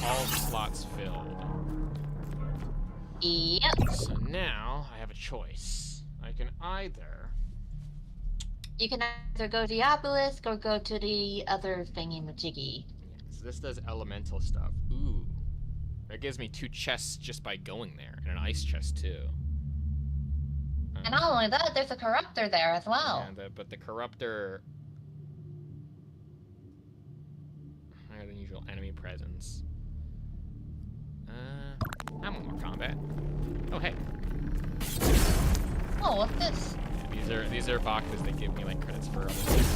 All the slots filled. Yep. So now I have a choice. I I can either. You can either go to the obelisk or go to the other thingy-majiggy. So this does elemental stuff. Ooh. That gives me 2 chests just by going there, and an ice chest too. And not only that, there's a corruptor there as well. Yeah, but the corruptor... higher than usual enemy presence. I want more combat. Oh, hey. Oh, what's this? These are boxes that give me like credits for other things.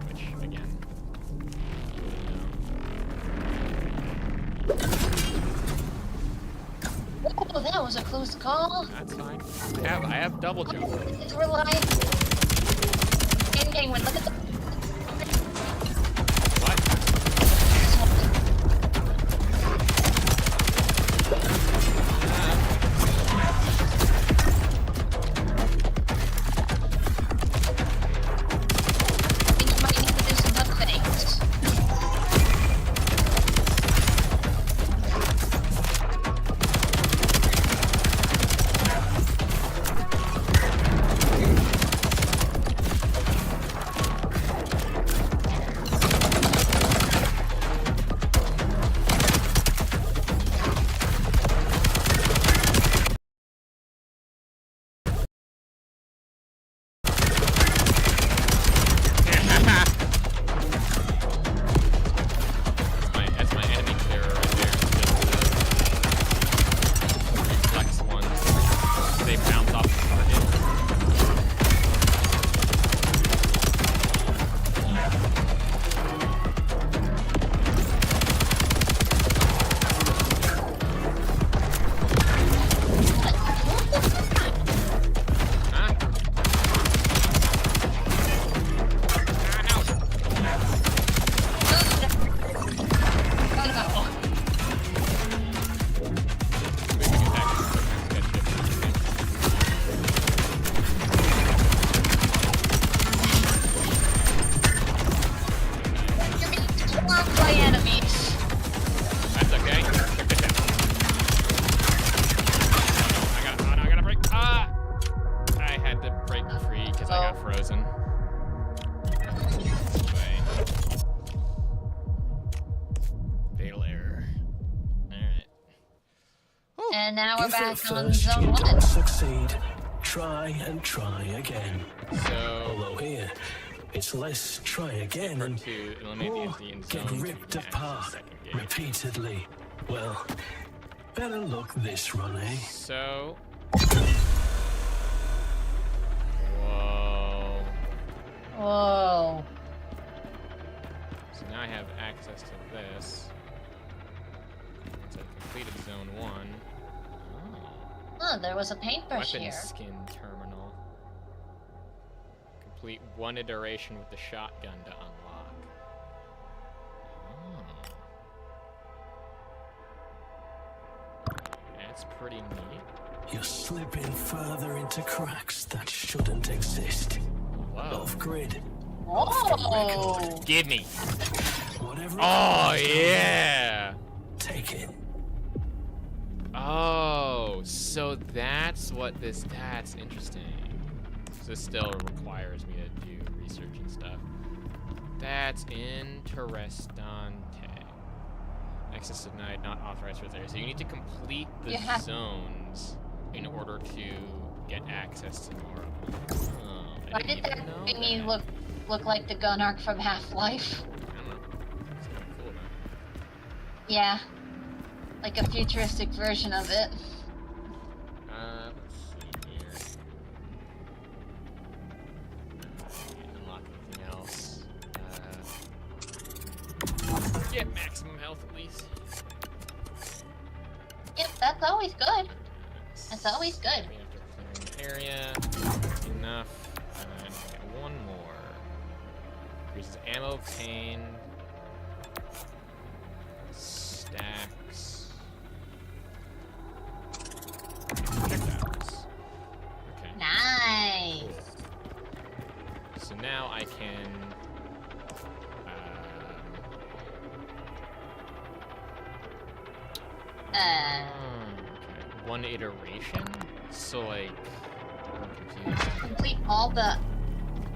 Which, again... Oh, that was a close call. That's fine. I have double jump. It's reliant. Game, look at the... And now we're back on zone 1. Succeed. Try and try again. So, although here, it's less try again and more get ripped apart repeatedly. Well, better luck this run, eh? So, whoa. Whoa. So now I have access to this. Once I've completed zone 1. Oh, there was a paintbrush Weapon here. skin terminal. Complete 1 iteration with the shotgun to unlock. Oh. That's pretty neat. You're slipping further into cracks that shouldn't exist. Whoa. Off grid. Oh! Give me. Whatever. Oh, yeah! Take it. Oh, so that's what this... That's interesting. So this still requires me to do research and stuff. That's interesting. Access denied, not authorized for there. So you need to complete the zones in order to get access to more of them. Oh, Why did that thingy look like the gun arc from Half-Life? I don't know. It's kind of cool, though. Yeah. Like a futuristic version of it. Let's see here. Unlock anything else. Get maximum health at least. Yep, that's always good. That's always good. After clearing the area, enough. And get 1 more. Increases ammo obtained. Stacks. Projectiles. Okay. Nice. Cool. So now I can. Okay. 1 iteration. So like.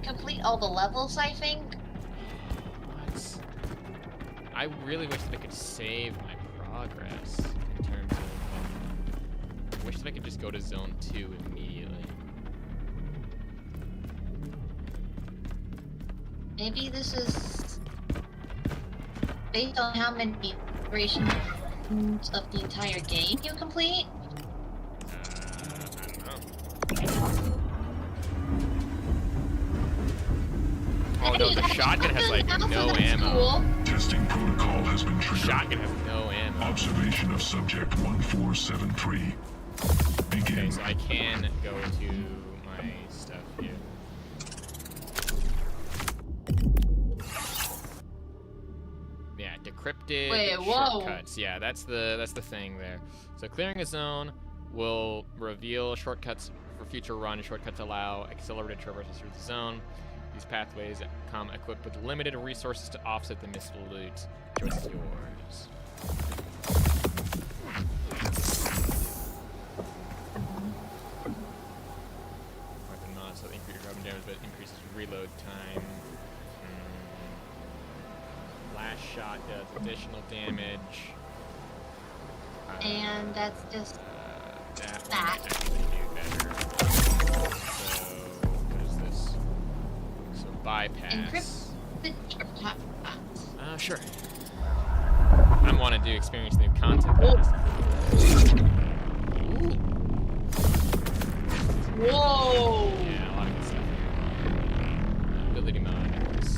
Complete all the levels, I think. What? I really wish that I could save my progress in terms of. I wish that I could just go to Zone 2 immediately. Maybe this is based on how many iterations of the entire game you complete? I don't know. Oh no, the shotgun has like no ammo. Testing protocol has been triggered. Shotgun has no ammo. Observation of subject 1473. Begin. Okay, so I can go to my stuff here. Yeah, decrypted shortcuts. Yeah, that's the thing there. So clearing a zone will reveal shortcuts for future run. Shortcuts allow accelerated traversal through the zone. These pathways come equipped with limited resources to offset the missed loot. Choice is yours. Weapon mods will increase your weapon damage, but increases reload time. Last shot does additional damage. And that's just that. That. One might actually do better. So, what is this? So, bypass. encrypted shortcuts. Sure. I want to do experience new content. Whoa! Yeah, a lot of good stuff here. Ability mods.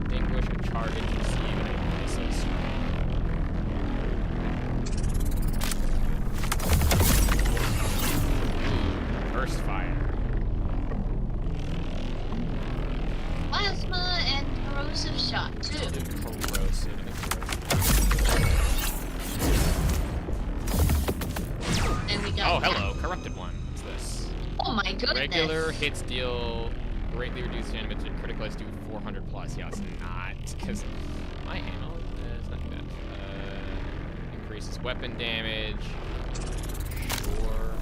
Distinguish a target you see when it misses. Burst fire. Plasma and corrosive shot, too. Corrosive. And we got Oh, hello. Corrupted one. What's this? Oh my goodness. Regular hits deal greatly reduced damage and critical hits do 400 plus. Yeah, it's not, because my ammo is not good. Increases weapon damage. Sure.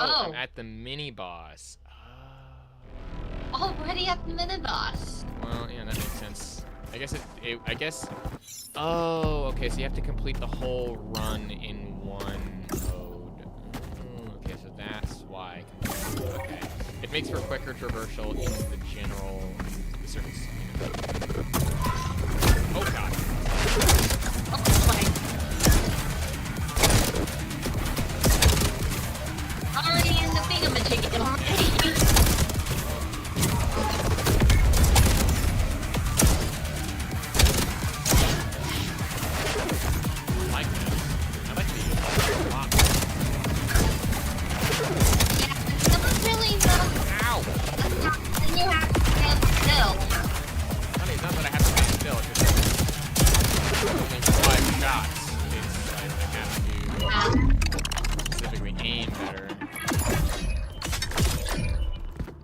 I'm at the mini boss. Already at the mini boss. Well, yeah, that makes sense. I guess. Oh, okay. So you have to complete the whole run in one mode. Okay, so that's why. Okay, it makes for quicker traversal in the general surface. Oh god. Oh my. Already in the thingamajig already. I like this. I like these a lot. Yeah, someone really knows. Ow! Then you have to stand still. Funny, it's not that I have to stand still, it's just only 5 shots. It's like I have to specifically aim better.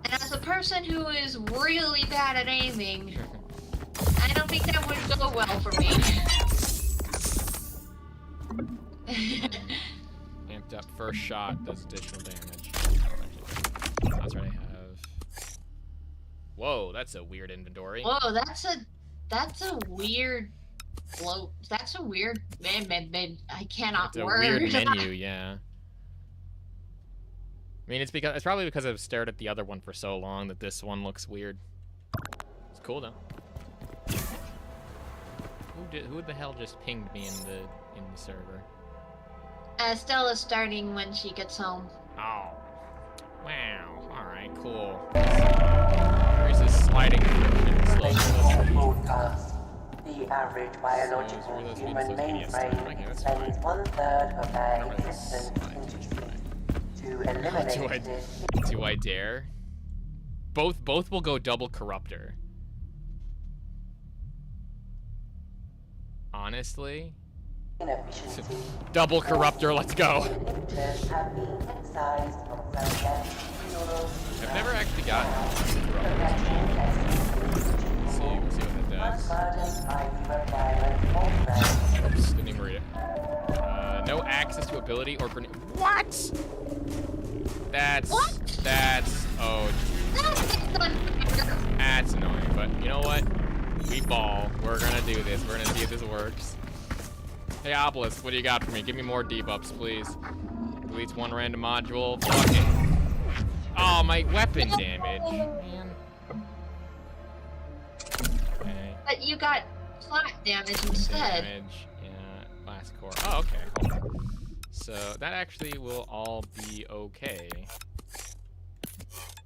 And as a person who is really bad at aiming, I don't think that would go well for me. Amped up first shot does additional damage. That's right, I have. Whoa, that's a weird inventory. Whoa, that's a weird float. That's a weird man. I cannot It's a word. weird menu, yeah. I mean, it's probably because I've stared at the other one for so long that this one looks weird. It's cool though. Who the hell just pinged me in the server? Stella's starting when she gets home. Oh. Wow. Alright, cool. There's this sliding broadcast. The average biological human mainframe spends 1/3 of their existence to eliminate this. Do I dare? Both will go double corruptor. honestly, double corruptor, let's go. I've never actually gotten Let's see what that does. Oops, didn't even read it. No access to ability or grenade. What? That's oh. That's annoying, but you know what? We ball. We're gonna do this. We're gonna see if this works. Hey, Obelisk, what do you got for me? Give me more debuffs, please. Deletes one random module. Fuck it. Oh, my weapon damage. Man. Okay. But you got flat damage instead. Damage, yeah. Blast core. Oh, okay. Hold on. So that actually will all be okay.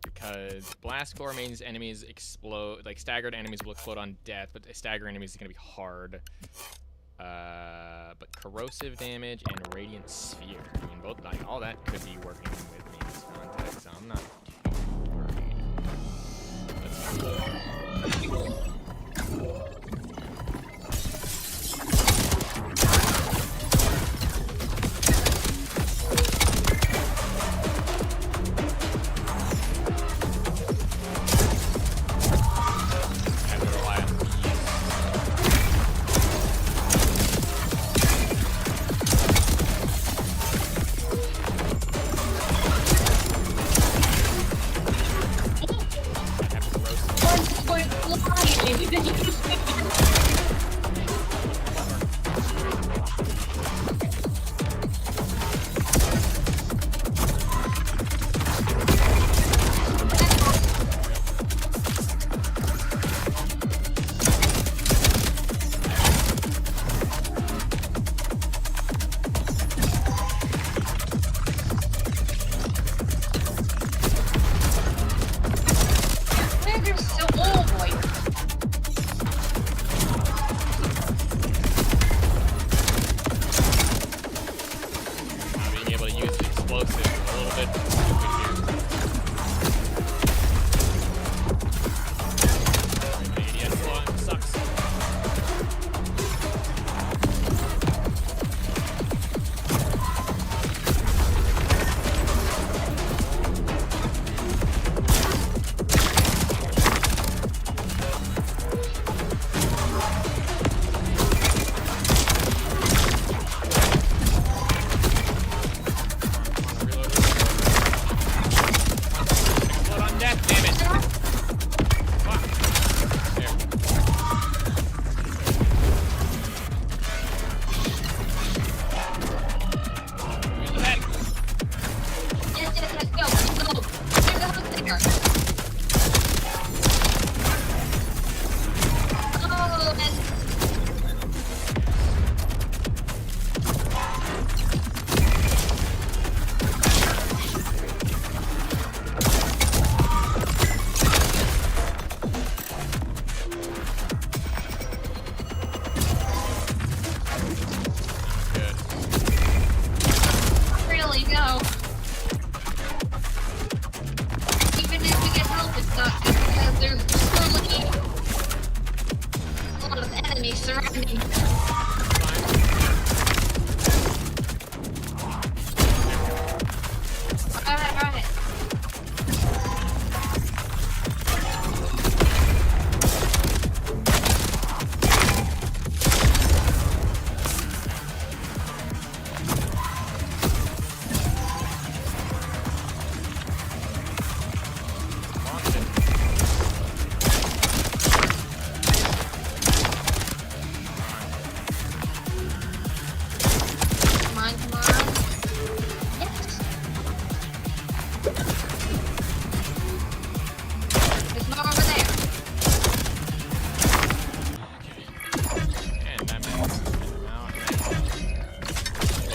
Because blast core means enemies explode, like staggered enemies will explode on death, but stagger enemies is gonna be hard. But corrosive damage and radiant sphere. I mean, both, like, all that could be working with me in this context, so I'm not too worried.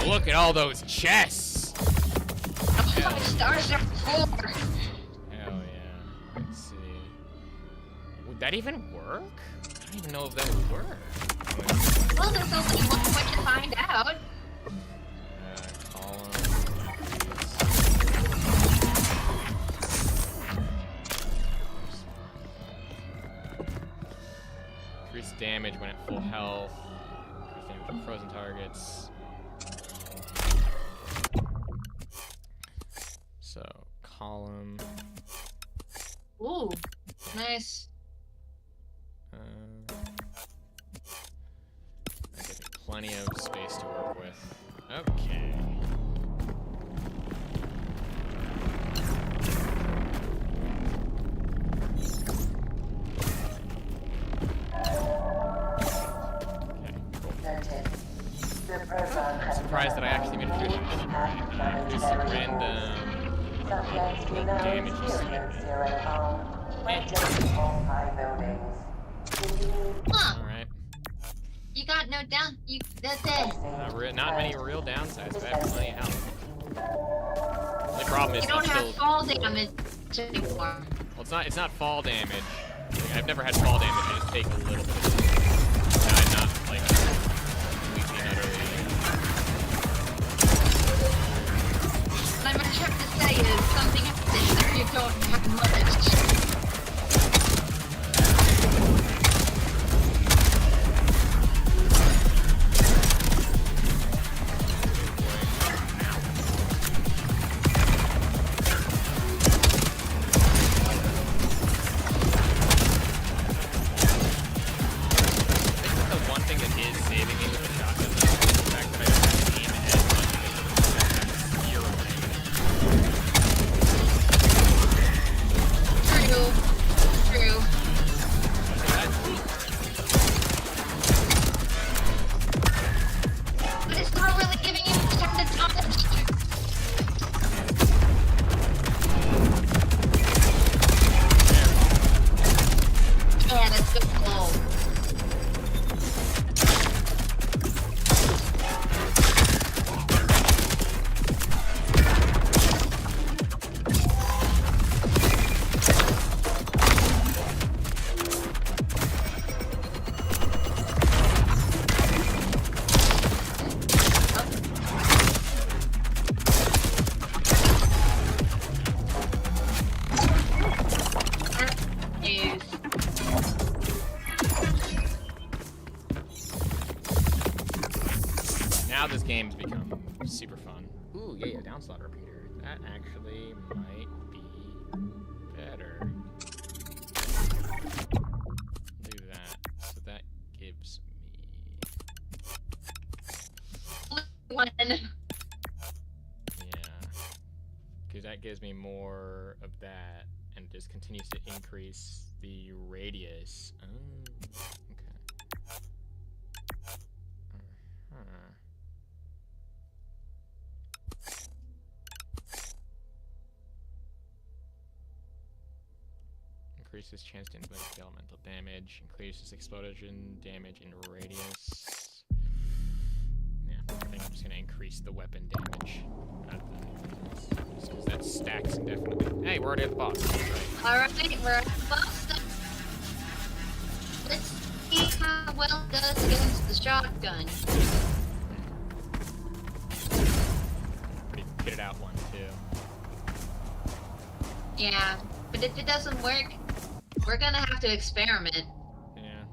Look at all those chests. Oh, stars are 4. Hell yeah. Let's see. Would that even work? I don't even know if that would work. Well, there's only one way to find out. Increase damage when at full health. frozen targets. So, column. Ooh, nice. That gives me plenty of space to work with. Okay. I'm surprised that I actually made a good mission. Just a random damage. Alright. You got no down. That's it. Not many real downsides, but I have plenty of health. The only problem is you don't have fall damage anymore. Well, it's not fall damage. Like, I've never had fall damage. I just take a little bit. I'm not like completely and utterly. What I'm trying to say is something happens there. You don't have much. Now this game's become super fun. Ooh, yeah, downslot repeater. That actually might be better. Do that. So that gives me... One. Yeah. Because that gives me more of that, and just continues to increase the radius. Oh, okay. Increases chance to inflict elemental damage. Increases explosion damage and radius. Yeah, I think I'm just gonna increase the weapon damage. Just because that stacks indefinitely. Hey, we're already at the boss. Alright, we're at the boss. Let's see how well it does against the shotgun. Pretty kitted out one too. Yeah, but if it doesn't work, we're gonna have to experiment. Yeah.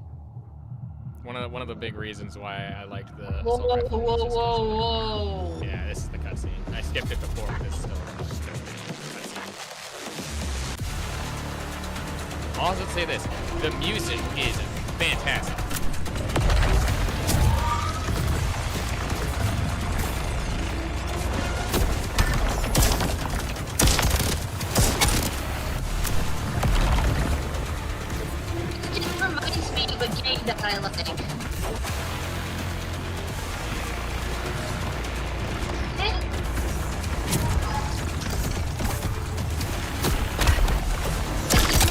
One of the big reasons why I liked the Whoa, whoa. Yeah, this is the cutscene. I skipped it before, but it's still a cutscene. I'll also say this: the music is fantastic. That I like. It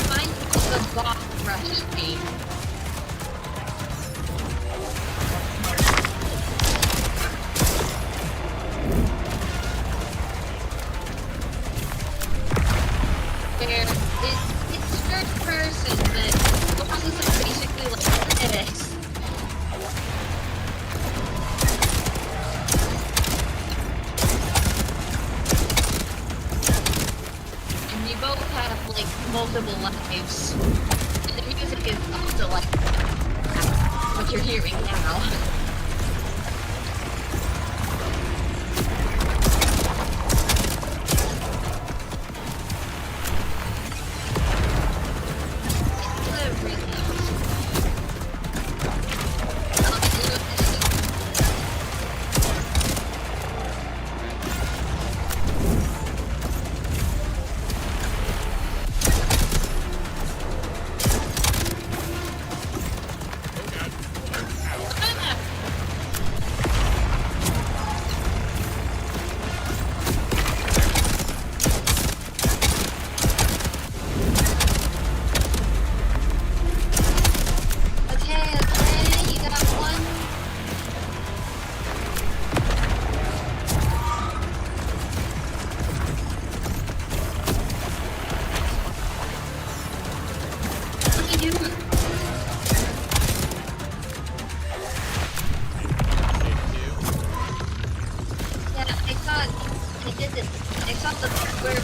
reminds me of the boss rush game. Where it's third person, but bosses are basically like this. And you both have like multiple lives. And the music is also like what you're hearing now. It's not the where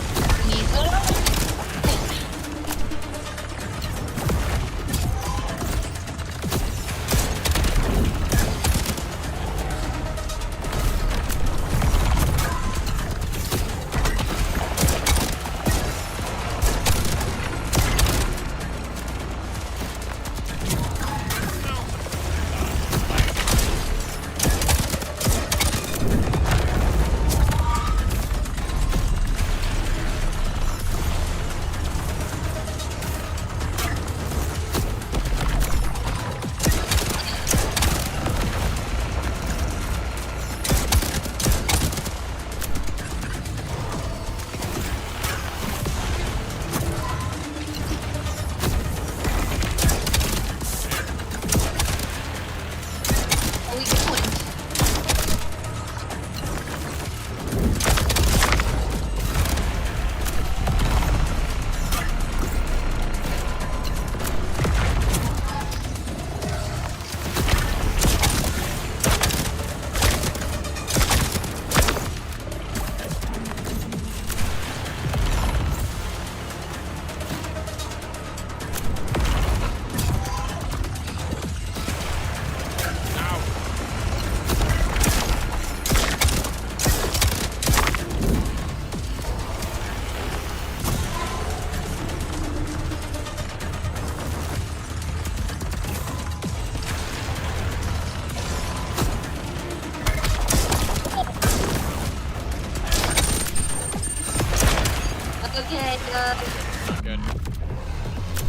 Okay, Not good.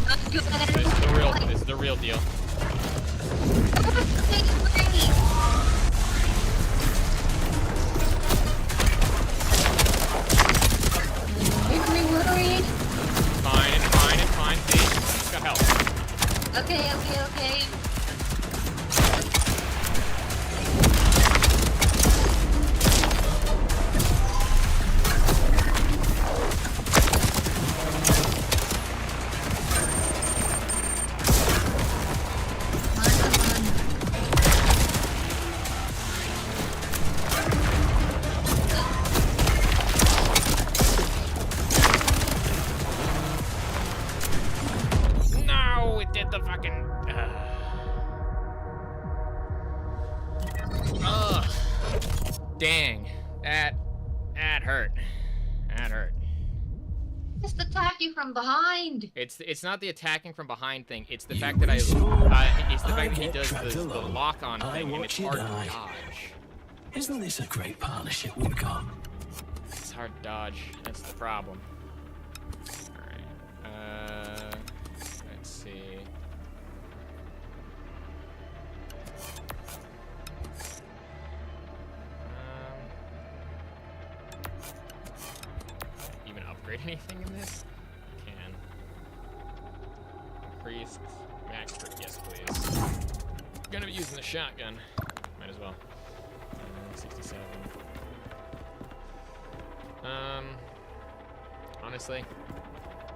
Not good. This is the real deal. Make me worried. Fine. See? Just got help. Okay. No, it did the fucking. Ugh. Dang. That hurt. That hurt. Just attack you from behind. It's not the attacking from behind thing. It's the fact that it's the fact that he does the lock on thing and it's hard to dodge. Isn't this a great partnership we've got? It's hard to dodge. That's the problem. Alright. Let's see. Even upgrade anything in this? Can. Increased max for yes, please. Gonna be using the shotgun. Might as well. 67. Honestly,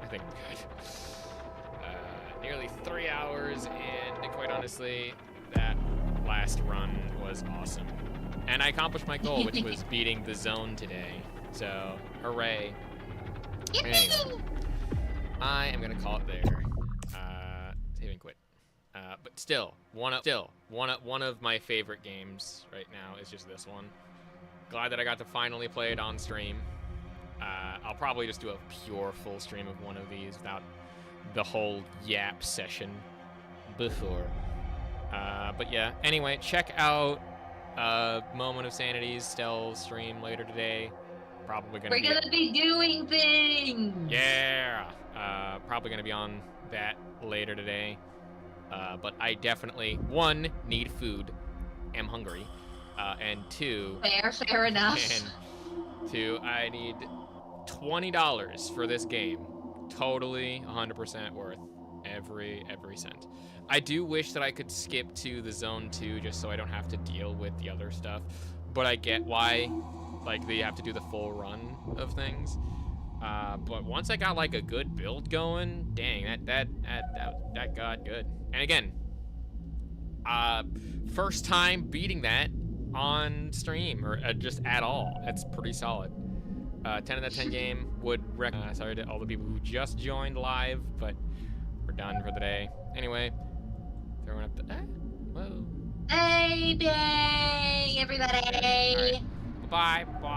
I think I'm good. Nearly 3 hours, and quite honestly, that last run was awesome. And I accomplished my goal, which was beating the zone today. So, hooray. Anyway, I am gonna call it there. Save and quit. But still, one of my favorite games right now is just this one. Glad that I got to finally play it on stream. I'll probably just do a pure full stream of one of these without the whole yap session before. But yeah, anyway, check out Moment of Sanity's Stealth stream later today. Probably gonna We're gonna be doing things. Yeah, probably gonna be on that later today. But I definitely, 1, need food, am hungry, and 2... Fair enough. And 2, I need $20 for this game. Totally 100% worth every cent. I do wish that I could skip to the Zone 2 just so I don't have to deal with the other stuff, but I get why, like, they have to do the full run of things. But once I got like a good build going, dang, that got good. And again, first time beating that on stream or just at all. That's pretty solid. 10 out of 10 game. Would recommend. Sorry to all the people who just joined live, but we're done for the day. Anyway, throwing up the. Whoa. Hey, bye, everybody. All right. Bye. Bye.